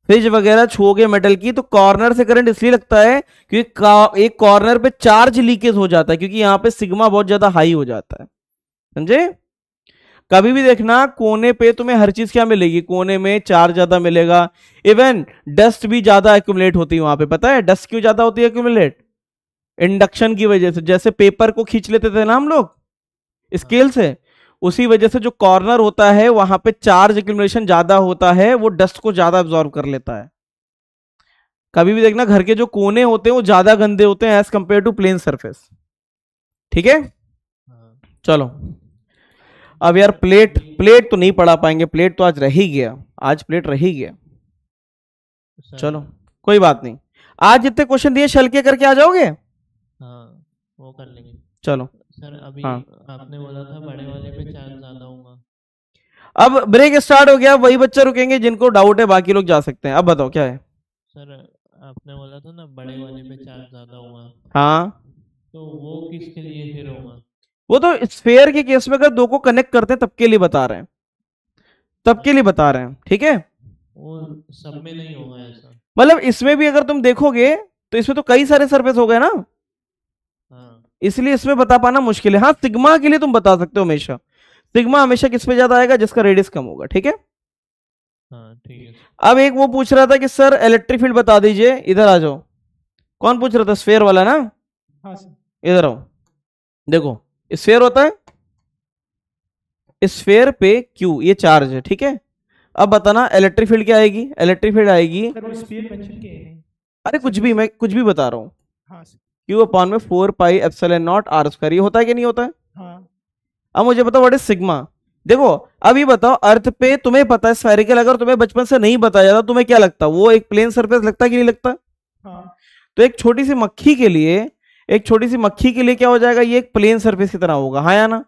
फ्रिज वगैरह छुओगे मेटल की तो कॉर्नर से करंट इसलिए लगता है क्योंकि एक कॉर्नर पे चार्ज लीकेज हो जाता है, क्योंकि यहाँ पे सिग्मा बहुत ज्यादा हाई हो जाता है, समझे? कभी भी देखना कोने पे तुम्हें हर चीज क्या मिलेगी? कोने में चार्ज ज्यादा मिलेगा। इवन डस्ट भी ज्यादा एक्यूमुलेट होती है वहां पे। पता है डस्ट क्यों ज्यादा होती है एक्यूमुलेट? इंडक्शन की वजह से। जैसे पेपर को खींच लेते थे ना हम लोग स्केल से, उसी वजह से जो कॉर्नर होता है वहां पे चार्ज एक्यूमुलेशन ज्यादा होता है, वो डस्ट को ज्यादा एब्जॉर्ब कर लेता है। कभी भी देखना घर के जो कोने होते हैं वो ज्यादा गंदे होते हैं as compare to plain surface. ठीक है, चलो अब यार प्लेट तो नहीं पढ़ा पाएंगे, प्लेट तो आज रह ही गया, आज प्लेट रह ही गया। चलो कोई बात नहीं, आज जितने क्वेश्चन दिए शल के करके आ जाओगे। हाँ वो कर लेंगे। चलो सर अभी हाँ। आपने बोला था बड़े वाले पे चार्ज ज्यादा होगा। अब ब्रेक स्टार्ट हो गया, वही बच्चे रुकेंगे जिनको डाउट है, बाकी लोग जा सकते हैं। अब बताओ क्या है। सर आपने बोला था ना बड़े वाले पे चार्ज ज्यादा होगा, हाँ तो वो किसके लिए फिर होगा? वो तो स्फेयर के केस में अगर दो को कनेक्ट करते हैं तब के लिए बता रहे हैं, तब के लिए बता रहे हैं। ठीक है, वो सब में नहीं होगा ऐसा? मतलब इसमें भी अगर तुम देखोगे तो इसमें तो कई सारे सरफेस हो गए ना, इसलिए इसमें बता पाना मुश्किल है। हाँ सिग्मा के लिए तुम बता सकते हो हमेशा, सिग्मा हमेशा किस पे ज्यादा आएगा, जिसका रेडियस कम होगा। ठीक है, हाँ ठीक है। अब एक वो पूछ रहा था कि सर इलेक्ट्रिक फील्ड बता दीजिए, इधर आ जाओ। कौन पूछ रहा था? स्फेयर वाला ना, हाँ सर। इधर आओ। देखो स्फेयर होता है, स्फेयर पे Q ये चार्ज है। ठीक है, अब बताना इलेक्ट्रिक फील्ड क्या आएगी। इलेक्ट्रिक फील्ड आएगी, सर वो स्फीयर मेंशन किए हैं। अरे कुछ भी, मैं कुछ भी बता रहा हूँ। हाँ सर। Q अपॉन में 4 pi epsilon not R square, ये होता है कि नहीं होता है? हाँ। अब मुझे बताओ व्हाट इज सिग्मा। देखो अब ये बताओ, अर्थ पे तुम्हें पता है स्फेरिकल, अगर तुम्हें बचपन से नहीं बताया जाता तुम्हें क्या लगता, वो एक प्लेन सरफेस लगता है कि नहीं लगता? हाँ। तो एक छोटी सी मक्खी के लिए, एक छोटी सी मक्खी के लिए क्या हो जाएगा, ये एक प्लेन सरफेस की तरह होगा। हाँ या ना?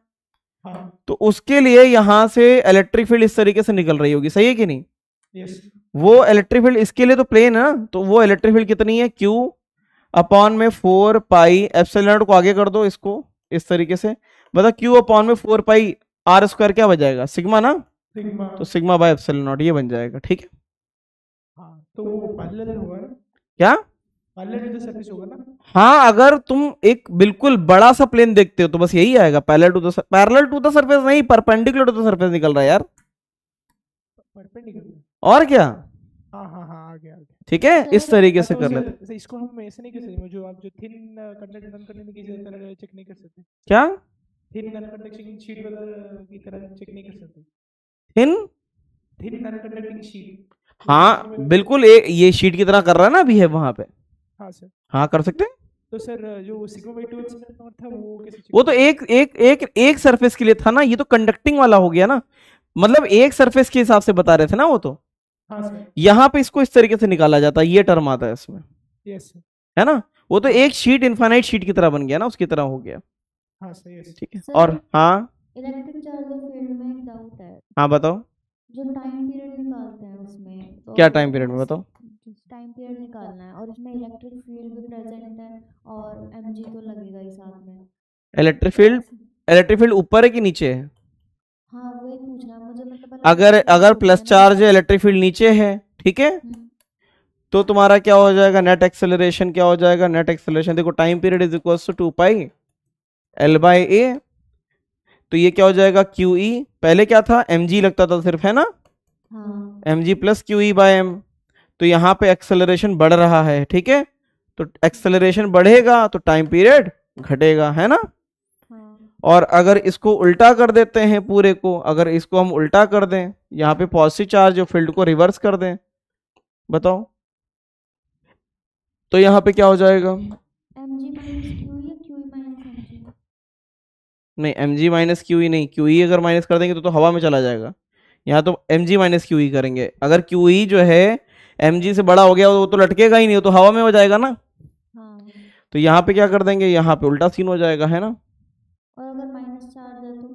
हाँ। तो उसके लिए यहां से इलेक्ट्रिक फील्ड इस तरीके से निकल रही होगी, सही है कि नहीं? यस। वो इलेक्ट्रिक फील्ड इसके लिए तो प्लेन है ना, तो वो इलेक्ट्रिक फील्ड कितनी है? Q अपॉन में 4 पाई एप्सिलॉन नॉट को आगे कर दो इसको इस तरीके से, बता Q अपॉन में 4 पाई R स्क्वायर क्या बन जाएगा? सिग्मा ना, सिग्मा। तो सिग्मा बाय एप्सिलॉन नॉट ये बन जाएगा। ठीक है, हाँ तो वो पैरेलल होगा ना? क्या पैरेलल टू द सरफेस होगा ना? हाँ, अगर तुम एक बिल्कुल बड़ा सा प्लेन देखते हो तो बस यही आएगा, पैरेलल टू द सरफेस नहीं, परपेंडिकुलर टू द सरफेस निकल रहा है यार। परपेंडिकुलर और क्या? हाँ हाँ हाँ, आ गया आ गया। ठीक है, इस तरीके से कर लेते। सर इसको हम ऐसे नहीं कर सकते, जो आप जो थिन कंडक्ट नॉन कंडक्टिंग की तरह चेक नहीं कर सकते? क्या थिन नॉन कंडक्टिंग शीट की तरह चेक नहीं कर सकते? Thin non conducting sheet. हाँ बिल्कुल, ये शीट की तरह कर रहा है ना अभी है वहां पे। हाँ सर। हाँ कर सकते हैं। तो सर जो सिग्मा बाय 2 एप्सिलॉन नॉट था वो कैसे? वो तो एक सरफेस के लिए था ना, ये तो कंडक्टिंग वाला हो गया ना, मतलब एक सरफेस के हिसाब से बता रहे थे ना वो तो। हाँ सर। यहाँ पे इसको इस तरीके से निकाला जाता है, ये टर्म आता है इसमें। Yes sir. है ना, वो तो एक शीट इनफाइनाइट शीट की तरह बन गया ना, उसकी तरह हो गया। हाँ सर। यस। ठीक है, और हाँ इलेक्ट्रिक चार्ज और फील्ड में एक डाउट है। हाँ बताओ, जो टाइम पीरियड निकालते हैं उसमें तो क्या टाइम पीरियड में बताओ? टाइम पीरियड निकालना है और इसमें इलेक्ट्रिक फील्ड भी प्रेजेंट है और mg तो लगेगा ही साथ में। इलेक्ट्रिक फील्ड ऊपर है कि नीचे है? हाँ वही पूछना है मुझे, मतलब अगर प्लस चार्ज है, इलेक्ट्रिक फील्ड नीचे है, ठीक है, तो तुम्हारा क्या हो जाएगा? नेट एक्सेलरेशन क्या हो जाएगा? नेट एक्सेलरेशन देखो, time period is equal to 2 pi L by A, तो ये क्या हो जाएगा? QE, पहले क्या था? mg लगता था सिर्फ, है ना? हाँ। mg plus QE by m, तो यहाँ पे एक्सेलरेशन बढ़ रहा है। ठीक है, तो एक्सेलरेशन बढ़ेगा तो टाइम पीरियड घटेगा, है ना? और अगर इसको उल्टा कर देते हैं पूरे को, अगर इसको हम उल्टा कर दें, यहाँ पे पॉजिटिव चार्ज जो फील्ड को रिवर्स कर दें, बताओ तो यहाँ पे क्या हो जाएगा? mg माइनस q या q माइनस mg? नहीं, mg माइनस QE नहीं, QE अगर माइनस कर देंगे तो हवा में चला जाएगा। यहाँ तो mg माइनस QE करेंगे। अगर QE जो है mg से बड़ा हो गया वो तो लटकेगा ही नहीं, वो तो हवा में हो जाएगा ना। तो यहाँ पे क्या कर देंगे? यहाँ पे उल्टा सीन हो जाएगा, है ना? और अगर माइनस चार्ज है तो?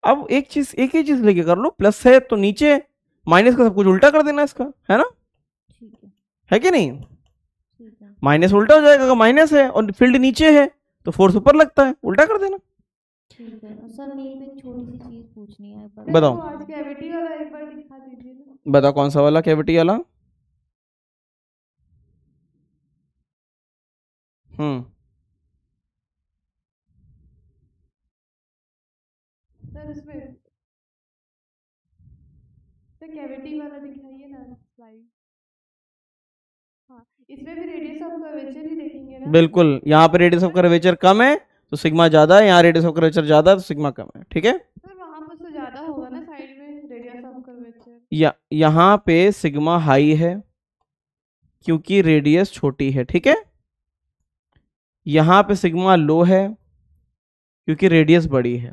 अब एक ही चीज लेके कर लो, प्लस है तो नीचे, माइनस का सब कुछ उल्टा कर देना इसका, है ना? ठीक है कि नहीं? माइनस उल्टा हो जाएगा, अगर माइनस है और फील्ड नीचे है तो फोर्स ऊपर लगता है, उल्टा कर देना। ठीक है सर, मेरी भी एक छोटी सी चीज पूछनी है। बताओ। आज कैविटी वाला एक बार दिखा दीजिए ना। बताओ कौन सा वाला कैविटी वाला? सर उसमें तो कैविटी वाला दिखाइए ना स्लाइड। हाँ, इसमें भी रेडियस ऑफ कर्वेचर ही देखेंगे ना? बिल्कुल, यहाँ पे रेडियस ऑफ कर्वेचर कम है तो सिग्मा ज्यादा है, यहाँ रेडियस ऑफ कर्वेचर ज्यादा है तो सिग्मा कम है। ठीक है, सर वहाँ पर यहाँ पे सिग्मा हाई है क्योंकि रेडियस छोटी है, ठीक है। यहाँ पे सिग्मा लो है क्योंकि रेडियस बड़ी है,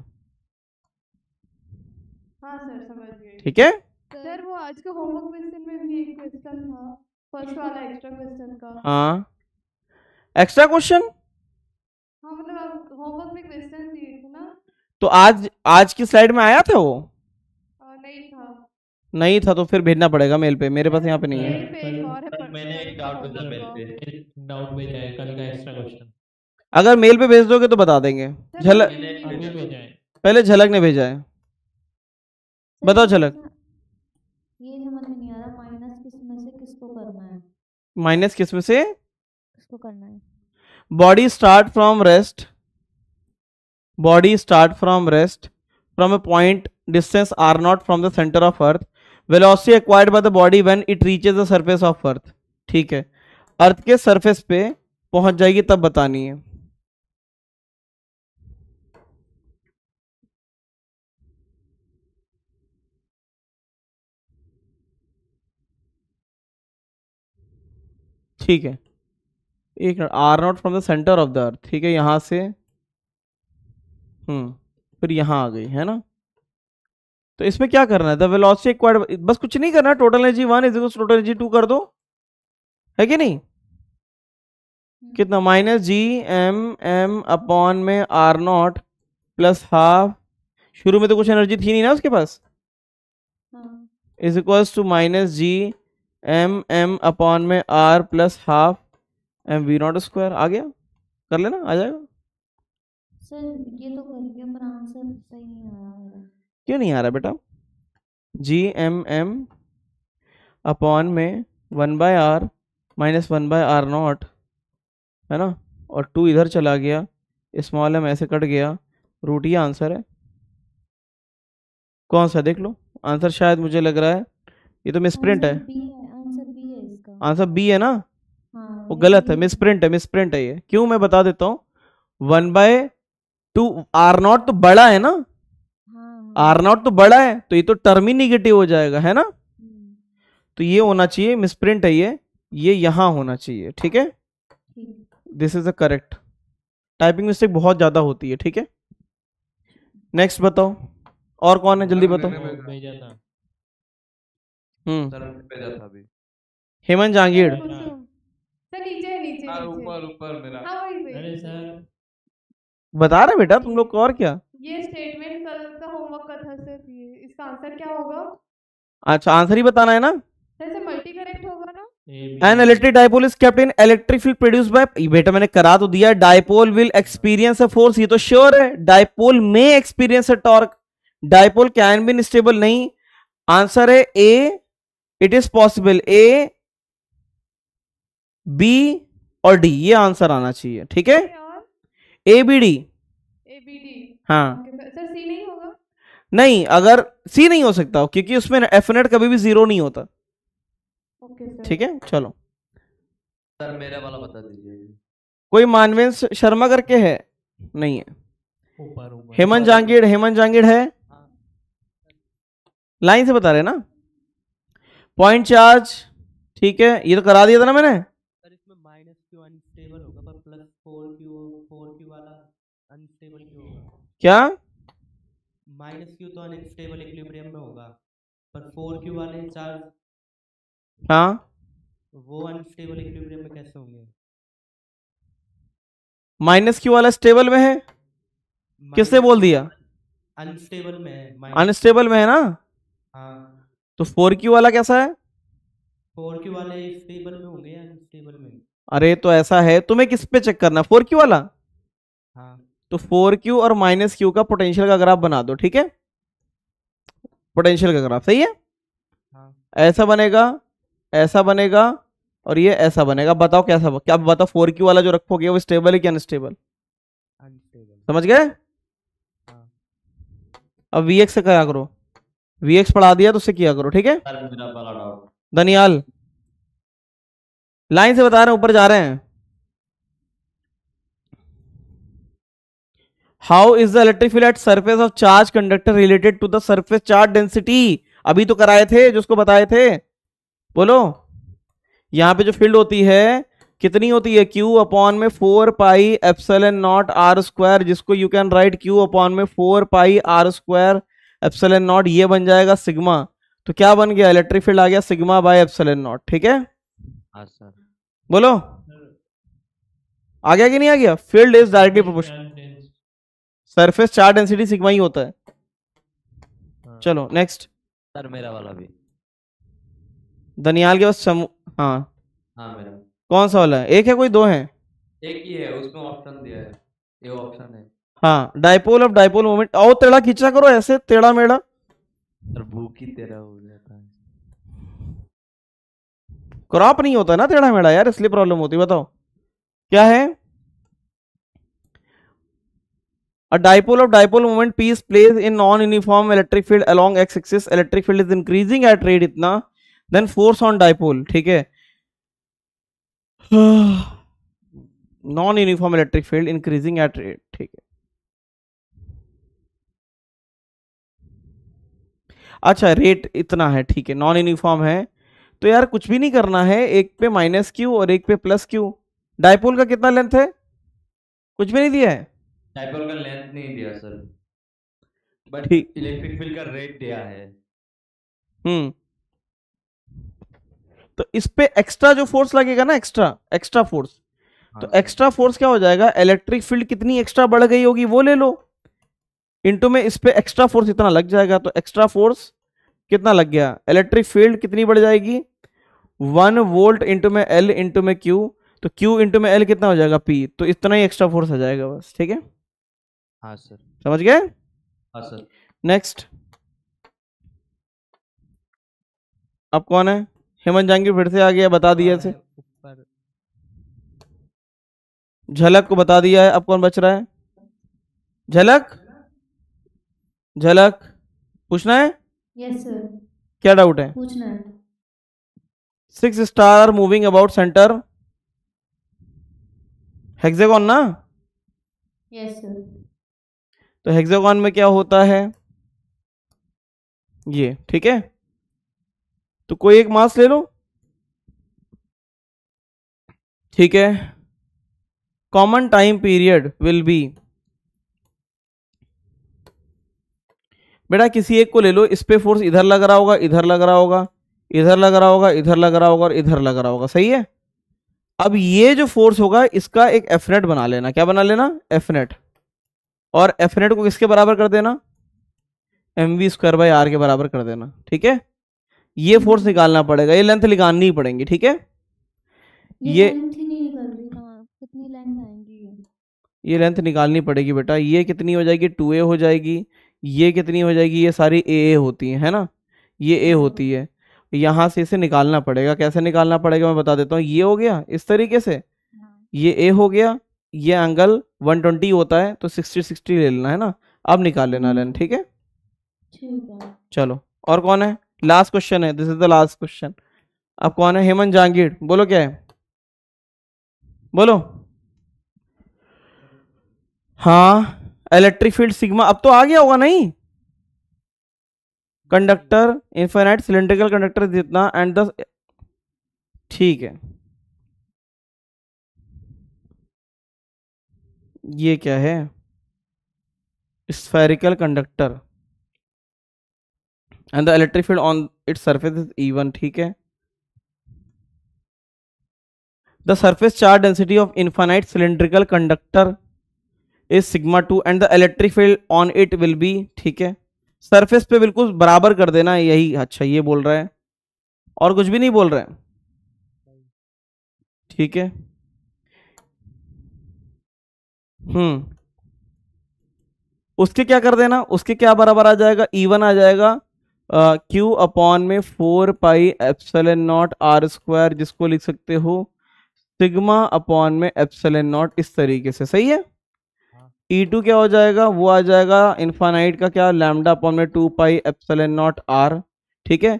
हाँ सर समझ गए। ठीक है। सर वो आज के होमवर्क क्वेश्चन में भी एक क्वेश्चन था, फर्स्ट वाला एक्स्ट्रा क्वेश्चन का। हाँ, एक्स्ट्रा क्वेश्चन। हाँ मतलब होमवर्क में क्वेश्चन दिए थे ना। तो आज की स्लाइड में आया था वो? नहीं था। नहीं था तो फिर भेजना पड़ेगा मेल पे, मेरे पास यहाँ पे नहीं है। मैंने एक डाउट भेजा मेल पे, एक डाउट भेजा है कल का एक्स्ट्रा क्वेश्चन। अगर मेल पे भेज दोगे तो बता देंगे। झलक अभी भेजा है। पहले झलक ने भेजा है, बताओ झलक। ये समझ में नहीं आ रहा, माइनस किस में से किसको करना है? माइनस किस में से किसको करना है? Body start from rest, body start from rest from a point distance r0 from the center of earth, velocity acquired by the body when it reaches the surface of earth। ठीक है, अर्थ के surface पे पहुंच जाएगी तब बतानी है। ठीक है, एक r0 from the centre of the earth, ठीक है, यहां से फिर यहां आ गई है ना। तो इसमें क्या करना है, द वेलोसिटी एक्वायर्ड, बस कुछ नहीं करना है, total energy 1 is equal to total energy 2 कर दो, है कि नहीं। कितना, minus G M M upon में r0 प्लस हाफ, शुरू में तो कुछ एनर्जी थी नहीं ना उसके पास, is equals to minus G M M upon में r plus half M V not square. आ गया, कर लेना, आ जाएगा। सर ये तो कर लिया पर आंसर सही नहीं आ रहा मेरा। क्यों नहीं आ रहा बेटा? जी एम एम अपॉन में 1/r माइनस 1/r0 है ना, और 2 इधर चला गया, स्मॉल एम ऐसे कट गया, रूट ये आंसर है। कौन सा देख लो आंसर, शायद मुझे लग रहा है ये तो मिसप्रिंट है। आंसर बी है इसका। आंसर बी है ना? हाँ, वो गलत है, मिसप्रिंट है, मिसप्रिंट है ये। क्यों, मैं बता देता हूँ। 1/2 r0 तो बड़ा है ना, r0 तो बड़ा है, तो ये तो टर्म ही निगेटिव हो जाएगा, है ना। तो ये होना चाहिए, मिसप्रिंट है ये यहां होना चाहिए, ठीक है। This is the correct. Typing mistake बहुत ज्यादा होती है, ठीक है। नेक्स्ट बताओ, और कौन है, जल्दी बताओ। भेजा था। भेजा था अभी। हेमंत जांगीड़। सर नीचे नीचे हाँ, ऊपर मेरा। हाँ वही अरे सर बता रहे बेटा तुम लोग को, और क्या। ये स्टेटमेंट कल का होमवर्क का था सर, ये इसका आंसर क्या होगा? अच्छा, आंसर ही बताना है ना। सर मल्टी करेक्ट होगा ना? An electric dipole is kept in electric field produced by, बेटा मैंने करा तो दिया, dipole will experience a force, ये तो श्योर है। डाइपोल में experience a torque, dipole can be stable नहीं। आंसर है A, it is possible, A B और डी, ये आंसर आना चाहिए, ठीक है। ए बी डी, हाँ सर सी नहीं होगा? नहीं, अगर सी नहीं हो सकता क्योंकि उसमें एफनेट कभी भी 0 नहीं होता, ठीक है। चलो सर मेरा वाला बता दीजिए। कोई मानवेंद्र शर्मा करके है? नहीं है। ऊपर हेमंत जांगीड़ है, लाइन से बता रहे ना। पॉइंट चार्ज, ठीक है, ये तो करा दिया था ना मैंने। सर इसमें माइनस क्यू अनस्टेबल होगा पर प्लस 4Q वाला अनस्टेबल क्यों होगा? क्या? माइनस क्यू तो अनस्टेबल इक्विलिब्रियम में होगा, पर 4Q वाले चार्ज, हाँ, वो अनस्टेबल इक्विलिब्रियम में कैसे होंगे? माइनस क्यू वाला स्टेबल में है, किसने बोल दिया? अनस्टेबल में है। अनस्टेबल में है ना, हाँ। तो 4Q वाला कैसा है? 4Q वाले स्टेबल में होंगे या अनस्टेबल में? अरे तो ऐसा है, तुम्हें किस पे चेक करना, 4Q वाला? हाँ। तो 4Q और माइनस क्यू का पोटेंशियल का ग्राफ बना दो, ठीक है। पोटेंशियल का ग्राफ सही है। हाँ। ऐसा बनेगा, ऐसा बनेगा, और ये ऐसा बनेगा। बताओ कैसा, क्या बताओ 4Q वाला जो रखोगे वो स्टेबल है कि अनस्टेबल? अनस्टेबल। समझ गए? अब Vx से क्या करो, Vx पढ़ा दिया तो उससे किया करो, ठीक है। दनियाल लाइन से बता रहे हैं, ऊपर जा रहे हैं। How is the electric field at surface of charge conductor related to the surface charge density? अभी तो कराए थे, जिसको बताए थे, बोलो। यहां पे जो फील्ड होती है कितनी होती है, Q अपॉन में 4 pi epsilon not R square, जिसको you can write Q upon में 4 pi R square epsilon not, ये बन जाएगा सिग्मा। तो क्या बन गया, इलेक्ट्रिक फील्ड आ गया सिग्मा बाय एप्सिलॉन नॉट। ठीक है, हाँ सर। बोलो आ गया कि नहीं आ गया। Field is directly proportional, surface charge density sigma ही होता है। चलो नेक्स्ट। सर मेरा वाला भी। दनियाल के पास हाँ हाँ मेरा। कौन सा वाला है, एक है कोई दो है? एक ही है, उसमें ऑप्शन दिया है, ये ऑप्शन है। हाँ, डाइपोल ऑफ डाइपोल मोमेंट। आओ टेढ़ा खींचा करो ऐसे, टेढ़ा मेढ़ा। सर भूख ही तेरा हो जाता है। क्रॉप नहीं होता ना टेढ़ा मेढ़ा यार, इसलिए प्रॉब्लम होती है। बताओ क्या है। A dipole of dipole moment P is placed in non-uniform electric field along x-axis. Electric field is increasing at rate इतना, then force on dipole। ठीक है, non-uniform electric field increasing at rate। ठीक है, अच्छा रेट इतना है, ठीक है, नॉन यूनिफॉर्म है। तो यार कुछ भी नहीं करना है, एक पे माइनस क्यू और एक पे प्लस क्यू। डाइपोल का कितना लेंथ है, कुछ भी नहीं दिया है। डाइपोल का लेंथ नहीं दिया सर, बट ठीक, इलेक्ट्रिक फील्ड का रेट दिया है। तो इस पे एक्स्ट्रा जो फोर्स लगेगा ना, एक्स्ट्रा फोर्स, तो एक्स्ट्रा फोर्स क्या हो जाएगा, इलेक्ट्रिक फील्ड कितनी एक्स्ट्रा बढ़ गई होगी वो ले लो, इनटू में इस पे एक्स्ट्रा फोर्स इतना लग जाएगा। तो एक्स्ट्रा फोर्स कितना लग गया, इलेक्ट्रिक फील्ड कितनी बढ़ जाएगी, 1 वोल्ट इंटू में L इंटू में Q, तो Q इंटू में L कितना हो जाएगा P, तो इतना ही एक्स्ट्रा फोर्स आ जाएगा बस। ठीक है, हाँ सर, समझ गए। हाँ सर। नेक्स्ट, अब कौन है, हेमंत जहांगीर फिर से आ गया, बता दिया इसे, झलक को बता दिया है। अब कौन बच रहा है, झलक, झलक पूछना है। यस सर, क्या डाउट है, पूछना है। 6 star moving about centre, hexagon ना। यस सर, तो हेक्सागोन में क्या होता है ये, ठीक है। तो कोई एक मास ले लो, ठीक है। Common time period will be, बेटा किसी एक को ले लो, इस पे फोर्स इधर लग रहा होगा, इधर लग रहा होगा, इधर लग रहा होगा, इधर लग रहा होगा और इधर लग रहा होगा, सही है। अब ये जो फोर्स होगा इसका एक एफ नेट बना लेना, क्या बना लेना, एफ नेट। और एफ नेट को किसके बराबर कर देना, mv²/r के बराबर कर देना। ठीक है, ये फोर्स निकालना पड़ेगा, ये लेंथ निकालनी ही पड़ेंगी। ठीक है, ये लेंथ ही नहीं निकल रही, कहाँ कितनी लेंथ आएंगी, ये लेंथ निकालनी पड़ेगी बेटा। ये कितनी हो जाएगी, 2a हो जाएगी। ये कितनी हो जाएगी, ये सारी a होती है ना, ये a होती है। यहाँ से इसे निकालना पड़ेगा, कैसे निकालना पड़ेगा मैं बता देता हूँ। ये हो गया इस तरीके से, ये a हो गया, ये एंगल 120 होता है, तो 60 ले लेना है ना। अब निकाल लेना लेंथ, ठीक है। ठीक है। चलो और कौन है, लास्ट क्वेश्चन है, this is the last question. अब कौन है, हेमंत जहांगीर, बोलो क्या है, बोलो। हाँ, इलेक्ट्रिक फील्ड सिग्मा, अब तो आ गया होगा नहीं। कंडक्टर इनफाइनाइट सिलेंड्रिकल कंडक्टर जितना एंड द, ठीक है। ये क्या है, spherical conductor and the electric field on its surface is E1। ठीक है, the surface charge density of infinite cylindrical conductor is σ2 and the electric field on it will be, ठीक है। सरफेस पे बिल्कुल बराबर कर देना, यही अच्छा ये बोल रहा है, और कुछ भी नहीं बोल रहा है। ठीक है, उसके क्या कर देना, उसके क्या बराबर आ जाएगा, E1 आ जाएगा Q अपॉन में 4 पाई एप्सिलॉन नॉट r², जिसको लिख सकते हो सिग्मा अपॉन में एप्सिलॉन नॉट, इस तरीके से, सही है। E2 क्या हो जाएगा, वो आ जाएगा इनफाइनाइट का क्या, लैम्डा अपॉन में 2 पाई एप्सिलॉन नॉट r। ठीक है,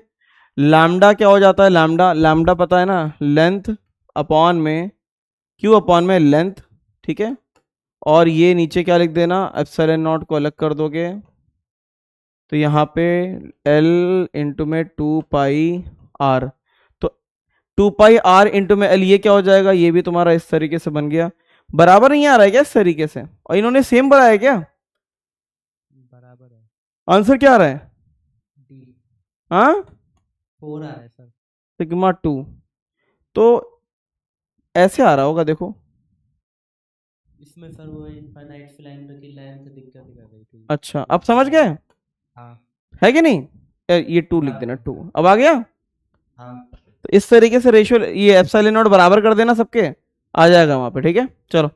लैम्डा क्या हो जाता है, लैम्डा पता है ना, लेंथ अपॉन में Q अपॉन में लेंथ। ठीक है, और ये नीचे क्या लिख देना, एप्सिलॉन नॉट को अलग कर दोगे, तो यहाँ पे L इंटू में 2πr, तो 2πr इंटू में L, ये क्या हो जाएगा, ये भी तुम्हारा इस तरीके से बन गया। बराबर नहीं आ रहा है क्या इस तरीके से? और इन्होंने सेम बनाया क्या? बराबर है। आंसर क्या आ रहा है? डी। हाँ 4 आ रहा है सर। सिग्मा 2, तो ऐसे आ रहा होगा देखो। इसमें सर वो इनफाइनाइट सिलेंडर की लेंथ दिक्कत कर रही थी। अच्छा अब समझ गए? हाँ। है कि नहीं? ये 2 लिख देना, 2 अब आ गया। हाँ। तो इस तरीके से रेशियो ये एप्सिलॉन नॉट बराबर कर देना सबके, आ जाएगा वहां पे। ठीक है चलो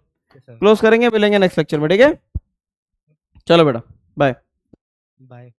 क्लोज करेंगे, मिलेंगे नेक्स्ट लेक्चर में। ठीक है चलो बेटा बाय। बाय।